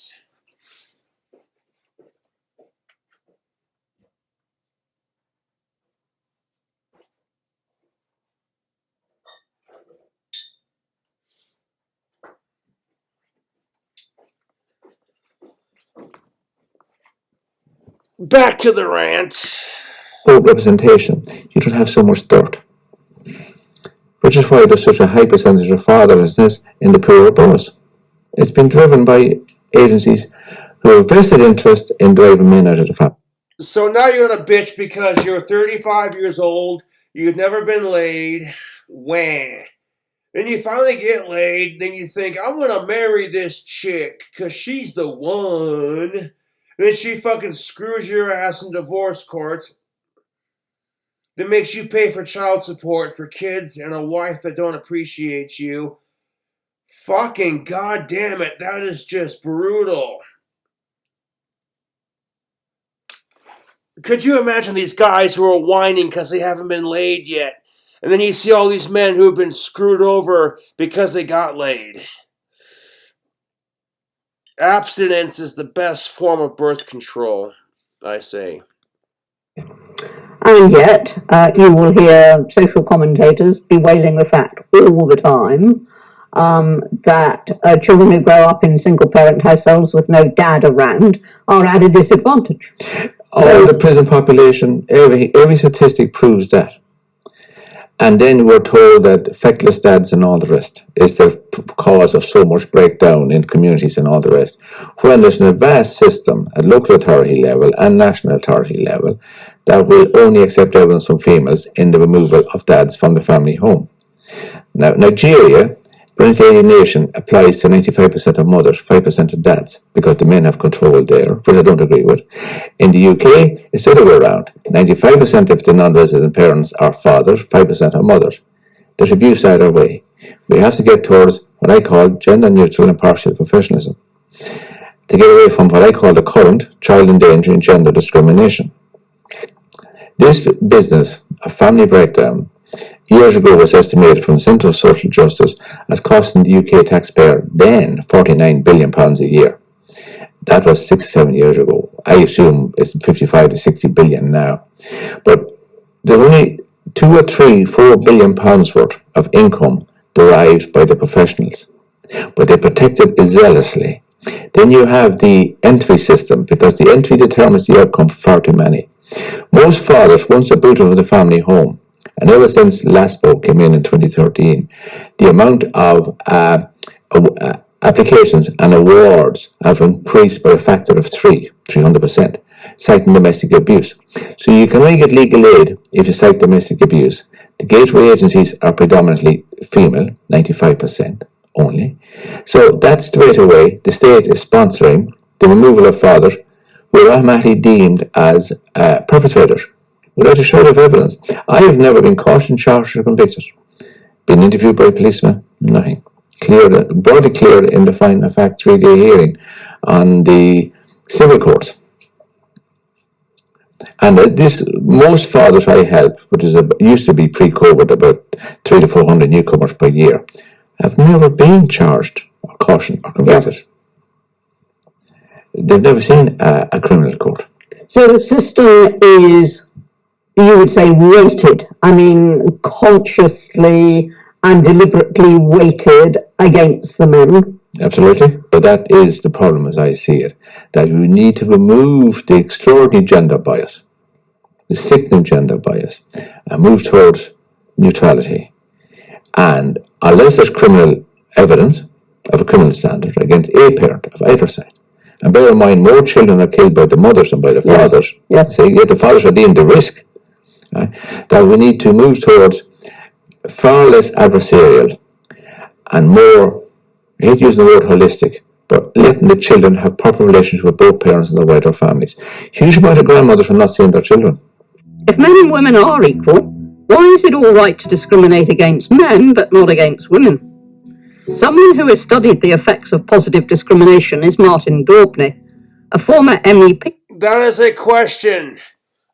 Back to the rant. Representation. You don't have so much dirt. Which is why there's such a high percentage of fatherlessness in the poorer boroughs. It's been driven by agencies who have vested interest in driving men out of the family. So now you're gonna bitch because you're 35 years old, you've never been laid, wah. Then you finally get laid, then you think, I'm gonna marry this chick, cause she's the one. And then she fucking screws your ass in divorce court. That makes you pay for child support for kids and a wife that don't appreciate you. Fucking goddamn it, that is just brutal. Could you imagine these guys who are whining because they haven't been laid yet? And then you see all these men who have been screwed over because they got laid. Abstinence is the best form of birth control, I say. And yet, you will hear social commentators bewailing the fact all the time that children who grow up in single-parent households with no dad around are at a disadvantage. The prison population, every statistic proves that. And then we're told that feckless dads and all the rest is the cause of so much breakdown in communities and all the rest. When there's a vast system at local authority level and national authority level that will only accept evidence from females in the removal of dads from the family home. Now, Nigeria, parental alienation applies to 95% of mothers, 5% of dads, because the men have control there, which I don't agree with. In the UK, it's the other way around. 95% of the non-resident parents are fathers, 5% are mothers. There's abuse either way. We have to get towards what I call gender-neutral impartial professionalism, to get away from what I call the current child endangering gender discrimination. This business of family breakdown years ago was estimated from the Centre for Social Justice as costing the UK taxpayer then £49 billion a year. That was 6-7 years ago. I assume it's 55 to 60 billion now. But there's only 2 or 3, 4 billion pounds worth of income derived by the professionals. But they protect it zealously. Then you have the entry system, because the entry determines the outcome for far too many. Most fathers, once they're booted from the family home, and ever since LASPO came in 2013, the amount of applications and awards have increased by a factor of 300%, citing domestic abuse. So you can only get legal aid if you cite domestic abuse. The gateway agencies are predominantly female, 95% only. So that's straight away, the state is sponsoring the removal of fathers who are automatically deemed as perpetrators, without a shadow of evidence. I have never been cautioned, charged, or convicted. Been interviewed by a policeman? Nothing. Broadly cleared in the finding of fact 3-day hearing on the civil court. And most fathers I help, which used to be pre-COVID about 300 to 400 newcomers per year, have never been charged or cautioned or convicted. Yeah. They've never seen a criminal court. So the system is, you would say, weighted. I mean, consciously and deliberately weighted against the men. Absolutely. But that is the problem as I see it, that we need to remove the extraordinary gender bias, the sickening gender bias, and move towards neutrality. And unless there's criminal evidence of a criminal standard against a parent of either side, And bear in mind, more children are killed by the mothers than by the fathers. Yeah. So yet the fathers are deemed the risk. That we need to move towards far less adversarial and more, I hate using the word holistic, but letting the children have proper relationships with both parents and the wider families. Huge amount of grandmothers are not seeing their children. If men and women are equal, why is it all right to discriminate against men but not against women? Someone who has studied the effects of positive discrimination is Martin Daubney, a former MEP. That is a question.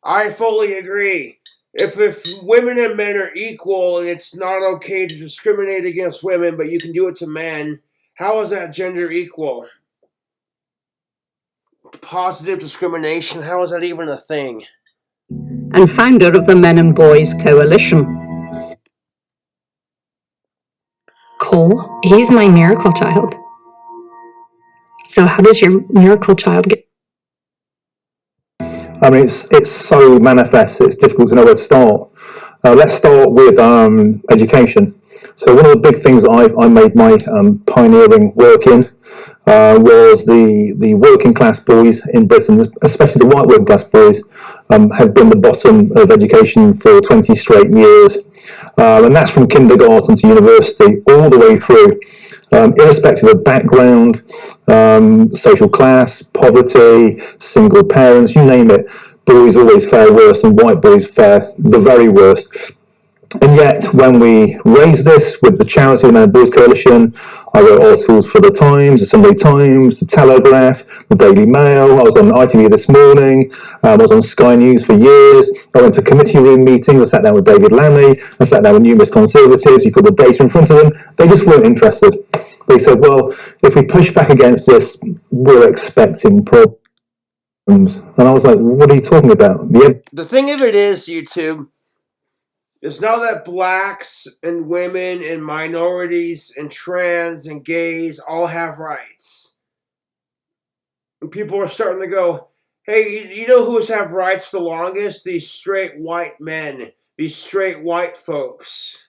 I fully agree. If women and men are equal and it's not okay to discriminate against women, but you can do it to men, how is that gender equal? Positive discrimination, how is that even a thing? And founder of the Men and Boys Coalition. Cole, he's my miracle child. So how does your miracle child get? I mean, it's so manifest, it's difficult to know where to start. Let's start with education. So one of the big things that I made my pioneering work in was the working class boys in Britain, especially the white working class boys, have been the bottom of education for 20 straight years. And that's from kindergarten to university, all the way through, irrespective of background, social class, poverty, single parents, you name it. Boys always fare worse and white boys fare the very worst. And yet, when we raised this with the charity, the Men and Boys Coalition, I wrote articles for the Times, the Sunday Times, the Telegraph, the Daily Mail. I was on ITV this morning. I was on Sky News for years. I went to committee room meetings. I sat down with David Lammy. I sat down with numerous Conservatives. You put the data in front of them. They just weren't interested. They said, well, if we push back against this, we're expecting problems. And I was like, what are you talking about? The thing of it is, YouTube, is now that blacks and women and minorities and trans and gays all have rights. And people are starting to go, hey, you know who's have rights the longest? These straight white men, these straight white folks.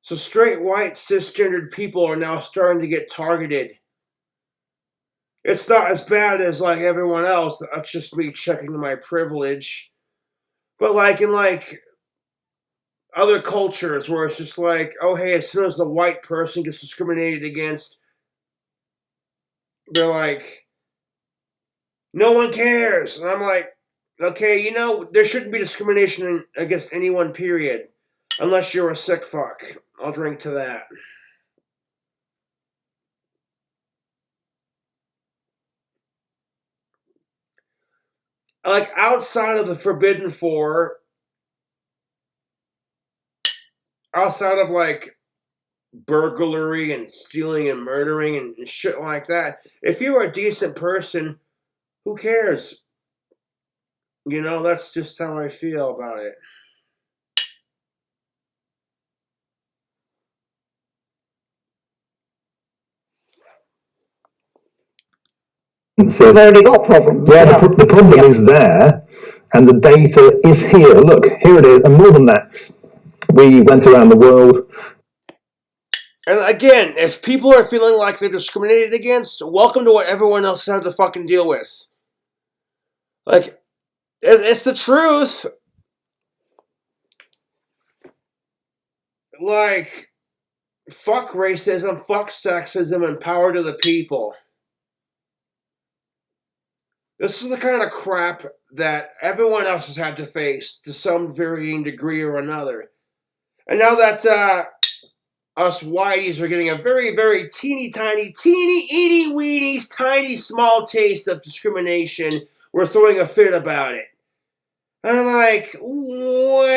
So straight white cisgendered people are now starting to get targeted. It's not as bad as like everyone else. That's just me checking my privilege. But like in like other cultures where it's just like, oh hey, as soon as the white person gets discriminated against, they're like, no one cares. And I'm like, okay, you know, there shouldn't be discrimination against anyone, period. Unless you're a sick fuck. I'll drink to that. Like outside of the Forbidden Four, outside of like burglary and stealing and murdering and shit like that, if you're a decent person, who cares? You know, that's just how I feel about it. So they've already got problems. Yeah, the problem is there, and the data is here. Look, here it is, and more than that, we went around the world. And again, if people are feeling like they're discriminated against, welcome to what everyone else has to fucking deal with. Like, it's the truth. Like, fuck racism, fuck sexism, and power to the people. This is the kind of crap that everyone else has had to face to some varying degree or another. And now that us whiteys are getting a very, very teeny tiny, teeny, weeny, tiny, small taste of discrimination, we're throwing a fit about it. And I'm like, wait.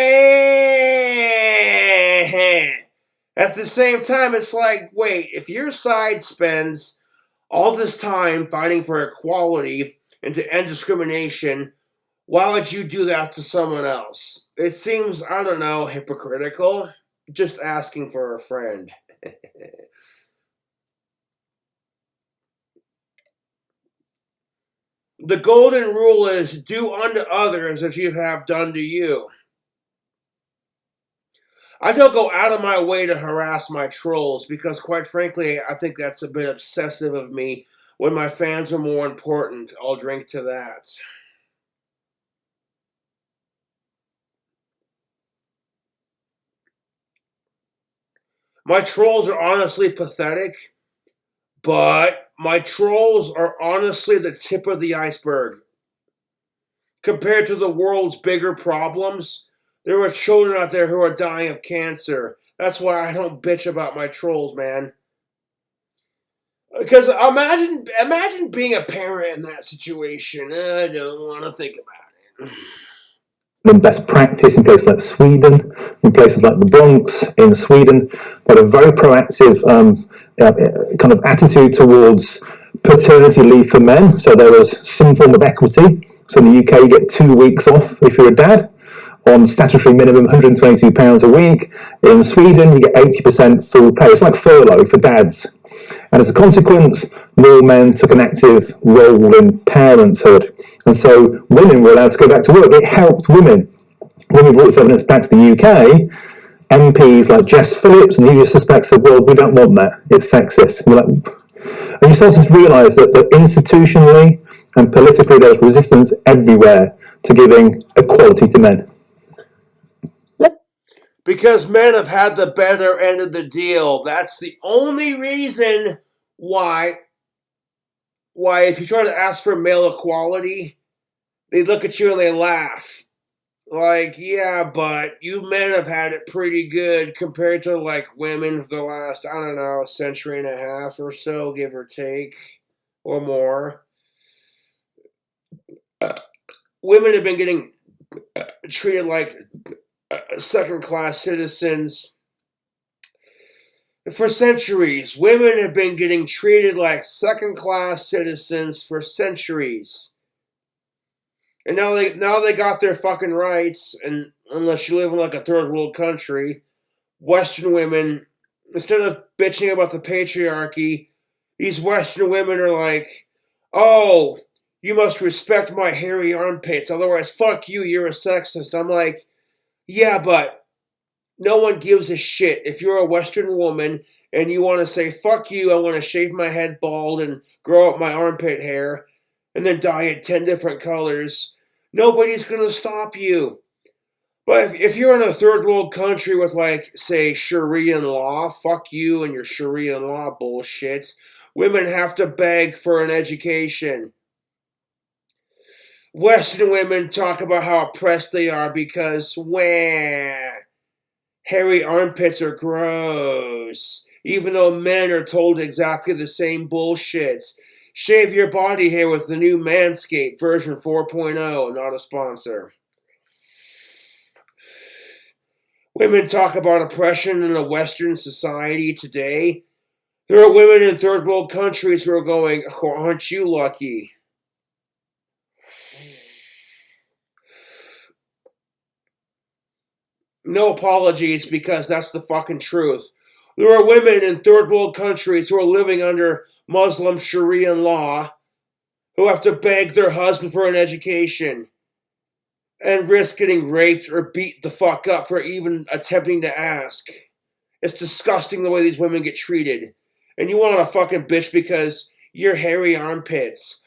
At the same time, it's like, wait, if your side spends all this time fighting for equality and to end discrimination, why would you do that to someone else? It seems, I don't know, hypocritical. Just asking for a friend. The golden rule is do unto others as you have done to you. I don't go out of my way to harass my trolls because, quite frankly, I think that's a bit obsessive of me. when my fans are more important. I'll drink to that. My trolls are honestly pathetic, but my trolls are honestly the tip of the iceberg. Compared to the world's bigger problems, there are children out there who are dying of cancer. That's why I don't bitch about my trolls, man. Because imagine being a parent in that situation. I don't want to think about it. The best practice in places like Sweden, in places like the Bronx in Sweden, got a very proactive kind of attitude towards paternity leave for men. So there was some form of equity. So in the UK, you get 2 weeks off if you're a dad on statutory minimum £122 a week. In Sweden, you get 80% full pay. It's like furlough for dads. And as a consequence, more men took an active role in parenthood. And so women were allowed to go back to work. It helped women. When we brought this evidence back to the UK, MPs like Jess Phillips and the usual suspects said, well, we don't want that. It's sexist. And you start to realise that institutionally and politically there's resistance everywhere to giving equality to men. Because men have had the better end of the deal. That's the only reason why if you try to ask for male equality, they look at you and they laugh. Like, yeah, but you men have had it pretty good compared to, like, women for the last, I don't know, century and a half or so, give or take, or more. Women have been getting treated like second-class citizens for centuries. Women have been getting treated like second-class citizens for centuries. And now they got their fucking rights, and unless you live in like a third world country, Western women, instead of bitching about the patriarchy, these Western women are like, oh, you must respect my hairy armpits, otherwise fuck you, you're a sexist. I'm like, yeah, but no one gives a shit. If you're a Western woman and you want to say, fuck you, I want to shave my head bald and grow up my armpit hair, and then dye it 10 different colors, nobody's going to stop you. But if you're in a third world country with, like, say, Sharia law, fuck you and your Sharia law bullshit. Women have to beg for an education. Western women talk about how oppressed they are because, hairy armpits are gross. Even though men are told exactly the same bullshit. Shave your body hair with the new Manscaped version 4.0, not a sponsor. Women talk about oppression in a Western society today. There are women in third world countries who are going, oh, aren't you lucky? No apologies, because that's the fucking truth. There are women in third world countries who are living under Muslim Sharia law who have to beg their husband for an education and risk getting raped or beat the fuck up for even attempting to ask. It's disgusting the way these women get treated. And you want to fucking bitch because you're hairy armpits.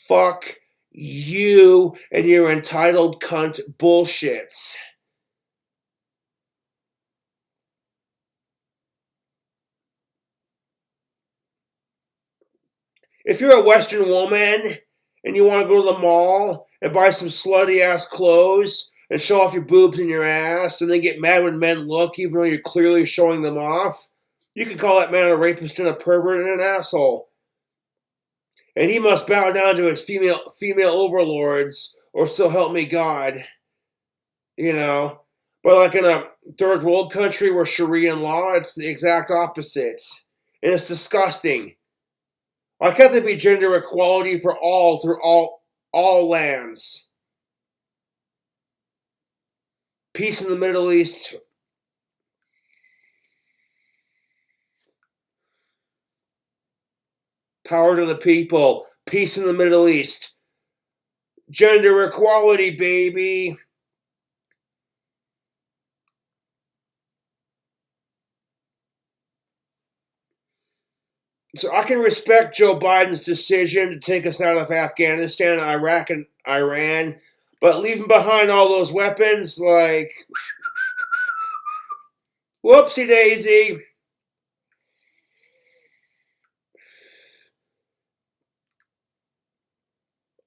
Fuck you and your entitled cunt bullshit. If you're a Western woman and you want to go to the mall and buy some slutty ass clothes and show off your boobs and your ass and then get mad when men look even though you're clearly showing them off, you can call that man a rapist and a pervert and an asshole. And he must bow down to his female overlords, or so help me God. You know? But like in a third world country where Sharia law, it's the exact opposite. And it's disgusting. Why can't there be gender equality for all through all lands? Peace in the Middle East. Power to the people. Peace in the Middle East. Gender equality, baby. So I can respect Joe Biden's decision to take us out of Afghanistan, Iraq, and Iran, but leaving behind all those weapons, like, whoopsie daisy.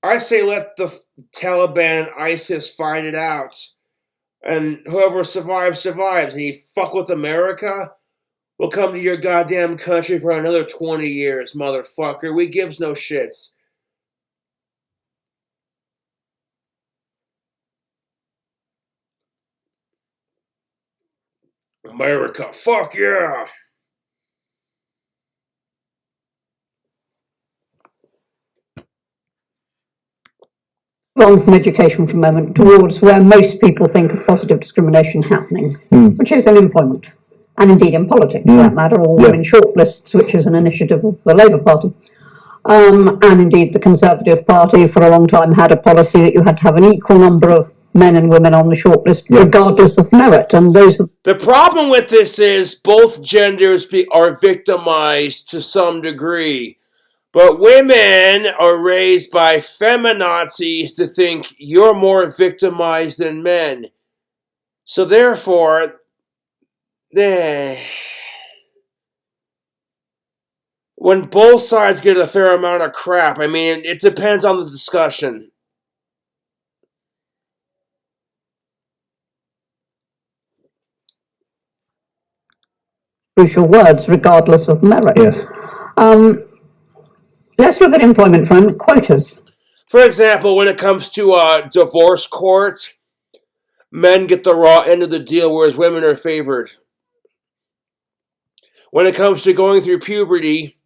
I say let the Taliban and ISIS fight it out. And whoever survives, survives. And you fuck with America, we'll come to your goddamn country for another 20 years, motherfucker. We gives no shits. America, fuck yeah! On from education for a moment towards where most people think of positive discrimination happening, which is in employment, and indeed in politics, for that matter, or women shortlists, which is an initiative of the Labour Party. And indeed the Conservative Party for a long time had a policy that you had to have an equal number of men and women on the shortlist, regardless of merit. And those are The problem with this is both genders are victimized to some degree. But women are raised by feminazis to think you're more victimized than men. So therefore, when both sides get a fair amount of crap, I mean, it depends on the discussion. crucial words, regardless of merit. Yes. Let's look at employment for a moment. Quotas. For example, when it comes to a divorce court, men get the raw end of the deal, whereas women are favored. When it comes to going through puberty,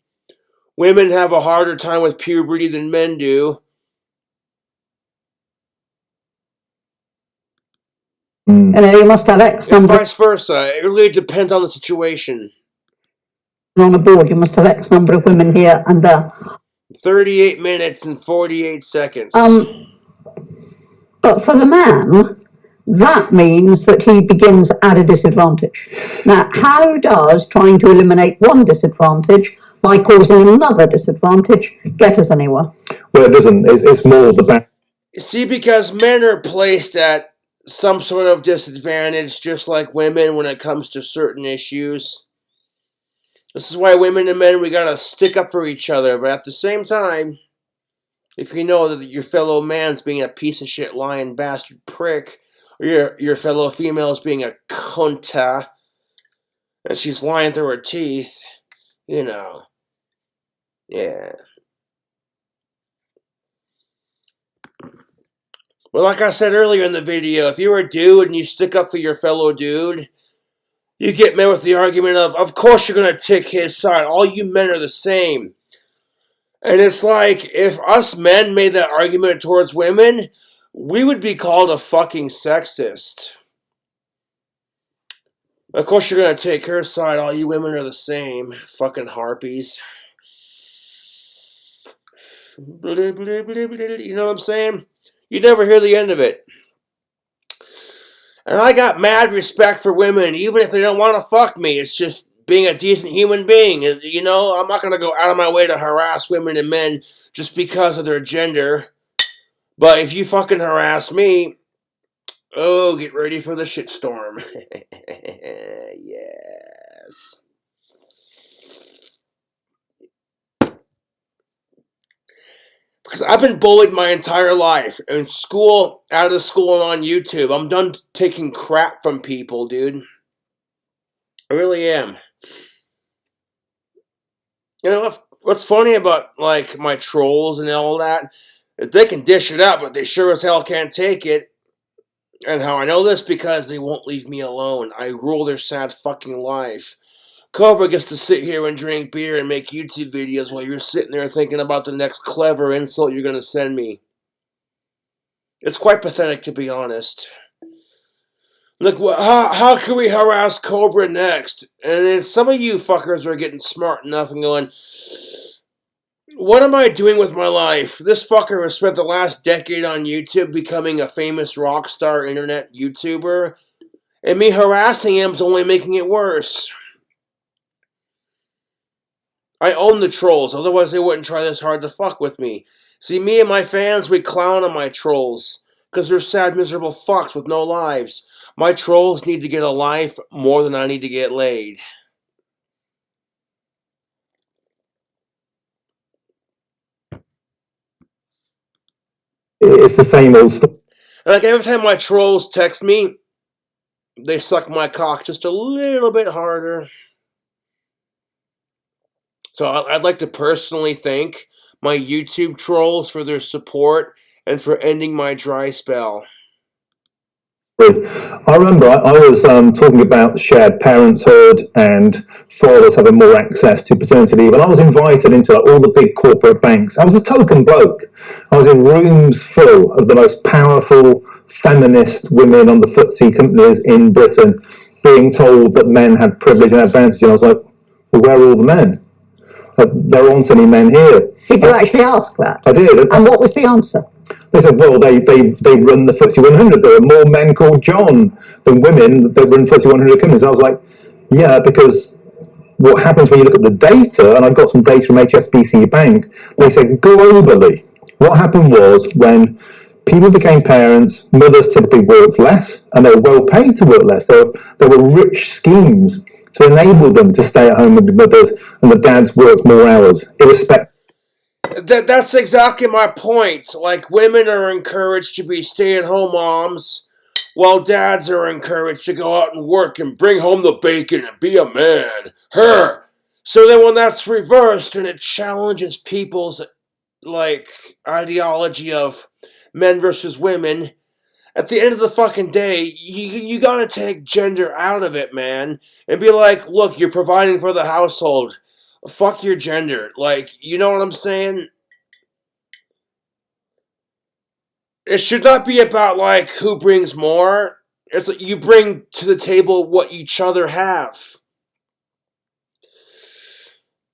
women have a harder time with puberty than men do. And you must have X And number. vice versa. It really depends on the situation. On a board, you must have X number of women here and there. 38 minutes and 48 seconds. But for the man, that means that he begins at a disadvantage. Now, how does trying to eliminate one disadvantage by causing another disadvantage get us anywhere? Well, it doesn't. It's more the back. See, because men are placed at some sort of disadvantage, just like women, when it comes to certain issues. This is why women and men, we gotta stick up for each other, but at the same time, if you know that your fellow man's being a piece of shit, lying bastard prick, or your fellow female is being a cunta, and she's lying through her teeth, you know, yeah. Well, like I said earlier in the video, if you're a dude and you stick up for your fellow dude, you get met with the argument of course you're gonna take his side. All you men are the same. And it's like, if us men made that argument towards women, we would be called a fucking sexist. Of course you're gonna take her side. All you women are the same. Fucking harpies. You know what I'm saying? You never hear the end of it. And I got mad respect for women, even if they don't want to fuck me. It's just being a decent human being. You know, I'm not going to go out of my way to harass women and men just because of their gender. But if you fucking harass me, oh, get ready for the shitstorm. Yes. Because I've been bullied my entire life. In school, out of school, and on YouTube. I'm done taking crap from people, dude. I really am. You know, what's funny about, like, my trolls and all that, is they can dish it out, but they sure as hell can't take it. And how I know this? Because they won't leave me alone. I rule their sad fucking life. Cobra gets to sit here and drink beer and make YouTube videos while you're sitting there thinking about the next clever insult you're going to send me. It's quite pathetic, to be honest. Look, how can we harass Cobra next? And then some of you fuckers are getting smart enough and going, what am I doing with my life? This fucker has spent the last decade on YouTube becoming a famous rock star internet YouTuber, and me harassing him is only making it worse. I own the trolls, otherwise they wouldn't try this hard to fuck with me. See, me and my fans, we clown on my trolls, because they're sad, miserable fucks with no lives. My trolls need to get a life more than I need to get laid. It's the same old stuff. Like, every time my trolls text me, they suck my cock just a little bit harder. So I'd like to personally thank my YouTube trolls for their support and for ending my dry spell. I remember I was talking about shared parenthood and fathers having more access to paternity leave, and I was invited into all the big corporate banks. I was a token bloke. I was in rooms full of the most powerful feminist women on the FTSE companies in Britain being told that men had privilege and advantage, and I was like, well, where are all the men? There aren't any men here. Did you actually ask that? I did. And what was the answer? They said, well, they run the FTSE 100. There are more men called John than women that run FTSE 100 companies. I was like, yeah, because what happens when you look at the data, and I got some data from HSBC Bank, they said globally, what happened was when people became parents, mothers typically worked less, and they were well paid to work less. There were rich schemes to enable them to stay at home with the mothers, and the dads worked more hours, irrespective. That's exactly my point. Like, women are encouraged to be stay-at-home moms, while dads are encouraged to go out and work and bring home the bacon and be a man. Her. So then when that's reversed and it challenges people's, like, ideology of men versus women, at the end of the fucking day, you gotta take gender out of it, man, and be like, look, you're providing for the household. Fuck your gender. Like, you know what I'm saying? It should not be about, like, who brings more. It's like you bring to the table what each other have.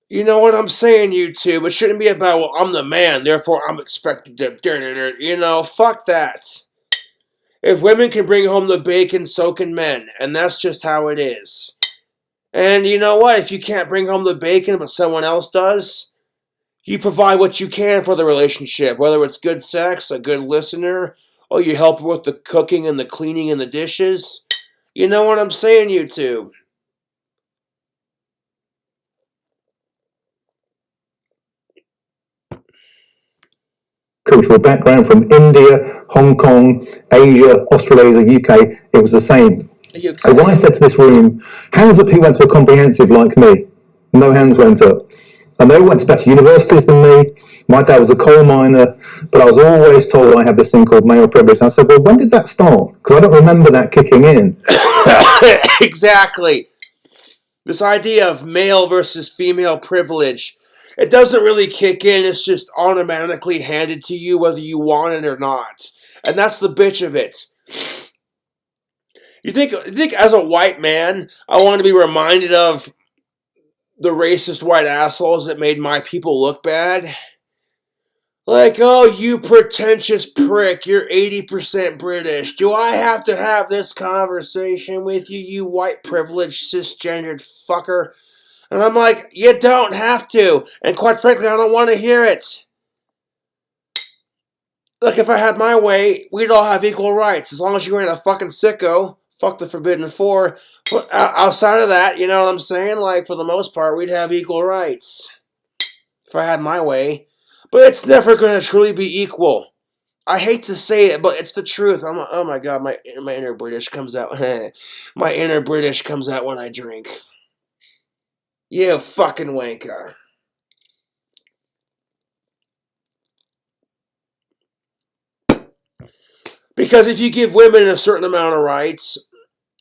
You know what I'm saying, YouTube? It shouldn't be about, well, I'm the man, therefore I'm expected to... You know, fuck that. If women can bring home the bacon, so can men. And that's just how it is. And you know what? If you can't bring home the bacon, but someone else does, you provide what you can for the relationship. Whether it's good sex, a good listener, or you help with the cooking and the cleaning and the dishes. You know what I'm saying, YouTube? Cultural background from India, Hong Kong, Asia, Australasia, UK, it was the same. And when I said to this room, hands up who went to a comprehensive like me, no hands went up. And they all went to better universities than me. My dad was a coal miner, but I was always told I had this thing called male privilege. And I said, well, when did that start? Because I don't remember that kicking in. Exactly. This idea of male versus female privilege, it doesn't really kick in. It's just automatically handed to you whether you want it or not. And that's the bitch of it. You think as a white man, I want to be reminded of the racist white assholes that made my people look bad? Like, oh, you pretentious prick, you're 80% British. Do I have to have this conversation with you, you white privileged cisgendered fucker? And I'm like, you don't have to. And quite frankly, I don't want to hear it. Look, if I had my way, we'd all have equal rights. As long as you ain't a fucking sicko. Fuck the Forbidden Four. But outside of that, you know what I'm saying? Like, for the most part, we'd have equal rights. If I had my way. But it's never going to truly be equal. I hate to say it, but it's the truth. Oh my god, my inner British comes out. My inner British comes out when I drink. You fucking wanker. Because if you give women a certain amount of rights,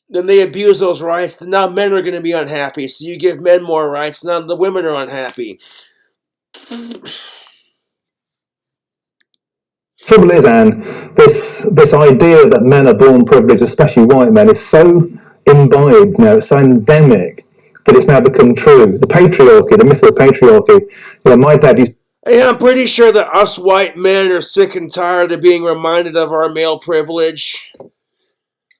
then they abuse those rights, then now men are going to be unhappy. So you give men more rights, now the women are unhappy. Trouble is, Anne, this idea that men are born privileged, especially white men, is so imbibed now, it's so endemic that it's now become true. The patriarchy, the myth of the patriarchy. You know, my dad used. Hey, I'm pretty sure that us white men are sick and tired of being reminded of our male privilege.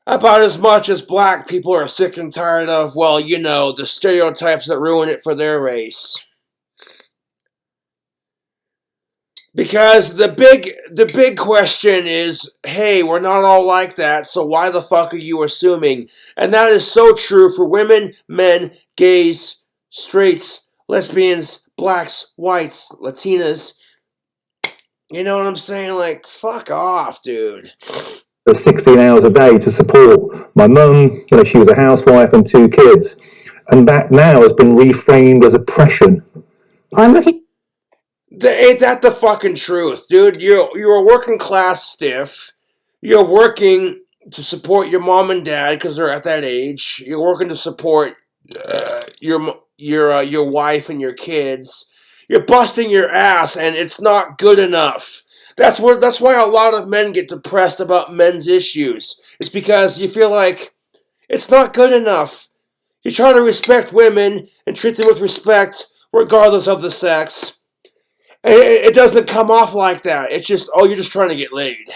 About as much as black people are sick and tired of, well, you know, the stereotypes that ruin it for their race. Because the big question is, hey, we're not all like that, so why the fuck are you assuming? And that is so true for women, men, gays, straights, lesbians, blacks, whites, Latinas. You know what I'm saying? Like, fuck off, dude. 16 hours a day to support my mum. She was a housewife and 2 kids. And that now has been reframed as oppression. I'm looking. Ain't that the fucking truth, dude? You're a working class stiff. You're working to support your mom and dad because they're at that age. You're working to support your wife and your kids. You're busting your ass, and it's not good enough. That's why a lot of men get depressed about men's issues. It's because you feel like it's not good enough. You try to respect women and treat them with respect, regardless of the sex. It doesn't come off like that. It's just, oh, you're just trying to get laid.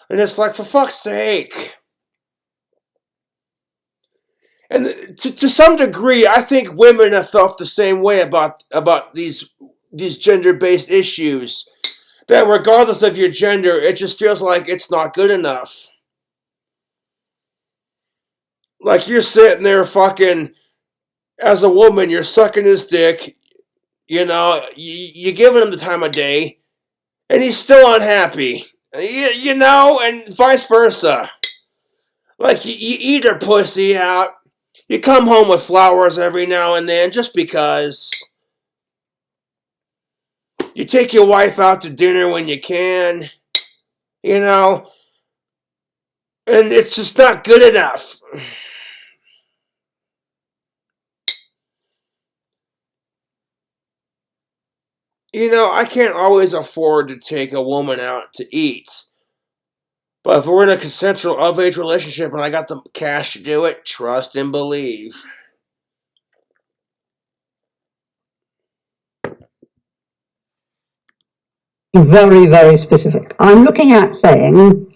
And it's like, for fuck's sake. And to some degree, I think women have felt the same way about these gender-based issues. That regardless of your gender, it just feels like it's not good enough. Like you're sitting there fucking, as a woman, you're sucking his dick, you're giving him the time of day, and he's still unhappy. And vice versa. Like, you eat her pussy out. You come home with flowers every now and then, just because. You take your wife out to dinner when you can. And it's just not good enough. I can't always afford to take a woman out to eat. But if we're in a consensual of-age relationship and I got the cash to do it, trust and believe. Very, very specific. I'm looking at saying,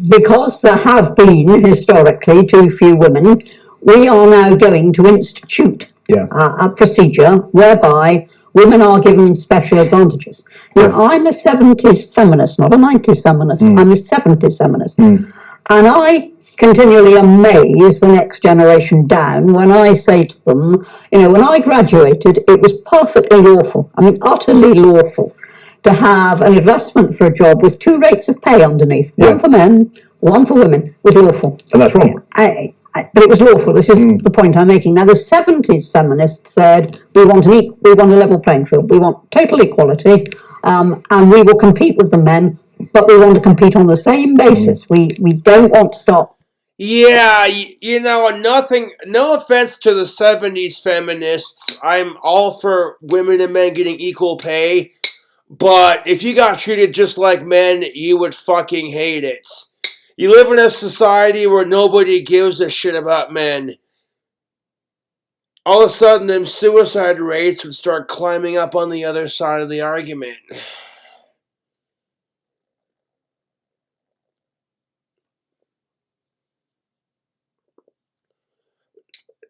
because there have been historically too few women, we are now going to institute a procedure whereby women are given special advantages. Now, I'm a 70s feminist, not a 90s feminist. I'm a 70s feminist. And I continually amaze the next generation down when I say to them, when I graduated, it was perfectly lawful. I mean, utterly lawful to have an investment for a job with 2 rates of pay underneath. One for men, one for women. Was lawful. And that's wrong. But it was lawful. This is the point I'm making. Now, the 70s feminists said, we want a level playing field. We want total equality, and we will compete with the men, but we want to compete on the same basis. We don't want to stop. Yeah, no offense to the 70s feminists. I'm all for women and men getting equal pay. But if you got treated just like men, you would fucking hate it. You live in a society where nobody gives a shit about men. All of a sudden, them suicide rates would start climbing up on the other side of the argument.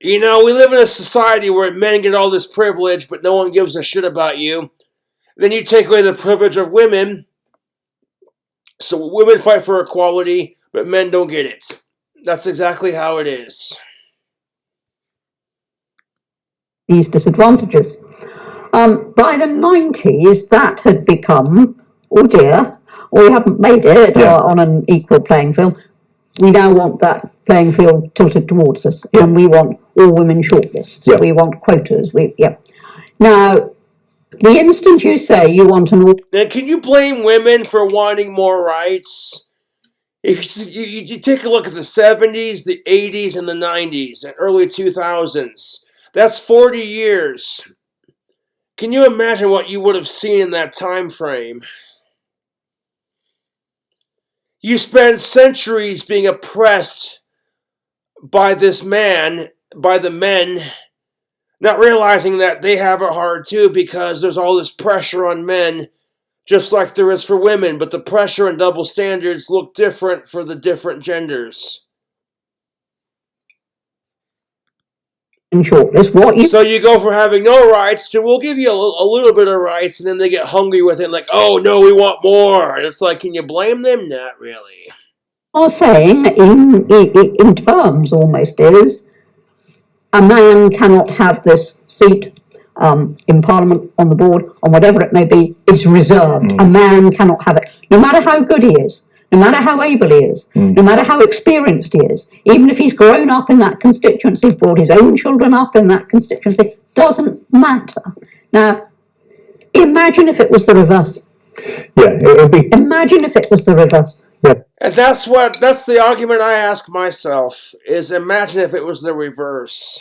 We live in a society where men get all this privilege, but no one gives a shit about you. Then you take away the privilege of women. So women fight for equality, but men don't get it. That's exactly how it is. These disadvantages. By the 90s, that had become, oh dear, we haven't made it on an equal playing field. We now want that playing field tilted towards us, and we want all women shortlists. We want quotas. Now, the instant you say you want an all... Now, can you blame women for wanting more rights? If you take a look at the 70s, the 80s, and the 90s, and early 2000s, that's 40 years. Can you imagine what you would have seen in that time frame? You spend centuries being oppressed by the men, not realizing that they have it hard too because there's all this pressure on men, just like there is for women, but the pressure and double standards look different for the different genders. shortlist. What you So you go from having no rights to we'll give you a little bit of rights, and then they get hungry with it, like, oh no, we want more. And it's like, can you blame them? Not really. are saying in terms almost is a man cannot have this seat in Parliament, on the board, on whatever it may be. It's reserved. A man cannot have it, no matter how good he is, no matter how able he is, no matter how experienced he is, even if he's grown up in that constituency, brought his own children up in that constituency, doesn't matter. Now, imagine if it was the reverse. Yeah, it would be. Imagine if it was the reverse. Yeah. And that's the argument I ask myself, is imagine if it was the reverse.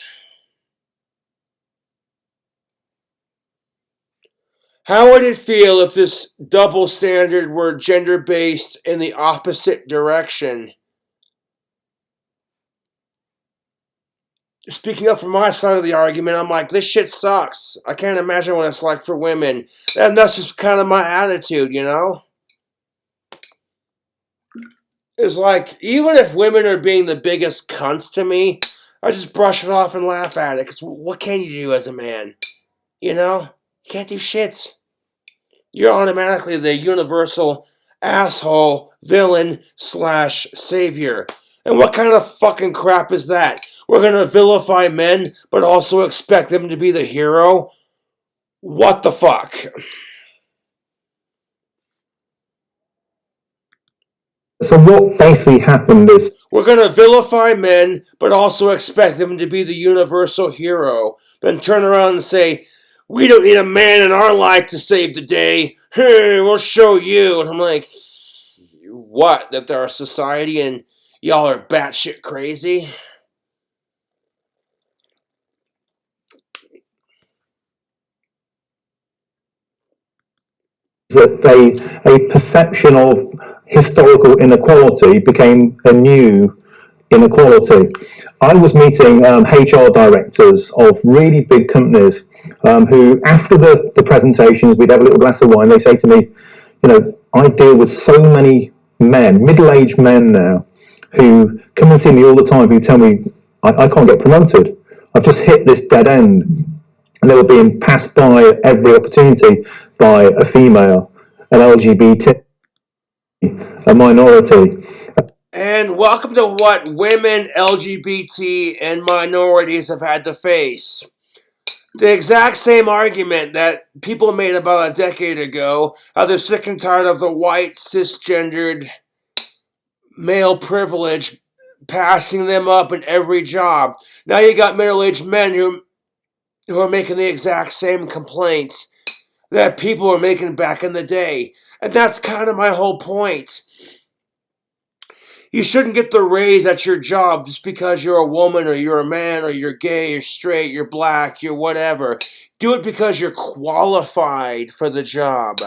How would it feel if this double standard were gender-based in the opposite direction? Speaking up from my side of the argument, I'm like, this shit sucks. I can't imagine what it's like for women. And that's just kind of my attitude, you know? It's like, even if women are being the biggest cunts to me, I just brush it off and laugh at it. Because what can you do as a man? You know? You can't do shit. You're automatically the universal asshole, villain / savior. And what kind of fucking crap is that? We're gonna vilify men, but also expect them to be the hero? What the fuck? So what basically happened is We're gonna vilify men, but also expect them to be the universal hero. Then turn around and say, we don't need a man in our life to save the day. Hey, we'll show you. And I'm like, what? That they're a society and y'all are batshit crazy? that a perception of historical inequality became a new inequality. I was meeting HR directors of really big companies who, after the presentations, we'd have a little glass of wine. They say to me, you know, I deal with so many men, middle-aged men now, who come and see me all the time, who tell me, I can't get promoted. I've just hit this dead end. And they were being passed by at every opportunity by a female, an LGBT, a minority. And welcome to what women, LGBT, and minorities have had to face. The exact same argument that people made about a decade ago, how they're sick and tired of the white, cisgendered, male privilege passing them up in every job. Now you got middle-aged men who are making the exact same complaints that people were making back in the day. And that's kind of my whole point. You shouldn't get the raise at your job just because you're a woman or you're a man or you're gay, you're straight, you're black, you're whatever. Do it because you're qualified for the job.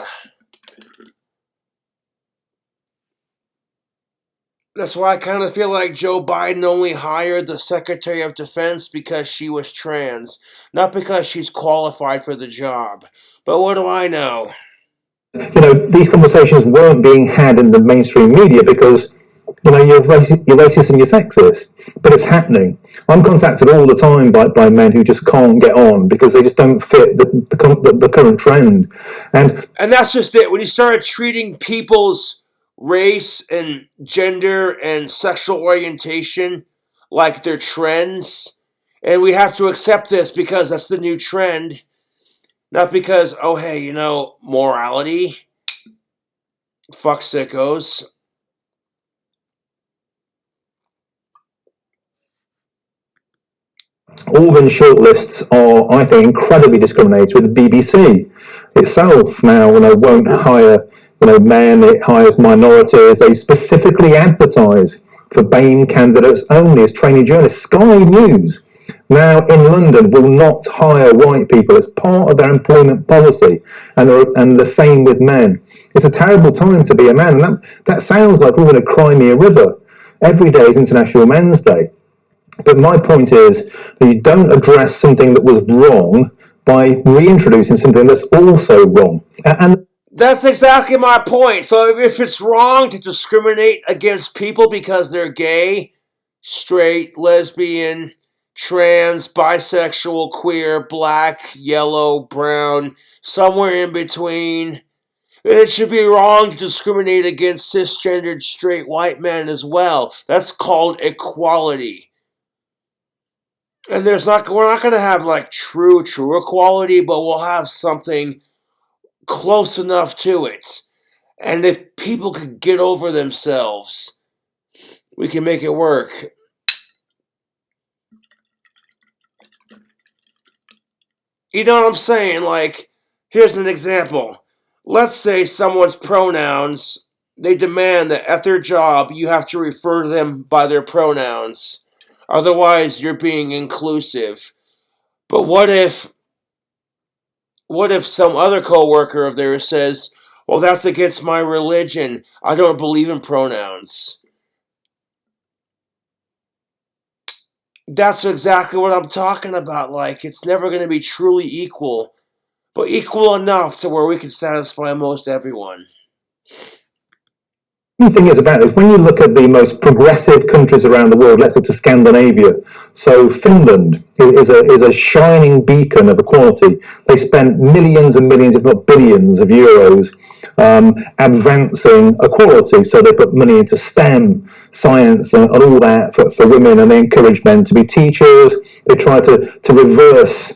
That's why I kind of feel like Joe Biden only hired the Secretary of Defense because she was trans, not because she's qualified for the job. But what do I know? You know, these conversations weren't being had in the mainstream media because, you know, you're racist and you're sexist. But it's happening. I'm contacted all the time by men who just can't get on because they just don't fit the current trend. And that's just it. When you start treating people's race and gender and sexual orientation like they're trends, and we have to accept this because that's the new trend, not because, oh hey, you know, morality, fuck sickos. Organ shortlists are, I think, incredibly discriminatory. The BBC itself now, you know, won't hire, you know, men. It hires minorities. They specifically advertise for BAME candidates only as trainee journalists. Sky News now in London will not hire white people as part of their employment policy, and the same with men. It's a terrible time to be a man, and that sounds like we're going to cry me a river. Every day is International Men's Day. But my point is that you don't address something that was wrong by reintroducing something that's also wrong. And that's exactly my point. So if it's wrong to discriminate against people because they're gay, straight, lesbian, trans, bisexual, queer, black, yellow, brown, somewhere in between. And it should be wrong to discriminate against cisgendered straight white men as well. That's called equality. And we're not going to have like true equality, but we'll have something close enough to it. And if people could get over themselves, we can make it work. You know what I'm saying? Like, here's an example. Let's say someone's pronouns, they demand that at their job you have to refer to them by their pronouns. Otherwise, you're being inclusive. But what if some other coworker of theirs says, "Well, that's against my religion. I don't believe in pronouns." That's exactly what I'm talking about. Like, it's never going to be truly equal, but equal enough to where we can satisfy most everyone. The thing is about this, when you look at the most progressive countries around the world, let's look to Scandinavia. So Finland is a shining beacon of equality. They spent millions and millions, if not billions, of euros advancing equality. So they put money into STEM, science, and all that for women, and they encourage men to be teachers. They try to reverse,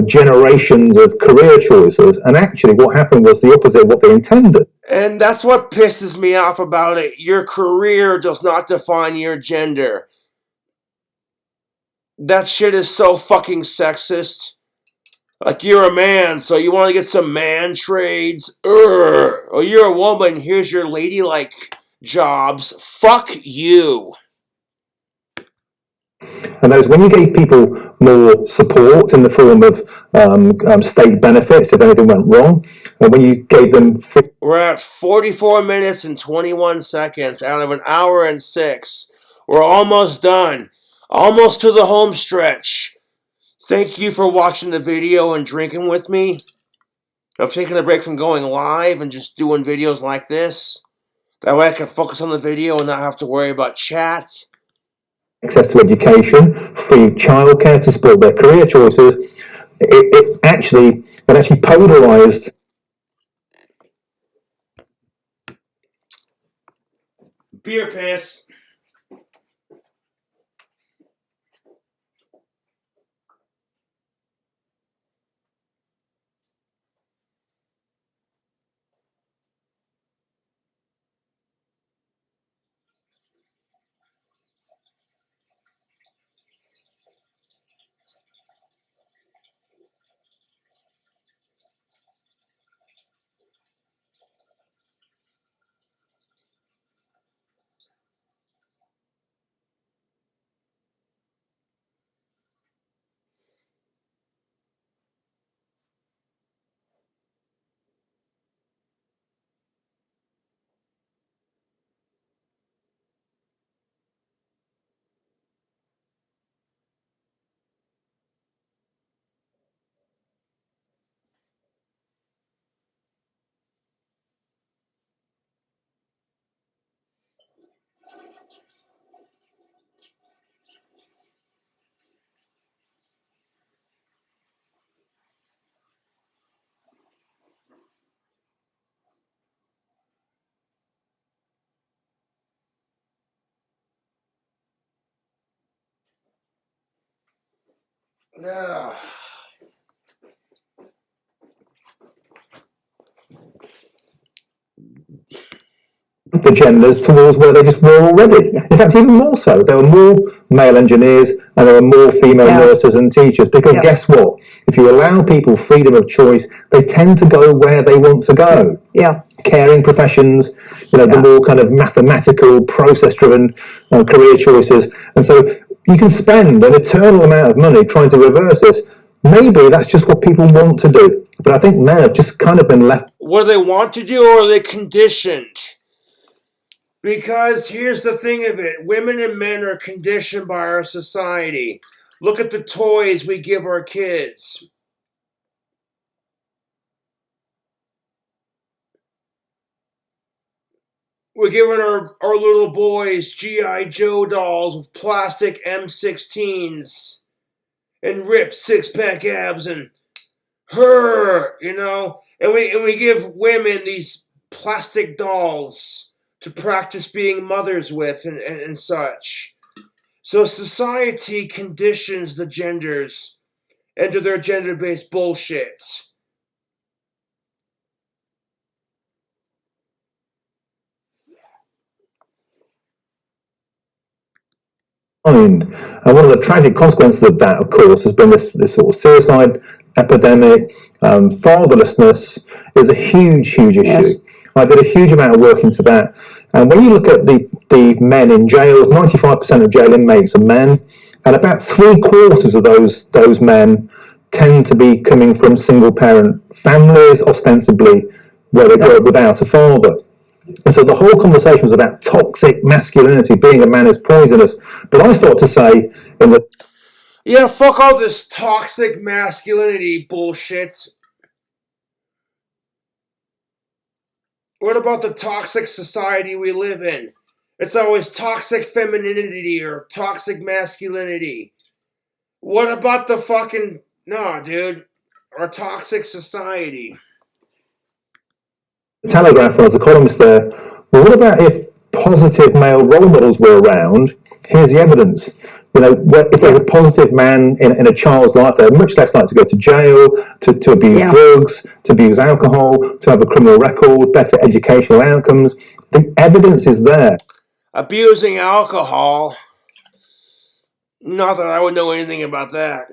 generations of career choices. And actually, what happened was the opposite of what they intended. And that's what pisses me off about it. Your career does not define your gender. That shit is so fucking sexist. Like, you're a man, so you want to get some man trades? Or you're a woman, here's your ladylike jobs. Fuck you. And those, when you gave people more support in the form of state benefits if anything went wrong, and when you gave them We're at 44 minutes and 21 seconds out of an hour and 6. We're almost done. Almost to the home stretch. Thank you for watching the video and drinking with me. I'm taking a break from going live and just doing videos like this. That way I can focus on the video and not have to worry about chat. access to education, free childcare to support their career choices, it actually polarized. Beer piss. Ugh. The genders towards where they just were already. In fact, even more so. There were more male engineers and there were more female nurses and teachers. Because guess what? If you allow people freedom of choice, they tend to go where they want to go. Yeah. Caring professions, the more kind of mathematical, process-driven career choices. And so you can spend an eternal amount of money trying to reverse this. Maybe that's just what people want to do. But I think men have just kind of been left. What do they want to do, or are they conditioned? Because here's the thing of it. Women and men are conditioned by our society. Look at the toys we give our kids. We're giving our little boys G.I. Joe dolls with plastic M16s. and ripped six-pack abs and her, and we give women these plastic dolls to practice being mothers with and such. So society conditions the genders into their gender-based bullshit. And one of the tragic consequences of that, of course, has been this sort of suicide epidemic. Fatherlessness is a huge issue. Yes. I did a huge amount of work into that. And when you look at the men in jails, 95% of jail inmates are men, and about 3/4 of those men tend to be coming from single parent families, ostensibly where they grew up without a father. And so the whole conversation was about toxic masculinity, being a man is poisonous. But I start to say in the... Yeah, fuck all this toxic masculinity bullshit. What about the toxic society we live in? It's always toxic femininity or toxic masculinity. What about the fucking... No, dude. Our toxic society. Telegraph, when I was a columnist there, well, what about if positive male role models were around? Here's the evidence. If there's a positive man in a child's life, they're much less likely to go to jail, to abuse drugs, to abuse alcohol, to have a criminal record, better educational outcomes. The evidence is there. Abusing alcohol? Not that I would know anything about that.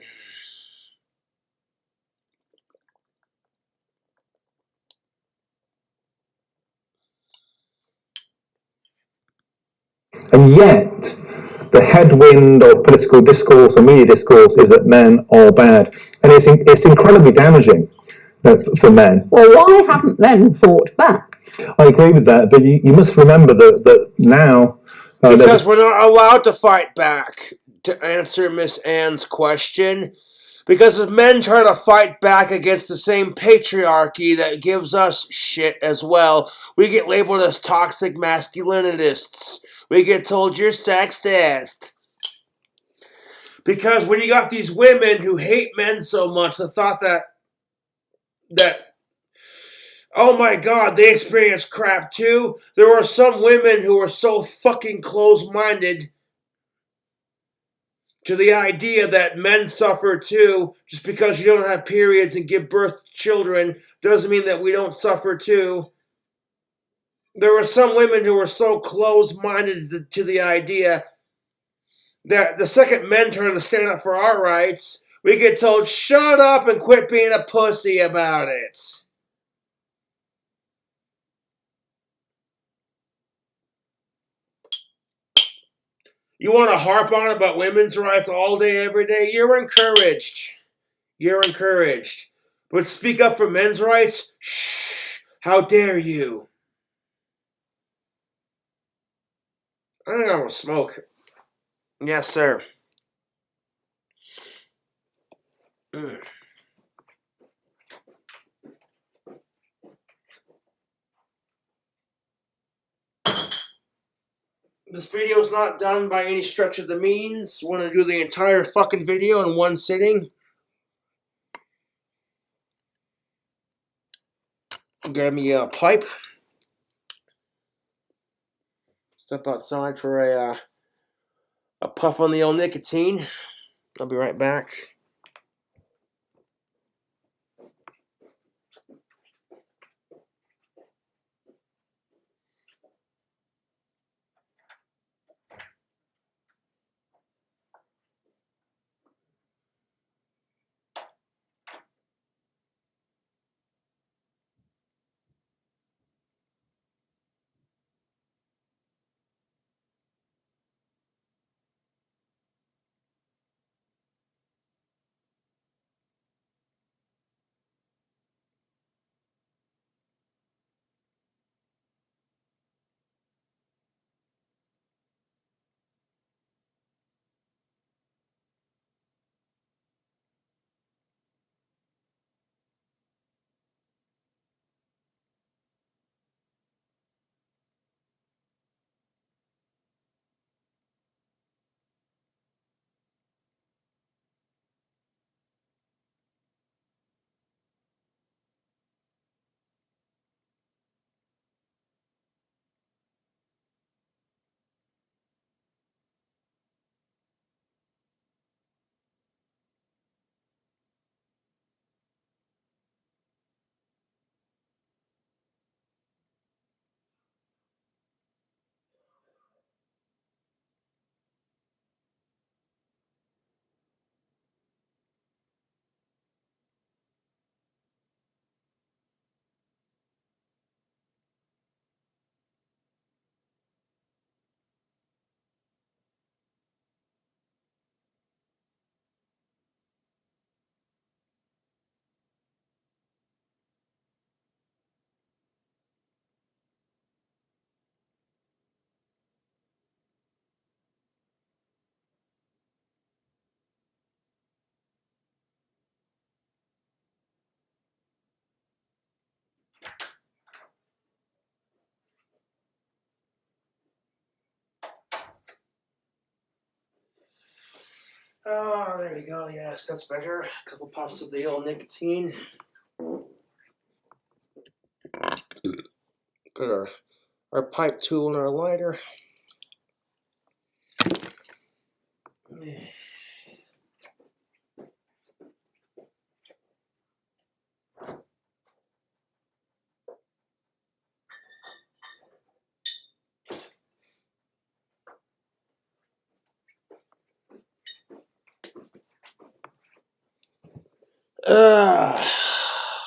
And yet, the headwind of political discourse or media discourse is that men are bad. And it's incredibly damaging for men. Well, why haven't men fought back? I agree with that, but you must remember that now... because we're not allowed to fight back, to answer Miss Ann's question. Because if men try to fight back against the same patriarchy that gives us shit as well, we get labeled as toxic masculinists. We get told you're sexist. Because when you got these women who hate men so much, the thought that oh my god, they experience crap too. There are some women who are so fucking close-minded to the idea that men suffer too. Just because you don't have periods and give birth to children doesn't mean that we don't suffer too. There are some women who are so close-minded to the idea that the second men turn to stand up for our rights, we get told, shut up and quit being a pussy about it. You want to harp on about women's rights all day, every day? You're encouraged. You're encouraged. But speak up for men's rights? Shh. How dare you? I think I will smoke. Yes, sir. This video is not done by any stretch of the means. Want to do the entire fucking video in one sitting? Grab me a pipe. Step outside for a puff on the old nicotine. I'll be right back. Oh, there we go. Yes, that's better. A couple puffs of the old nicotine. Put our pipe tool in our lighter.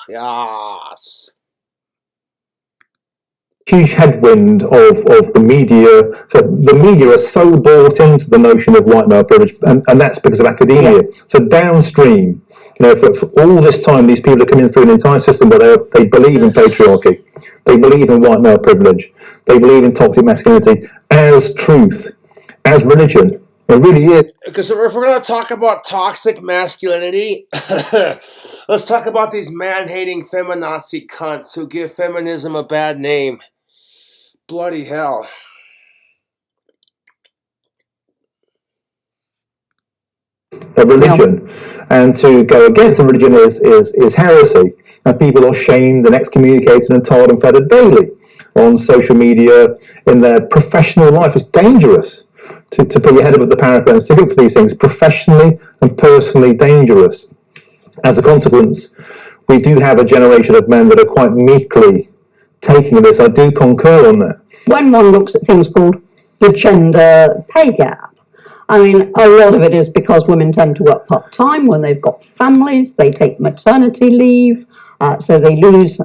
Yes. Huge headwind of the media. So the media are so bought into the notion of white male privilege, and that's because of academia. So downstream, for all this time, these people are coming through an entire system where they believe in patriarchy, they believe in white male privilege, they believe in toxic masculinity as truth, as religion. It really is. Because if we're going to talk about toxic masculinity, let's talk about these man-hating feminazi cunts who give feminism a bad name. Bloody hell. A religion, and to go against a religion is heresy, and people are shamed and excommunicated and tarred and feathered daily on social media, in their professional life. It's dangerous to put your head above the parapet and stick up for these things. Professionally and personally dangerous. As a consequence, we do have a generation of men that are quite meekly taking this. I do concur on that. When one looks at things called the gender pay gap, I mean, a lot of it is because women tend to work part-time when they've got families, they take maternity leave, so they lose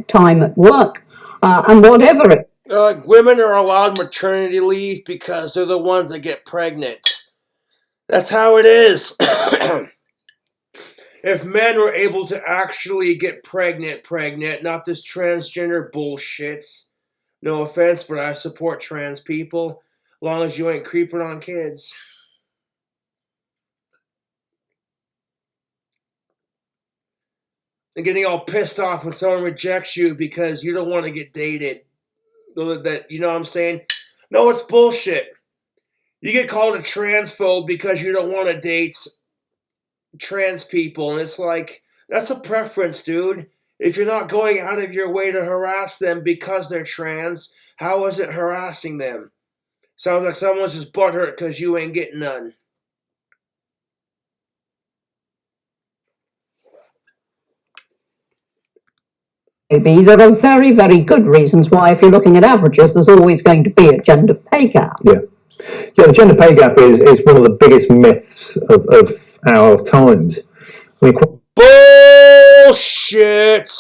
time at work, and whatever it... Women are allowed maternity leave because they're the ones that get pregnant. That's how it is. If men were able to actually get pregnant, not this transgender bullshit. No offense, but I support trans people, as long as you ain't creeping on kids. And getting all pissed off when someone rejects you because you don't want to get dated. That, you know what I'm saying? No, it's bullshit. You get called a transphobe because you don't want to date trans people, and it's like, that's a preference, dude. If you're not going out of your way to harass them because they're trans, how is it harassing them? Sounds like someone's just butthurt because you ain't getting none. Maybe there are very, very good reasons why, if you're looking at averages, there's always going to be a gender pay gap. Yeah, the gender pay gap is one of the biggest myths of our times. I mean, bullshit!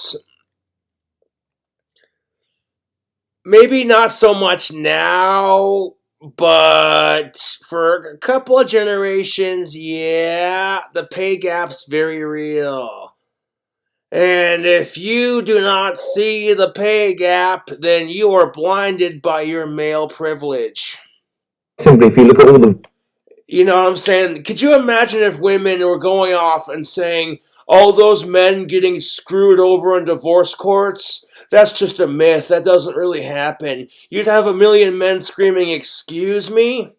Maybe not so much now, but for a couple of generations, yeah, the pay gap's very real. And if you do not see the pay gap, then you are blinded by your male privilege. Simply, if you look at all the... You know what I'm saying? Could you imagine if women were going off and saying, all those men getting screwed over in divorce courts? That's just a myth. That doesn't really happen. You'd have a million men screaming, excuse me?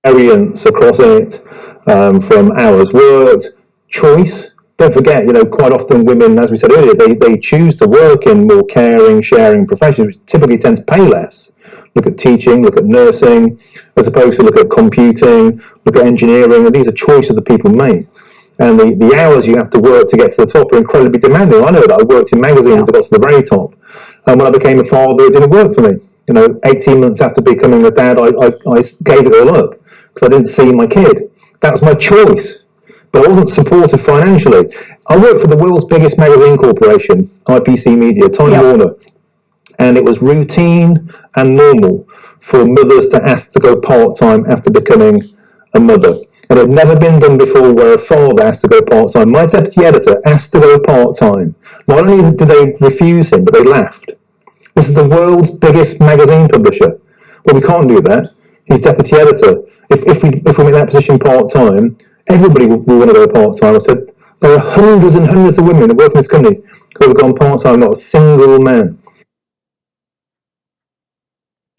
Variance across it, from hours worked, choice. Don't forget, quite often women, as we said earlier, they choose to work in more caring, sharing professions, which typically tend to pay less. Look at teaching, look at nursing, as opposed to look at computing, look at engineering, and these are choices that people make. And the hours you have to work to get to the top are incredibly demanding. I know that. I worked in magazines, I got to the very top. And when I became a father, it didn't work for me. 18 months after becoming a dad, I gave it all up because I didn't see my kid. That was my choice. But I wasn't supported financially. I worked for the world's biggest magazine corporation, IPC Media, Time Warner. And it was routine and normal for mothers to ask to go part-time after becoming a mother. And it had never been done before where a father asked to go part-time. My deputy editor asked to go part-time. Not only did they refuse him, but they laughed. This is the world's biggest magazine publisher. Well, we can't do that. He's deputy editor. If we make that position part-time, everybody will want to go part-time. I said, there are hundreds and hundreds of women that work in this company who have gone part-time, not a single man.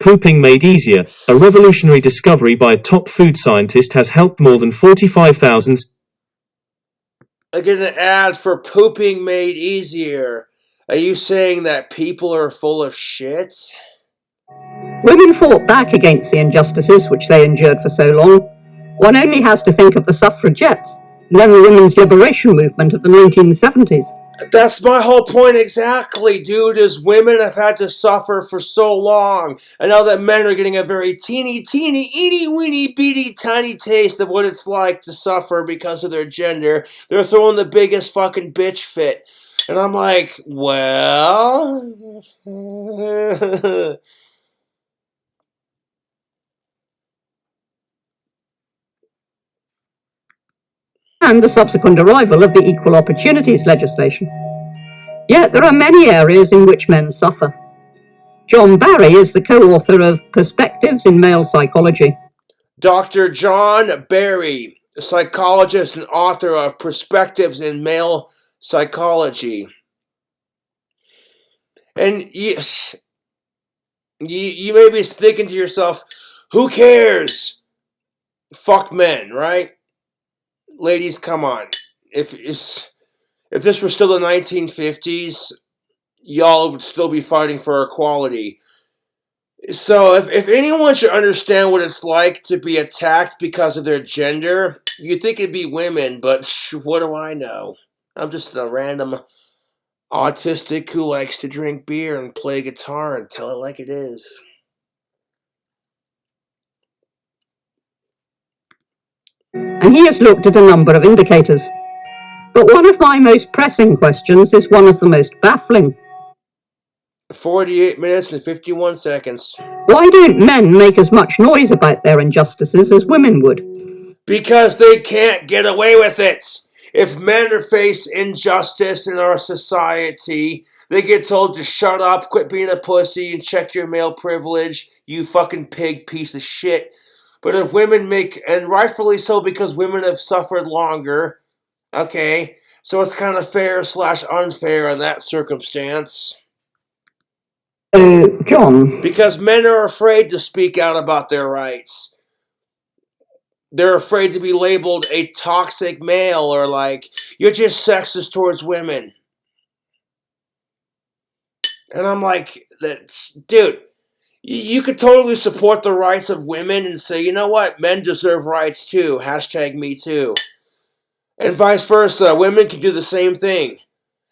Pooping made easier. A revolutionary discovery by a top food scientist has helped more than 45,000. I get an ad for pooping made easier. Are you saying that people are full of shit? Women fought back against the injustices which they endured for so long. One only has to think of the suffragettes, and then the women's liberation movement of the 1970s. That's my whole point exactly, dude, is women have had to suffer for so long. And now that men are getting a very teeny, itty, weeny, beady, tiny taste of what it's like to suffer because of their gender, they're throwing the biggest fucking bitch fit. And I'm like, well... And the subsequent arrival of the equal opportunities legislation. Yet there are many areas in which men suffer. John Barry is the co-author of Perspectives in Male Psychology. Dr. John Barry, a psychologist and author of Perspectives in Male Psychology. And yes, you may be thinking to yourself, who cares? Fuck men, right? Ladies, come on. If this were still the 1950s, y'all would still be fighting for equality. So if anyone should understand what it's like to be attacked because of their gender, you'd think it'd be women, but what do I know? I'm just a random autistic who likes to drink beer and play guitar and tell it like it is. And he has looked at a number of indicators. But one of my most pressing questions is one of the most baffling. 48 minutes and 51 seconds. Why don't men make as much noise about their injustices as women would? Because they can't get away with it. If men face injustice in our society, they get told to shut up, quit being a pussy, and check your male privilege, you fucking pig piece of shit. But if women make, and rightfully so because women have suffered longer, okay, so it's kind of fair/unfair in that circumstance. John. Because men are afraid to speak out about their rights. They're afraid to be labeled a toxic male or like, you're just sexist towards women. And I'm like, dude, you could totally support the rights of women and say, you know what, men deserve rights too. #MeToo. And vice versa, women can do the same thing.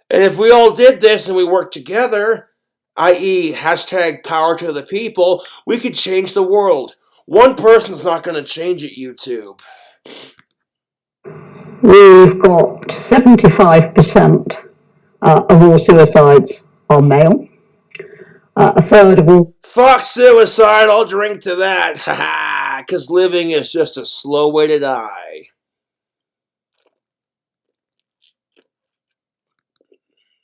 And if we all did this and we worked together, i.e. #power to the people, we could change the world. One person's not going to change it, YouTube. We've got 75% of all suicides are male. A third of all... Fuck suicide, I'll drink to that. Haha, because living is just a slow way to die.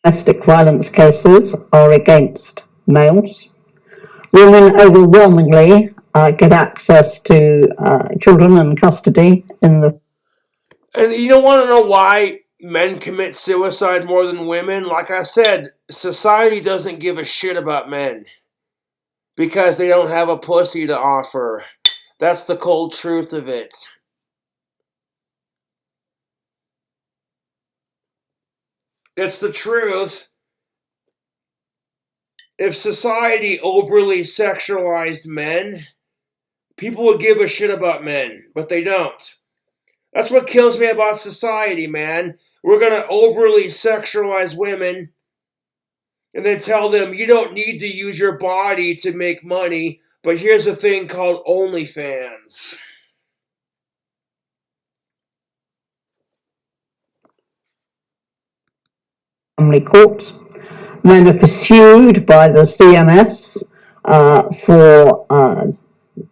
Domestic violence cases are against males. Women overwhelmingly get access to children and custody in the... And you don't want to know why men commit suicide more than women? Like I said, society doesn't give a shit about men. Because they don't have a pussy to offer. That's the cold truth of it. It's the truth. If society overly sexualized men, people would give a shit about men, but they don't. That's what kills me about society, man. We're gonna overly sexualize women and then tell them you don't need to use your body to make money, but here's a thing called OnlyFans. Family courts. Men are pursued by the CMS for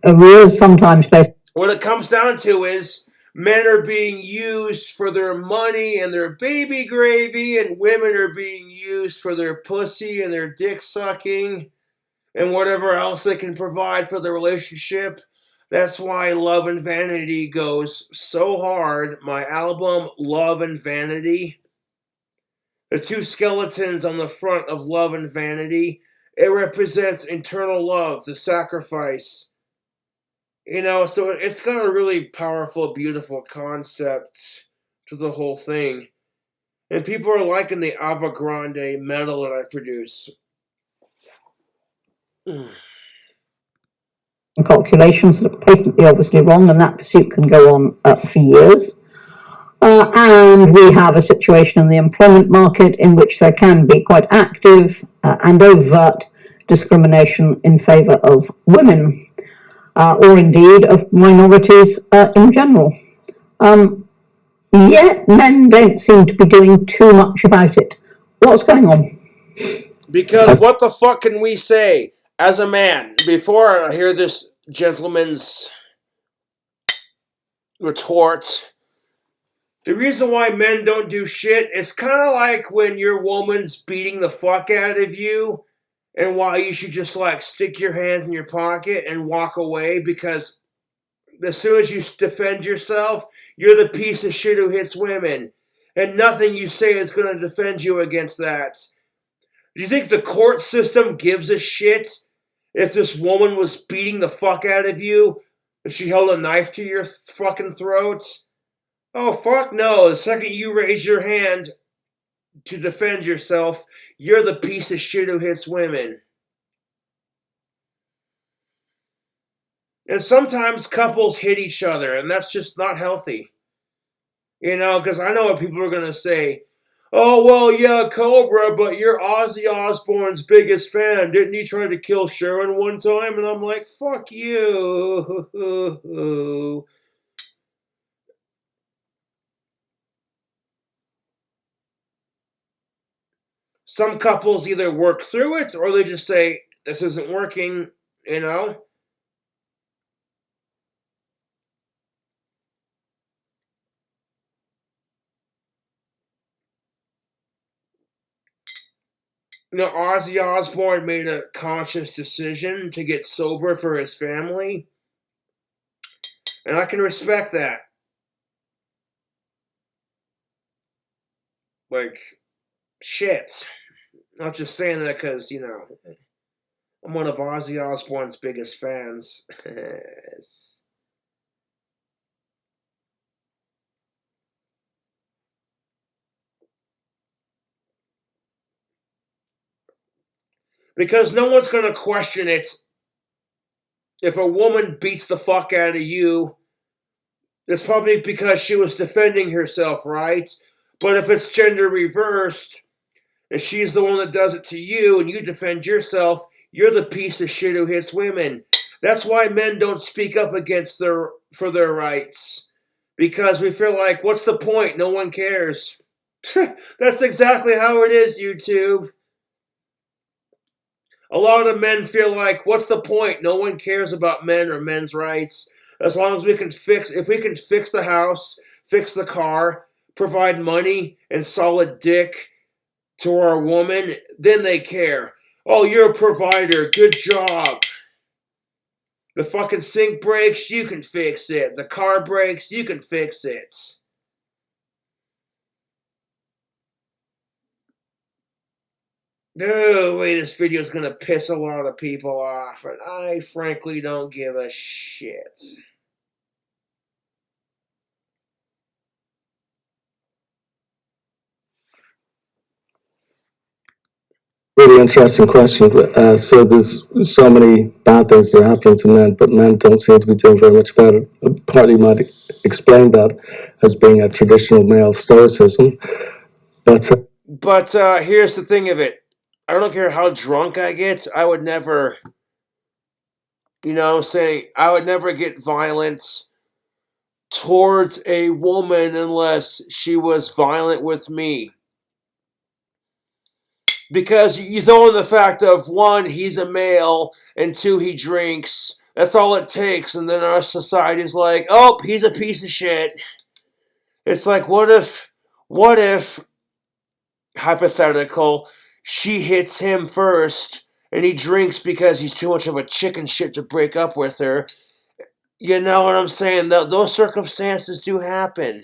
arrears, sometimes based... What it comes down to is men are being used for their money and their baby gravy, and women are being used for their pussy and their dick sucking and whatever else they can provide for the relationship. That's why Love and Vanity goes so hard. My album, Love and Vanity. The two skeletons on the front of love and vanity, it represents internal love, the sacrifice. So it's got a really powerful, beautiful concept to the whole thing. And people are liking the avant-garde metal that I produce. Calculations that are patently obviously wrong, and that pursuit can go on for years. And we have a situation in the employment market in which there can be quite active and overt discrimination in favour of women, or indeed of minorities in general. Yet men don't seem to be doing too much about it. What's going on? Because what the fuck can we say as a man? Before I hear this gentleman's retort, the reason why men don't do shit is kind of like when your woman's beating the fuck out of you, and why you should just stick your hands in your pocket and walk away, because as soon as you defend yourself, you're the piece of shit who hits women, and nothing you say is going to defend you against that. Do you think the court system gives a shit if this woman was beating the fuck out of you and she held a knife to your fucking throat? Oh, fuck no. The second you raise your hand to defend yourself, you're the piece of shit who hits women. And sometimes couples hit each other, and that's just not healthy. Because I know what people are going to say. Oh, well, yeah, Cobra, but you're Ozzy Osbourne's biggest fan. Didn't he try to kill Sharon one time? And I'm like, fuck you. Some couples either work through it, or they just say, this isn't working, Ozzy Osbourne made a conscious decision to get sober for his family, and I can respect that. Shit. Not just saying that because, I'm one of Ozzy Osbourne's biggest fans. Because no one's going to question it. If a woman beats the fuck out of you, it's probably because she was defending herself, right? But if it's gender reversed, and she's the one that does it to you, and you defend yourself, you're the piece of shit who hits women. That's why men don't speak up for their rights. Because we feel like, what's the point? No one cares. That's exactly how it is, YouTube. A lot of men feel like, what's the point? No one cares about men or men's rights. As long as if we can fix the house, fix the car, provide money and solid dick to our woman, then they care. Oh, you're a provider. Good job. The fucking sink breaks, you can fix it. The car breaks, you can fix it. No way, this video is going to piss a lot of people off, and I frankly don't give a shit. Really interesting question. So there's so many bad things that are happening to men, but men don't seem to be doing very much about it. Partly might explain that as being a traditional male stoicism, but here's the thing of it. I don't care how drunk I get, I would never, I would never get violent towards a woman unless she was violent with me. Because you throw in the fact of, one, he's a male, and two, he drinks. That's all it takes. And then our society's like, oh, he's a piece of shit. It's like, what if, hypothetical, she hits him first, and he drinks because he's too much of a chicken shit to break up with her? You know what I'm saying? Those circumstances do happen.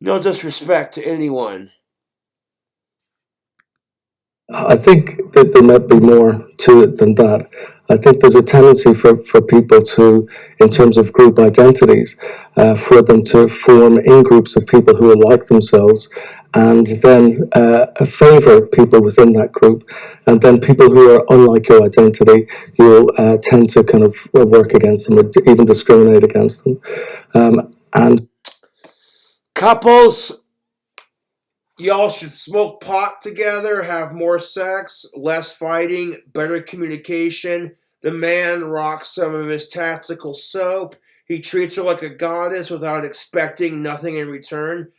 No disrespect to anyone. I think that there might be more to it than that. I think there's a tendency for people to, in terms of group identities, for them to form in groups of people who are like themselves and then favor people within that group. And then people who are unlike your identity, you'll tend to kind of work against them or even discriminate against them. And Couples, y'all should smoke pot together, have more sex, less fighting, better communication. The man rocks some of his tactical soap. He treats her like a goddess without expecting nothing in return.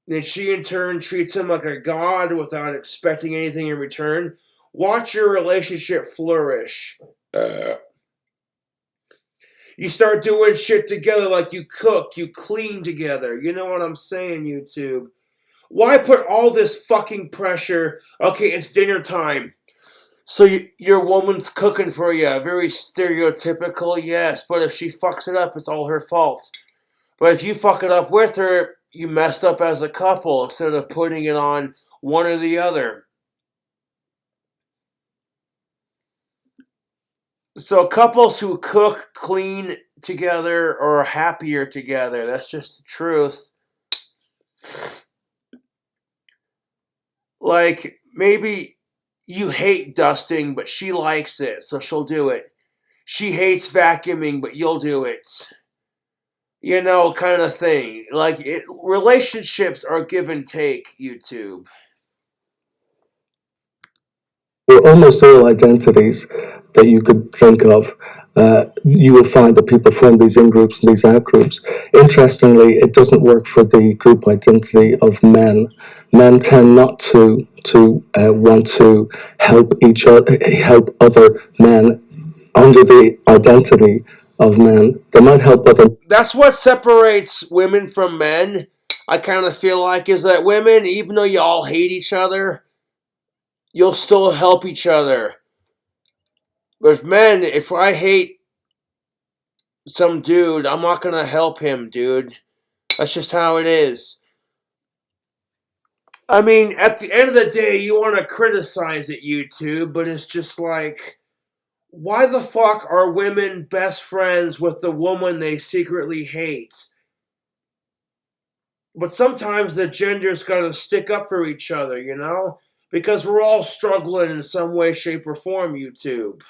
Then she in turn treats him like a god without expecting anything in return. Watch your relationship flourish. You start doing shit together, like you cook, you clean together. You know what I'm saying, YouTube? Why put all this fucking pressure? Okay, it's dinner time. So your woman's cooking for you. Very stereotypical, yes. But if she fucks it up, it's all her fault. But if you fuck it up with her, you messed up as a couple instead of putting it on one or the other. So couples who cook, clean together are happier together. That's just the truth. Like, maybe you hate dusting, but she likes it, so she'll do it. She hates vacuuming, but you'll do it. You know, kind of thing. Like, relationships are give and take, YouTube. for almost all identities that you could think of, you will find that people form these in-groups and these out-groups. Interestingly, it doesn't work for the group identity of men. Men tend not to want to help each other, help other men under the identity of men. They might help other. That's what separates women from men. I kind of feel like is that women, even though you all hate each other, you'll still help each other. But men, if I hate some dude, I'm not gonna help him, dude. That's just how it is. I mean, at the end of the day, you want to criticize it, YouTube, but it's just like, why the fuck are women best friends with the woman they secretly hate? But sometimes the genders gotta stick up for each other, you know? Because we're all struggling in some way, shape, or form, YouTube.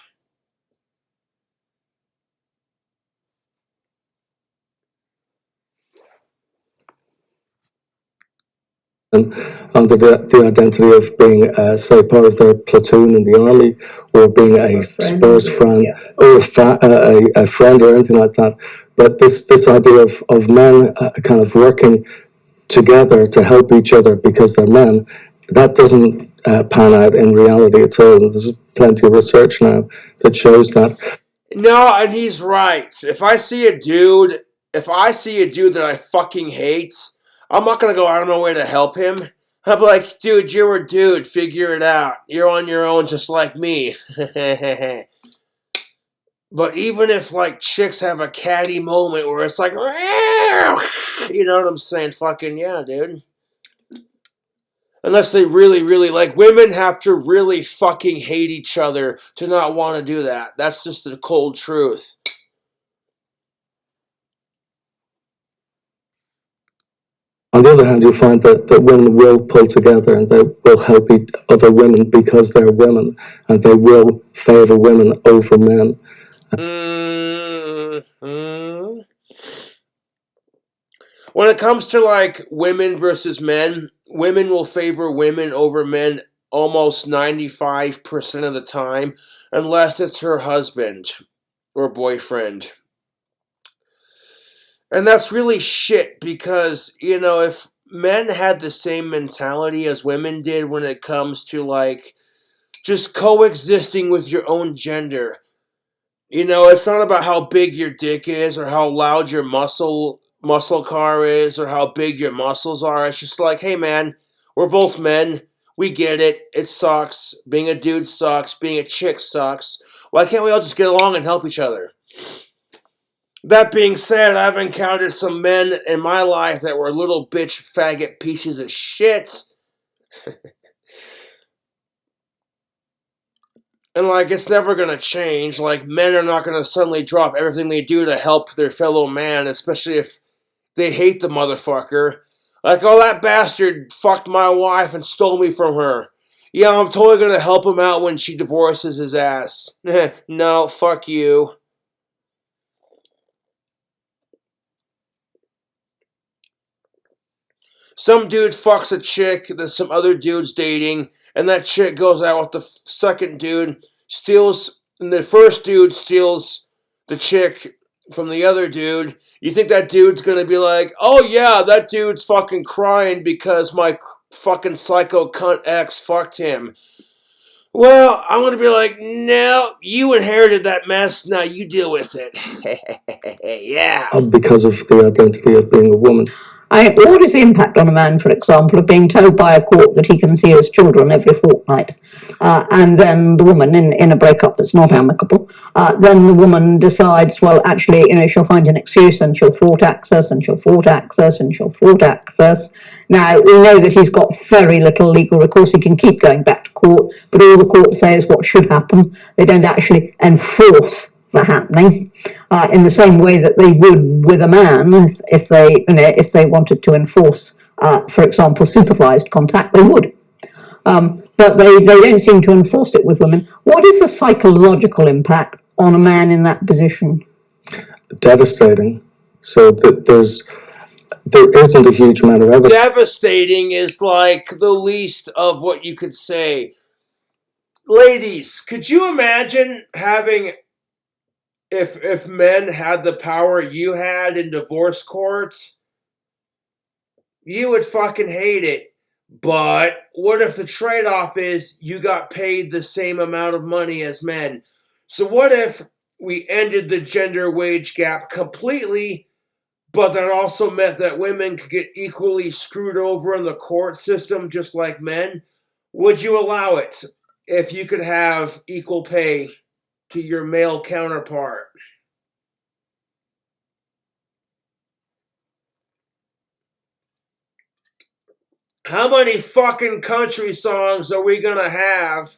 Under the identity of being, say, part of their platoon in the army, or being a spouse friend, or a friend, or anything like that. But this idea of men kind of working together to help each other because they're men, that doesn't pan out in reality at all. There's plenty of research now that shows that. No, and he's right. If I see a dude that I fucking hate, I'm not gonna go out of my way to help him. I'm like, dude, you're a dude, figure it out. You're on your own just like me. But even if, like, chicks have a catty moment where it's like, you know what I'm saying? Fucking yeah, dude. Unless they really, really, like, women have to really fucking hate each other to not want to do that. That's just the cold truth. On the other hand, you'll find that women will pull together and they will help other women because they're women, and they will favor women over men. Mm-hmm. When it comes to, like, women versus men, women will favor women over men almost 95% of the time, unless it's her husband or boyfriend. And that's really shit because, you know, if men had the same mentality as women did when it comes to, like, just coexisting with your own gender. You know, it's not about how big your dick is or how loud your muscle car is or how big your muscles are. It's just like, hey man, we're both men. We get it. It sucks. Being a dude sucks. Being a chick sucks. Why can't we all just get along and help each other? That being said, I've encountered some men in my life that were little bitch faggot pieces of shit. And, like, it's never gonna change. Like, men are not gonna suddenly drop everything they do to help their fellow man, especially if they hate the motherfucker. Like, oh, that bastard fucked my wife and stole me from her. Yeah, I'm totally gonna help him out when she divorces his ass. No, fuck you. Some dude fucks a chick that some other dude's dating, and that chick goes out with the second dude, and the first dude steals the chick from the other dude. You think that dude's gonna be like, oh yeah, that dude's fucking crying because my fucking psycho cunt ex fucked him. Well, I'm gonna be like, no, you inherited that mess, now you deal with it. Yeah. Because of the identity of being a woman. What is the impact on a man, for example, of being told by a court that he can see his children every fortnight? And then the woman, in a breakup that's not amicable, then the woman decides, well, actually, she'll find an excuse and she'll thwart access and she'll thwart access and she'll thwart access. Now, we know that he's got very little legal recourse. He can keep going back to court, but all the court say is what should happen. They don't actually enforce the happening in the same way that they would with a man if they wanted to enforce, for example, supervised contact, they would. But they don't seem to enforce it with women. What is the psychological impact on a man in that position? Devastating. So there isn't a huge amount of evidence. Devastating is like the least of what you could say. Ladies, could you imagine having, if men had the power you had in divorce courts? You would fucking hate it. But what if the trade-off is you got paid the same amount of money as men? So what if we ended the gender wage gap completely, but that also meant that women could get equally screwed over in the court system just like men? Would you allow it if you could have equal pay to your male counterpart? How many fucking country songs are we gonna have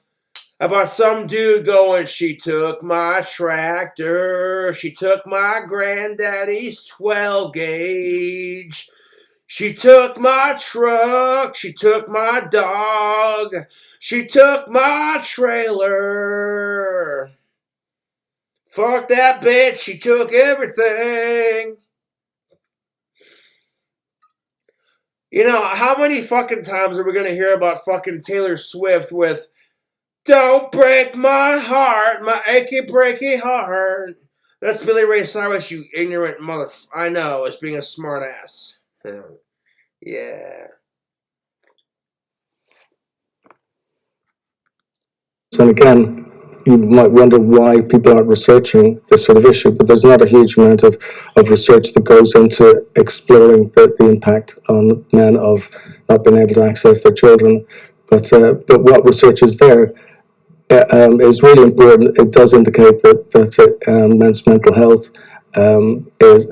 about some dude going, she took my tractor, she took my granddaddy's 12 gauge, she took my truck, she took my dog, she took my trailer. Fuck that bitch, she took everything. You know, how many fucking times are we gonna hear about fucking Taylor Swift with "Don't break my heart, my achy breaky heart"? That's Billy Ray Cyrus, you ignorant I know, as being a smartass. Yeah. And again, you might wonder why people aren't researching this sort of issue, but there's not a huge amount of research that goes into exploring the impact on men of not being able to access their children. But what research is there is really important. It does indicate that men's mental health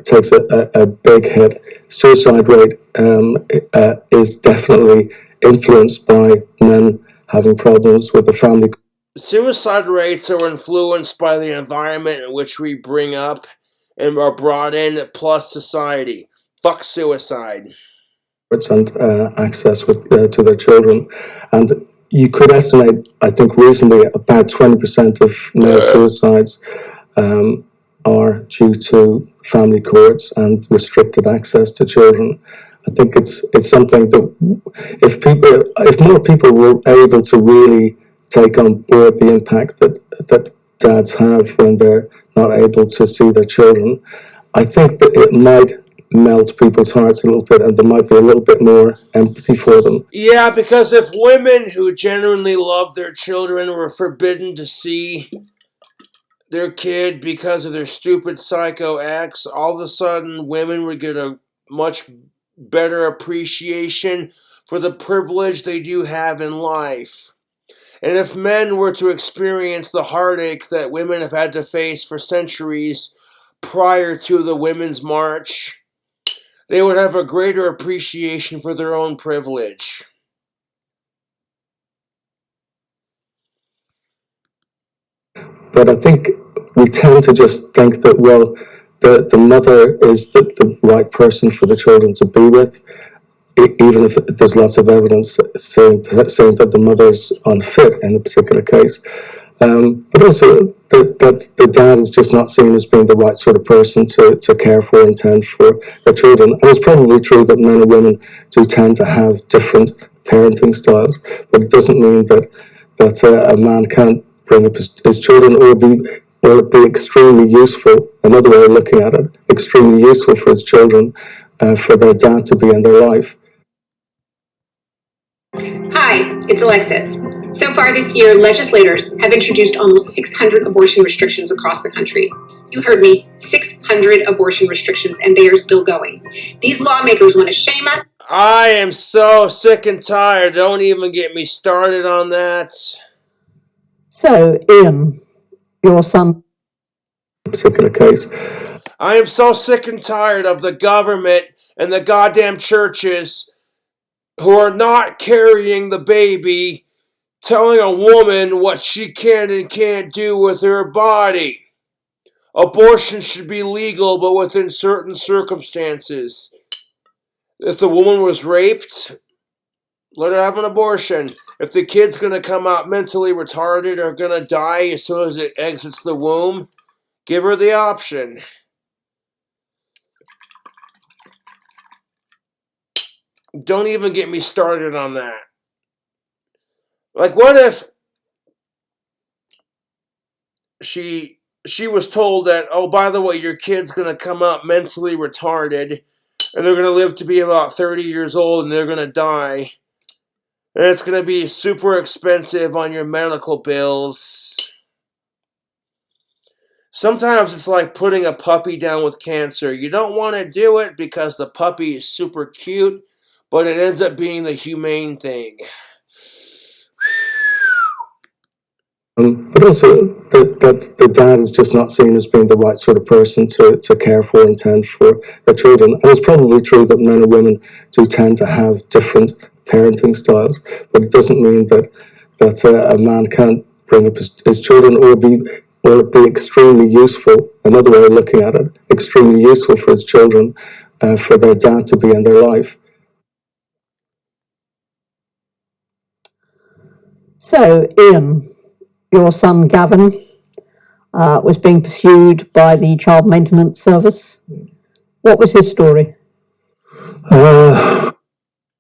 takes a big hit. Suicide rate is definitely influenced by men having problems with the family. Suicide rates are influenced by the environment in which we bring up and are brought in, plus society. Fuck suicide. And access to their children. And you could estimate, I think reasonably, about 20% of male suicides are due to family courts and restricted access to children. I think it's something that if more people were able to really take on board the impact that dads have when they're not able to see their children, I think that it might melt people's hearts a little bit, and there might be a little bit more empathy for them. Yeah, because if women who genuinely love their children were forbidden to see their kid because of their stupid psycho ex, all of a sudden women would get a much better appreciation for the privilege they do have in life. And if men were to experience the heartache that women have had to face for centuries prior to the Women's March, they would have a greater appreciation for their own privilege. But I think we tend to just think that, well, the mother is the right person for the children to be with, even if there's lots of evidence saying that the mother's unfit in a particular case. But also that the dad is just not seen as being the right sort of person to care for and tend for their children. And it's probably true that men and women do tend to have different parenting styles, but it doesn't mean that a man can't bring up his children or be extremely useful. Another way of looking at it, extremely useful for his children, for their dad to be in their life. Hi, it's Alexis. So far this year, legislators have introduced almost 600 abortion restrictions across the country. You heard me, 600 abortion restrictions, and they are still going. These lawmakers want to shame us. I am so sick and tired. Don't even get me started on that. So, Ian, your son. Particular case. I am so sick and tired of the government and the goddamn churches who are not carrying the baby, telling a woman what she can and can't do with her body. Abortion should be legal, but within certain circumstances. If the woman was raped, let her have an abortion. If the kid's going to come out mentally retarded or going to die as soon as it exits the womb, give her the option. Don't even get me started on that. Like, what if she was told that, oh, by the way, your kid's going to come out mentally retarded and they're going to live to be about 30 years old and they're going to die. And it's going to be super expensive on your medical bills. Sometimes it's like putting a puppy down with cancer. You don't want to do it because the puppy is super cute, but it ends up being the humane thing. But also that the dad is just not seen as being the right sort of person to care for and tend for their children. And it's probably true that men and women do tend to have different parenting styles, but it doesn't mean that a man can't bring up his children or be extremely useful. Another way of looking at it, extremely useful for his children, for their dad to be in their life. So, Ian, your son Gavin was being pursued by the Child Maintenance Service. What was his story?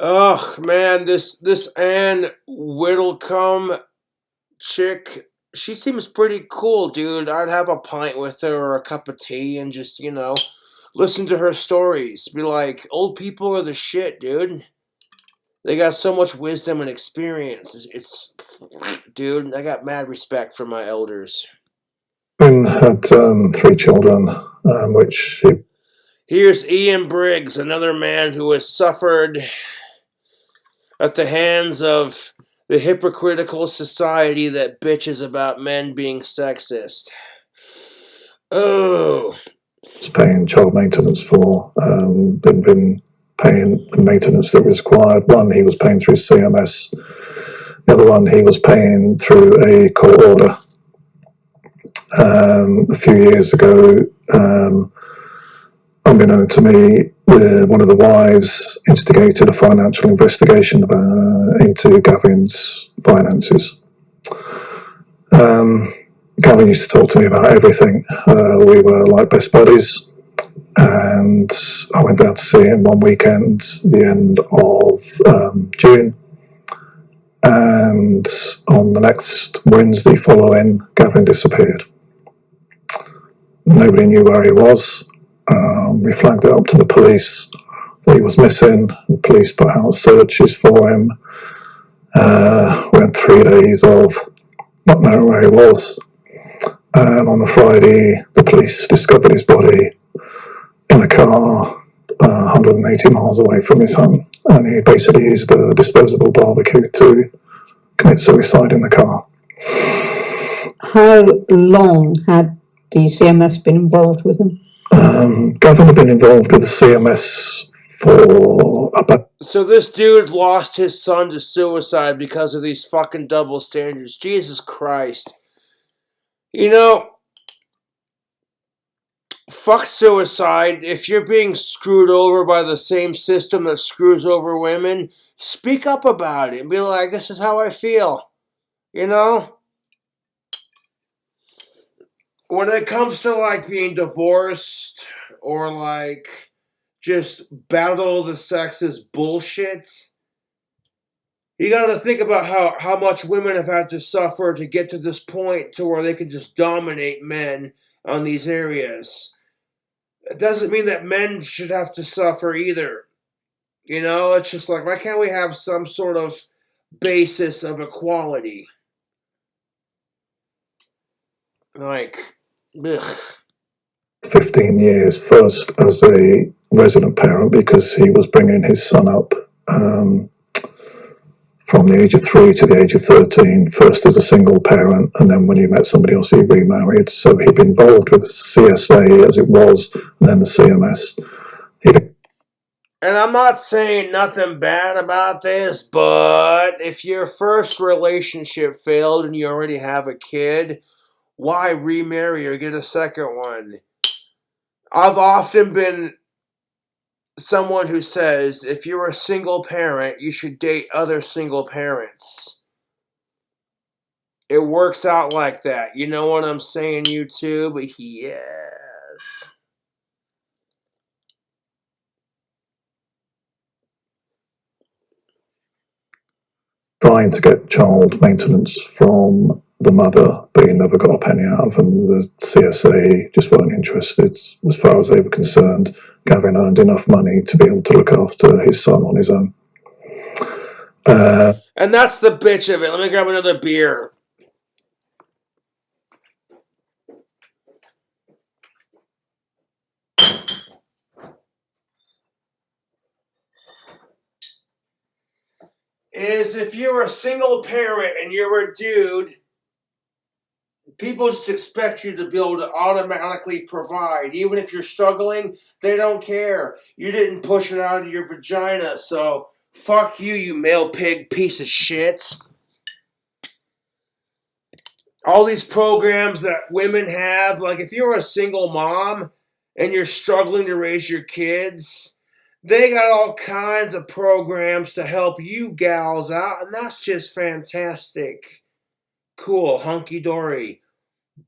Oh man, this Anne Whittlecombe chick, she seems pretty cool, dude. I'd have a pint with her or a cup of tea and just, listen to her stories. Be like, old people are the shit, dude. They got so much wisdom and experience. Dude, I got mad respect for my elders. Had 3 children, which he... Here's Ian Briggs, another man who has suffered at the hands of the hypocritical society that bitches about men being sexist. Oh. He's paying child maintenance for, been paying the maintenance that was required. One he was paying through CMS, the other one he was paying through a court order. A few years ago, unbeknown to me, one of the wives instigated a financial investigation into Gavin's finances. Gavin used to talk to me about everything. We were like best buddies, and I went down to see him one weekend, the end of June, and on the next Wednesday following, Gavin disappeared. Nobody knew where he was. We flagged it up to the police that he was missing. The police put out searches for him. We had 3 days of not knowing where he was. On the Friday, the police discovered his body in a car 180 miles away from his home, and he basically used a disposable barbecue to commit suicide in the car. How long had the CMS been involved with him? Gavin had been involved with the CMS for about... So this dude lost his son to suicide because of these fucking double standards. Jesus Christ. You know, fuck suicide. If you're being screwed over by the same system that screws over women, speak up about it and be like, this is how I feel. You know? When it comes to like being divorced or like just battle of the sexes bullshit, you gotta think about how much women have had to suffer to get to this point to where they can just dominate men on these areas. It doesn't mean that men should have to suffer either. You know, it's just like, why can't we have some sort of basis of equality? Like, ugh. 15 years, first as a resident parent because he was bringing his son up from the age of 3 to the age of 13, first as a single parent, and then when he met somebody else, he remarried. So he'd been involved with CSA as it was, and then the CMS. And I'm not saying nothing bad about this, but if your first relationship failed and you already have a kid, why remarry or get a second one? I've often been someone who says if you're a single parent, you should date other single parents. It works out like that. You know what I'm saying, YouTube? Yes. Trying to get child maintenance from the mother, but he never got a penny out of them. The CSA just weren't interested. As far as they were concerned, Gavin earned enough money to be able to look after his son on his own. And that's the bitch of it. Let me grab another beer. Is if you're a single parent and you're a dude, people just expect you to be able to automatically provide. Even if you're struggling, they don't care. You didn't push it out of your vagina, so fuck you, you male pig piece of shit. All these programs that women have, like if you're a single mom and you're struggling to raise your kids, they got all kinds of programs to help you gals out, and that's just fantastic. Cool, hunky dory.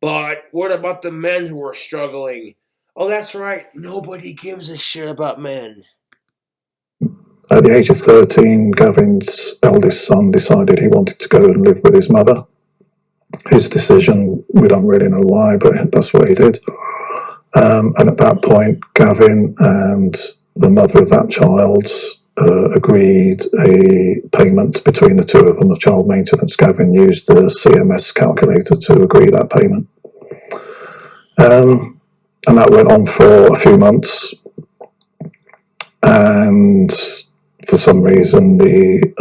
But what about the men who are struggling? Oh, that's right, nobody gives a shit about men. At the age of 13, Gavin's eldest son decided he wanted to go and live with his mother. His decision, we don't really know why, but that's what he did. And at that point, Gavin and the mother of that child agreed a payment between the two of them of child maintenance. Gavin used the CMS calculator to agree that payment. And that went on for a few months. And for some reason, the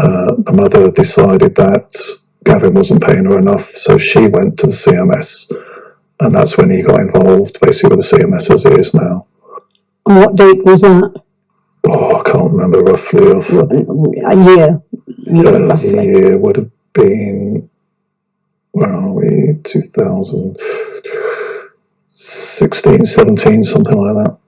mother decided that Gavin wasn't paying her enough, so she went to the CMS. And that's when he got involved, basically, with the CMS as it is now. And what date was that? Oh, I can't remember roughly. A year. The year would have been, where are we, 2016, 17, something like that.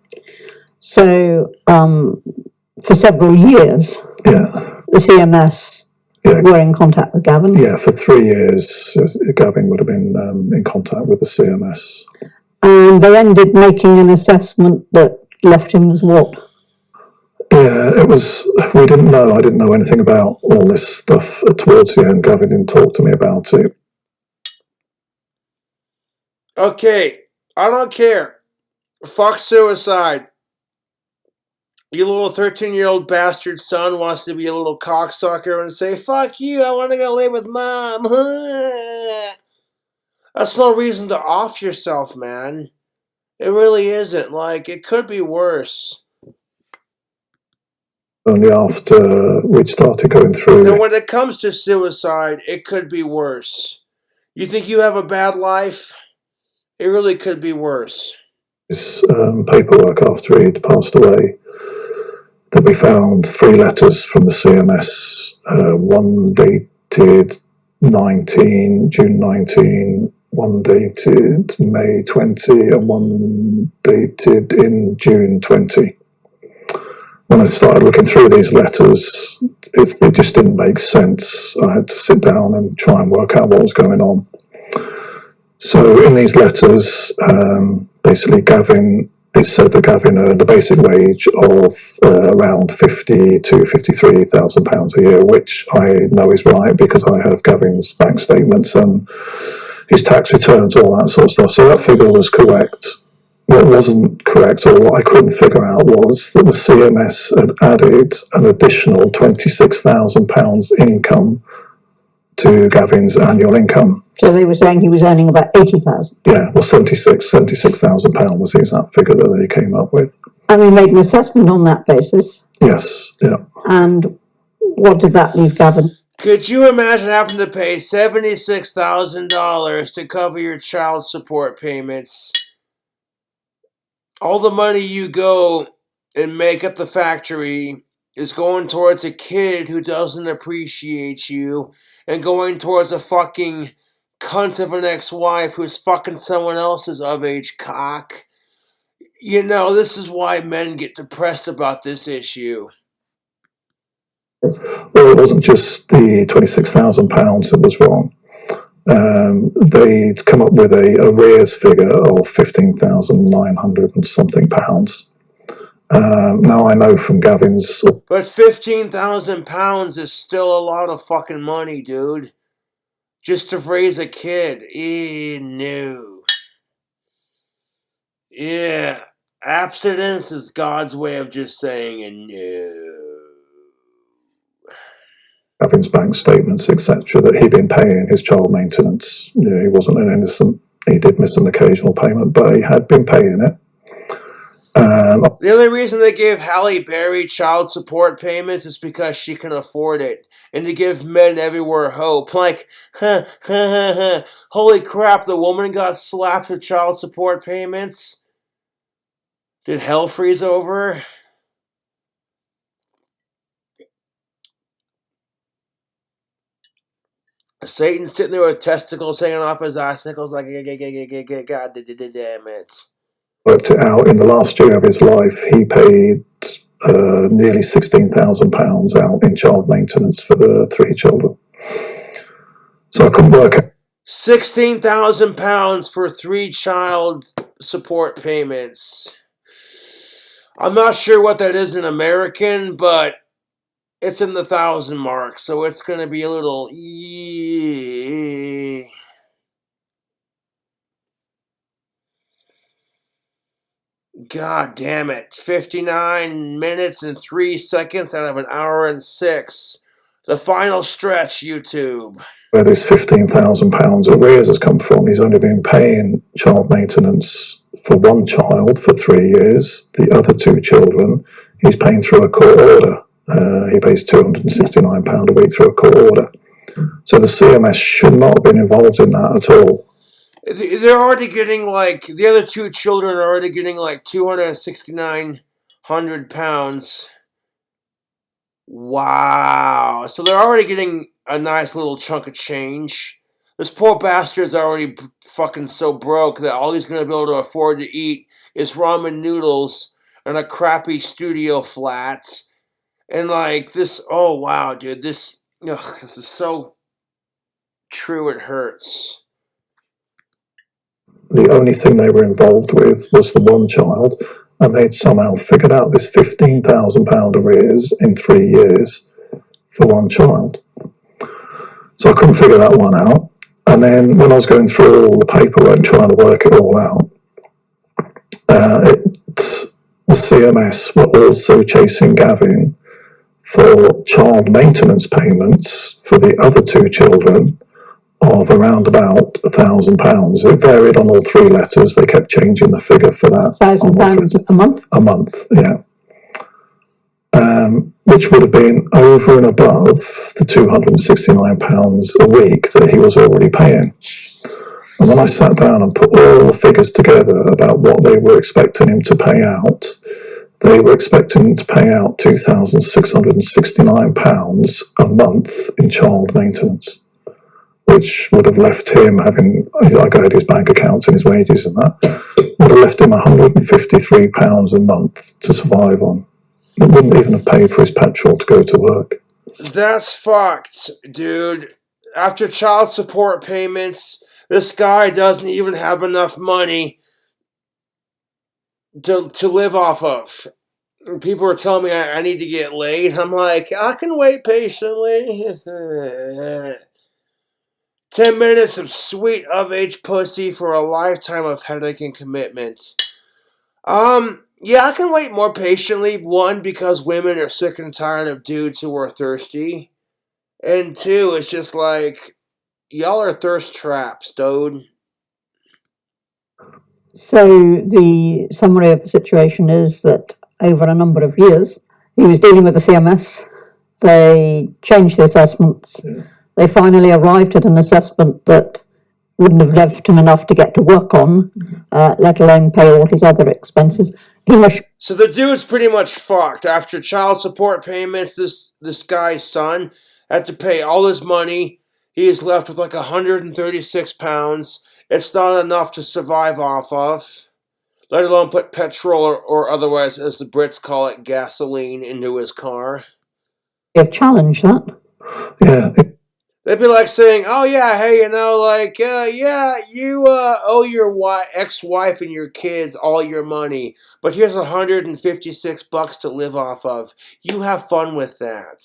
So, for several years, yeah, the CMS were in contact with Gavin? Yeah, for 3 years, Gavin would have been in contact with the CMS. And they ended making an assessment that left him as what? Yeah, it was, we didn't know, I didn't know anything about all this stuff towards the end. Gavin didn't talk to me about it. Okay, I don't care. Fuck suicide. Your little 13-year-old bastard son wants to be a little cocksucker and say, fuck you, I want to go live with mom. That's no reason to off yourself, man. It really isn't. Like, it could be worse. Only after we'd started going through. And when it comes to suicide, it could be worse. You think you have a bad life? It really could be worse. His paperwork after he'd passed away, that we found 3 letters from the CMS, one dated June 19, one dated May 20 and one dated in June 20. When I started looking through these letters, they just didn't make sense. I had to sit down and try and work out what was going on. So in these letters, basically it said that Gavin earned a basic wage of around £50,000 to £53,000 a year, which I know is right because I have Gavin's bank statements and his tax returns, all that sort of stuff. So that figure was correct. What wasn't correct, or what I couldn't figure out, was that the CMS had added an additional £26,000 income to Gavin's annual income. So they were saying he was earning about 80,000. Yeah, well, £76,000 was the exact figure that they came up with. And we made an assessment on that basis. Yes, yeah. And what did that leave Gavin? Could you imagine having to pay $76,000 to cover your child support payments? All the money you go and make up the factory is going towards a kid who doesn't appreciate you, and going towards a fucking cunt of an ex-wife who's fucking someone else's of-age cock. You know, this is why men get depressed about this issue. Well, it wasn't just the £26,000 that was wrong. They'd come up with a arrears figure of £15,900 and something pounds. Now I know from Gavin's... But £15,000 is still a lot of fucking money, dude. Just to raise a kid. No. Yeah. Abstinence is God's way of just saying no. Gavin's bank statements, etc., that he'd been paying his child maintenance. You know, he wasn't an innocent. He did miss an occasional payment, but he had been paying it. The only reason they gave Halle Berry child support payments is because she can afford it, and to give men everywhere hope. Like, holy crap, the woman got slapped with child support payments? Did hell freeze over? Satan's sitting there with testicles hanging off his icicles like, God damn it. Worked it out. In the last year of his life, he paid nearly £16,000 out in child maintenance for the 3 children. So I couldn't work out. £16,000 for 3 child support payments. I'm not sure what that is in American, but it's in the 1,000 mark, so it's going to be a little... God damn it. 59 minutes and 3 seconds out of an hour and 6. The final stretch, YouTube. Where this £15,000 arrears has come from, he's only been paying child maintenance for 1 child for 3 years. The other 2 children, he's paying through a court order. He pays £269 a week through a court order. So the CMS should not have been involved in that at all. They're already getting like, the other 2 children are already getting like £269. Wow. So they're already getting a nice little chunk of change. This poor bastard's already fucking so broke that all he's going to be able to afford to eat is ramen noodles and a crappy studio flat. And like this, oh wow, dude, this is so true, it hurts. The only thing they were involved with was the 1 child, and they'd somehow figured out this £15,000 arrears in 3 years for 1 child. So I couldn't figure that one out. And then when I was going through all the paperwork and trying to work it all out, the CMS were also chasing Gavin for child maintenance payments for the other 2 children of around about £1,000. It varied on all 3 letters. They kept changing the figure for that. £1,000 a month? A month, yeah. Which would have been over and above the £269 a week that he was already paying. And when I sat down and put all the figures together about what they were expecting him to pay out, they were expecting him to pay out £2,669 a month in child maintenance. Or which would have left him having, I go to his bank accounts and his wages and that, would have left him £153 a month to survive on. It wouldn't even have paid for his petrol to go to work. That's fucked, dude. After child support payments, this guy doesn't even have enough money to live off of. People are telling me I need to get laid. I'm like, I can wait patiently. 10 minutes of sweet of-age pussy for a lifetime of headache and commitment. Yeah, I can wait more patiently. One, because women are sick and tired of dudes who are thirsty. And two, it's just like, y'all are thirst traps, dude. So the summary of the situation is that over a number of years, he was dealing with the CMS. They changed the assessments. Yeah. They finally arrived at an assessment that wouldn't have left him enough to get to work on, let alone pay all his other expenses. So the dude's pretty much fucked. After child support payments, this guy's son had to pay all his money. He is left with like £136. It's not enough to survive off of, let alone put petrol or otherwise, as the Brits call it, gasoline into his car. You've challenged that. Yeah. They'd be like saying, oh yeah, hey, you know, like, yeah, you owe your ex-wife and your kids all your money, but here's $156 to live off of. You have fun with that.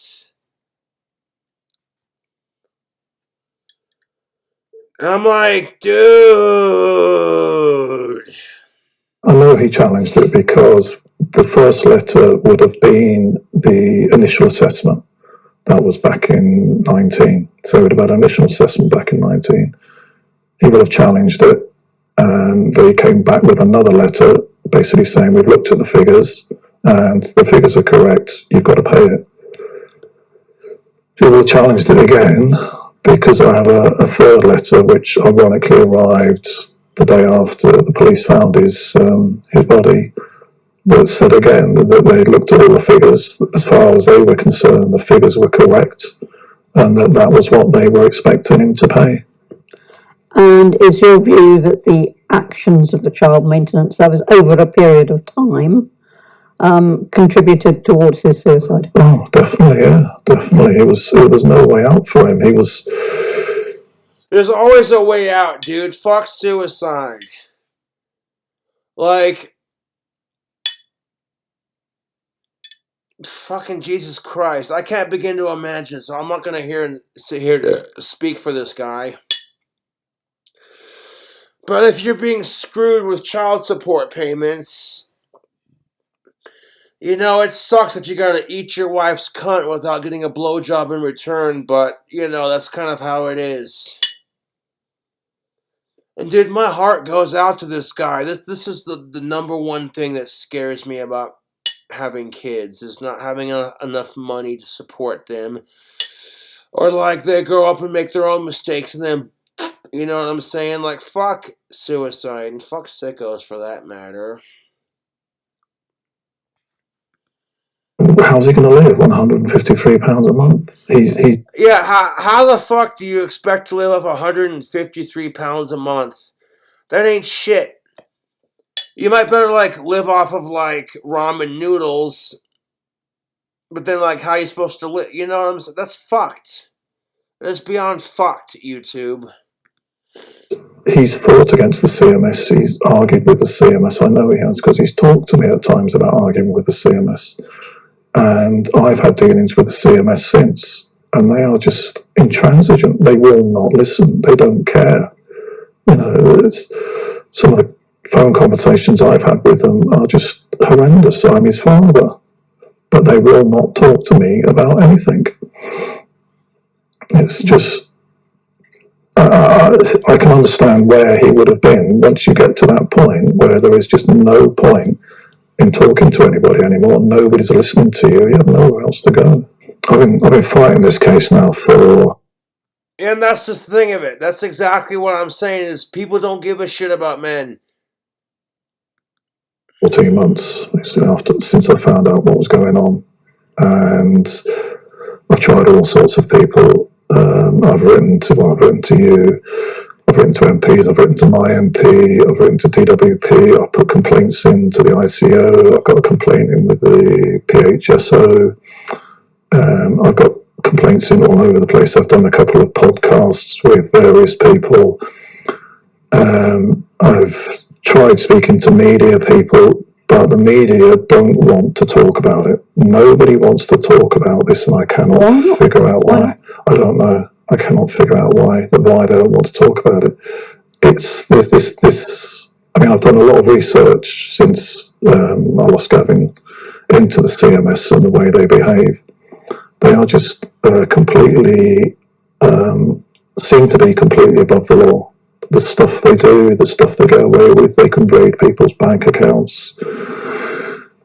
And I'm like, dude. I know he challenged it because the first letter would have been the initial assessment. That was back in 19. So it would have had an initial assessment back in 19. He would have challenged it, and they came back with another letter basically saying, we've looked at the figures, and the figures are correct, you've got to pay it. He would have challenged it again, because I have a third letter, which ironically arrived the day after the police found his body, that said again that they looked at all the figures. As far as they were concerned, the figures were correct, and that was what they were expecting him to pay. And is your view that the actions of the child maintenance service over a period of time contributed towards his suicide? Oh, definitely, yeah, definitely. There's no way out for him. There's always a way out, dude. Fuck suicide. Like, fucking Jesus Christ. I can't begin to imagine, so I'm not going to sit here to speak for this guy. But if you're being screwed with child support payments, you know, it sucks that you gotta eat your wife's cunt without getting a blowjob in return, but, you know, that's kind of how it is. And dude, my heart goes out to this guy. This is the number one thing that scares me about having kids, is not having enough money to support them. Or like they grow up and make their own mistakes and then, you know what I'm saying? Like, fuck suicide and fuck sickos for that matter. How's he going to live on £153 a month? Yeah, how the fuck do you expect to live off £153 a month? That ain't shit. You might better, like, live off of, like, ramen noodles, but then, like, how you supposed to live? You know what I'm saying? That's fucked. That's beyond fucked, YouTube. He's fought against the CMS. He's argued with the CMS. I know he has, because he's talked to me at times about arguing with the CMS. And I've had dealings with the CMS since, and they are just intransigent. They will not listen. They don't care. You know, some of the phone conversations I've had with them are just horrendous. I'm his father, but they will not talk to me about anything. It's just, I can understand where he would have been once you get to that point where there is just no point in talking to anybody anymore. Nobody's listening to you. You have nowhere else to go. I've been fighting this case now for... And that's the thing of it. That's exactly what I'm saying, is people don't give a shit about men. 14 months since I found out what was going on. And I've tried all sorts of people. I've written to you, I've written to MPs, I've written to my MP, I've written to DWP, I've put complaints in to the ICO, I've got a complaint in with the PHSO, I've got complaints in all over the place. I've done a couple of podcasts with various people. I've tried speaking to media people, but the media don't want to talk about it. Nobody wants to talk about this, and I cannot figure out why. I don't know. I cannot figure out why they don't want to talk about it. There's this. I mean, I've done a lot of research since I lost Gavin into the CMS and the way they behave. They are just completely seem to be completely above the law. The stuff they do, the stuff they get away with, they can raid people's bank accounts.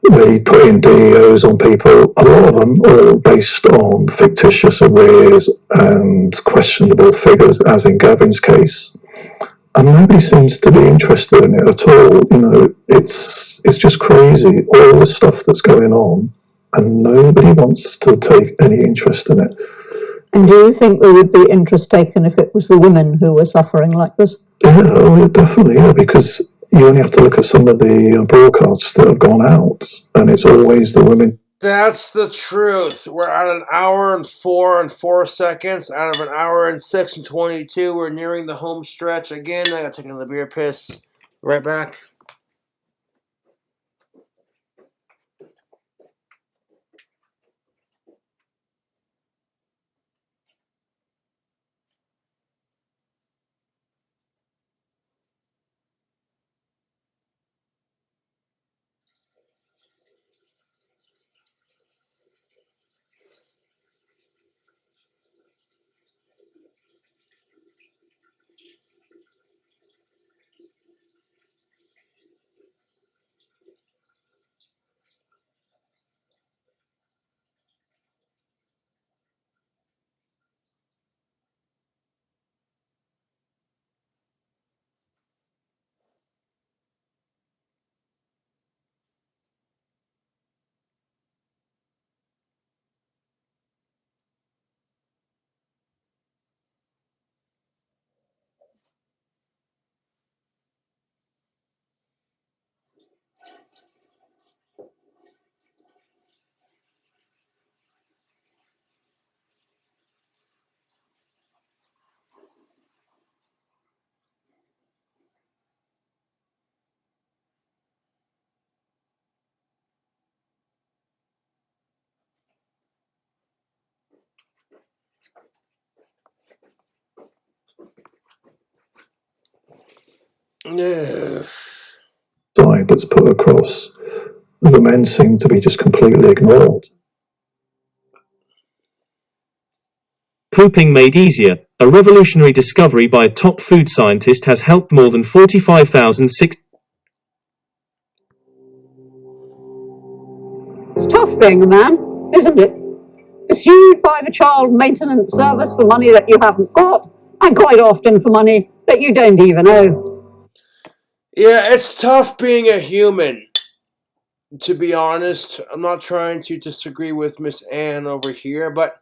They put in DEOs on people, a lot of them all based on fictitious arrears and questionable figures, as in Gavin's case. And nobody seems to be interested in it at all. You know, it's just crazy, all the stuff that's going on, and nobody wants to take any interest in it. And do you think there would be interest taken if it was the women who were suffering like this? Yeah, definitely, yeah, because you only have to look at some of the broadcasts that have gone out, and it's always the women. That's the truth. We're at an hour and 4 and 4 seconds out of an hour and 6 and 22. We're nearing the home stretch. Again, I got to take another beer piss. Right back. Side that's put across, the men seem to be just completely ignored. Pooping made easier. A revolutionary discovery by a top food scientist has helped more than 45,006. It's tough being a man, isn't it? Pursued by the child maintenance service for money that you haven't got, and quite often for money that you don't even owe. Yeah, it's tough being a human. To be honest, I'm not trying to disagree with Miss Ann over here, but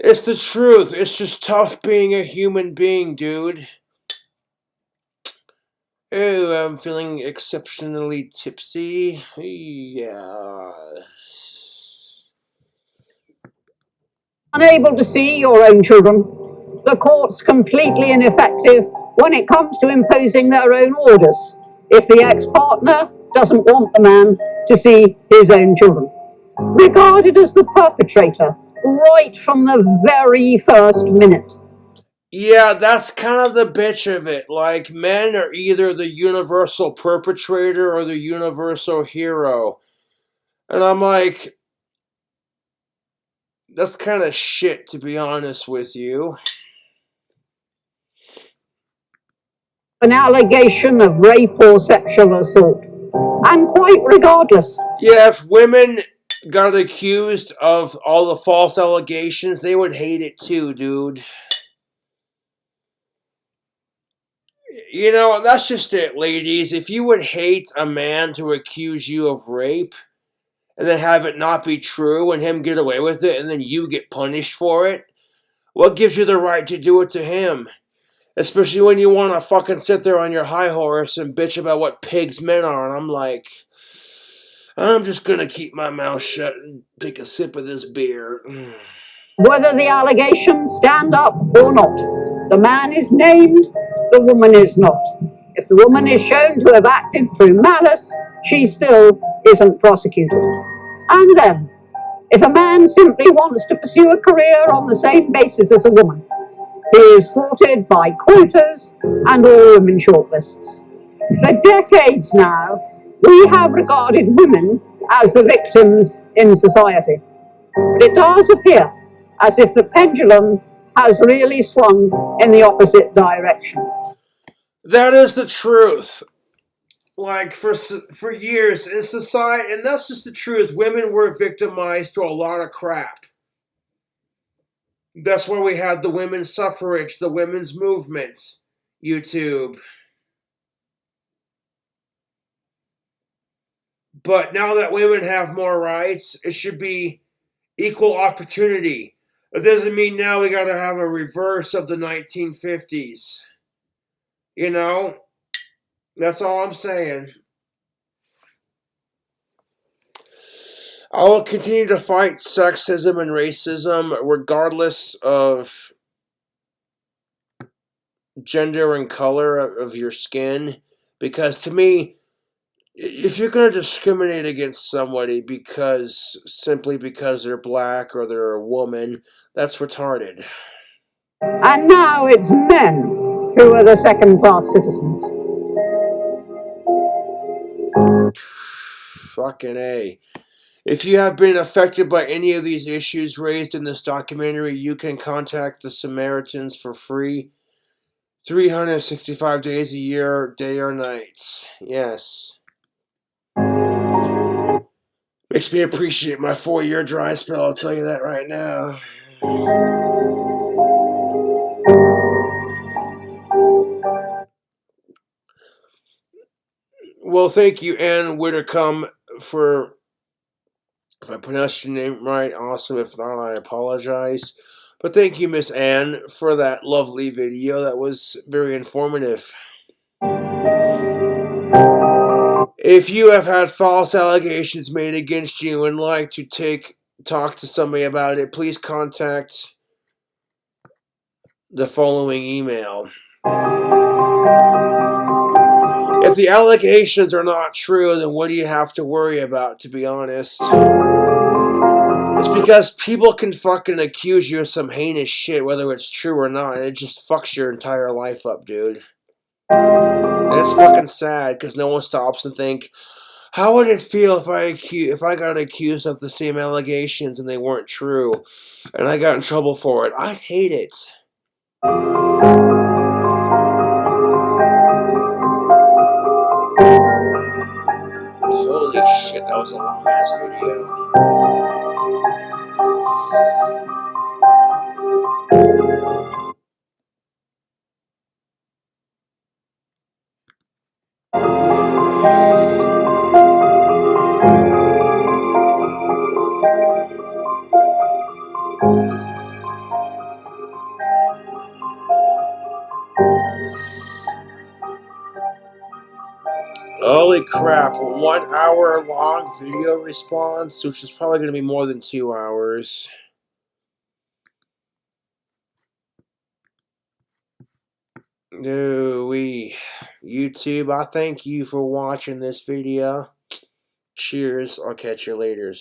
it's the truth. It's just tough being a human being, dude. Oh, I'm feeling exceptionally tipsy. Yeah. Unable to see your own children. The court's completely ineffective when it comes to imposing their own orders if the ex-partner doesn't want the man to see his own children. Regarded as the perpetrator right from the very first minute. Yeah, that's kind of the bitch of it. Like, men are either the universal perpetrator or the universal hero. And I'm like, that's kind of shit, to be honest with you. An allegation of rape or sexual assault. And quite regardless. Yeah, if women got accused of all the false allegations, they would hate it too, dude. You know, that's just it, ladies. If you would hate a man to accuse you of rape, and then have it not be true and him get away with it, and then you get punished for it, What gives you the right to do it to him? Especially when you want to fucking sit there on your high horse and bitch about what pigs men are. And I'm like, I'm just gonna keep my mouth shut and take a sip of this beer. Whether the allegations stand up or not, the man is named, the woman is not. If the woman is shown to have acted through malice, she still isn't prosecuted. And then, if a man simply wants to pursue a career on the same basis as a woman, he is thwarted by quotas and all women shortlists. For decades now, we have regarded women as the victims in society. But it does appear as if the pendulum has really swung in the opposite direction. That is the truth. Like, for years in society, and that's just the truth, women were victimized to a lot of crap. That's why we had the women's suffrage, the women's movement, YouTube. But now that women have more rights, it should be equal opportunity. It doesn't mean now we gotta have a reverse of the 1950s. You know? That's all I'm saying. I will continue to fight sexism and racism regardless of gender and color of your skin. Because to me, if you're going to discriminate against somebody simply because they're black or they're a woman, that's retarded. And now it's men who are the second-class citizens. Fucking A. If you have been affected by any of these issues raised in this documentary, you can contact the Samaritans for free. 365 days a year, day or night. Yes. Makes me appreciate my 4-year dry spell, I'll tell you that right now. Well, thank you, Ann Whittercombe, for, if I pronounced your name right, awesome. If not, I apologize. But thank you, Miss Ann, for that lovely video. That was very informative. If you have had false allegations made against you and like to talk to somebody about it, please contact the following email. If the allegations are not true, then what do you have to worry about, to be honest? It's because people can fucking accuse you of some heinous shit, whether it's true or not, and it just fucks your entire life up, dude. And it's fucking sad, because no one stops and think, how would it feel if I got accused of the same allegations and they weren't true, and I got in trouble for it? I'd hate it. Holy shit, that was a long ass video. Holy crap, 1 hour long video response, which is probably going to be more than 2 hours. No, YouTube, I thank you for watching this video. Cheers, I'll catch you later.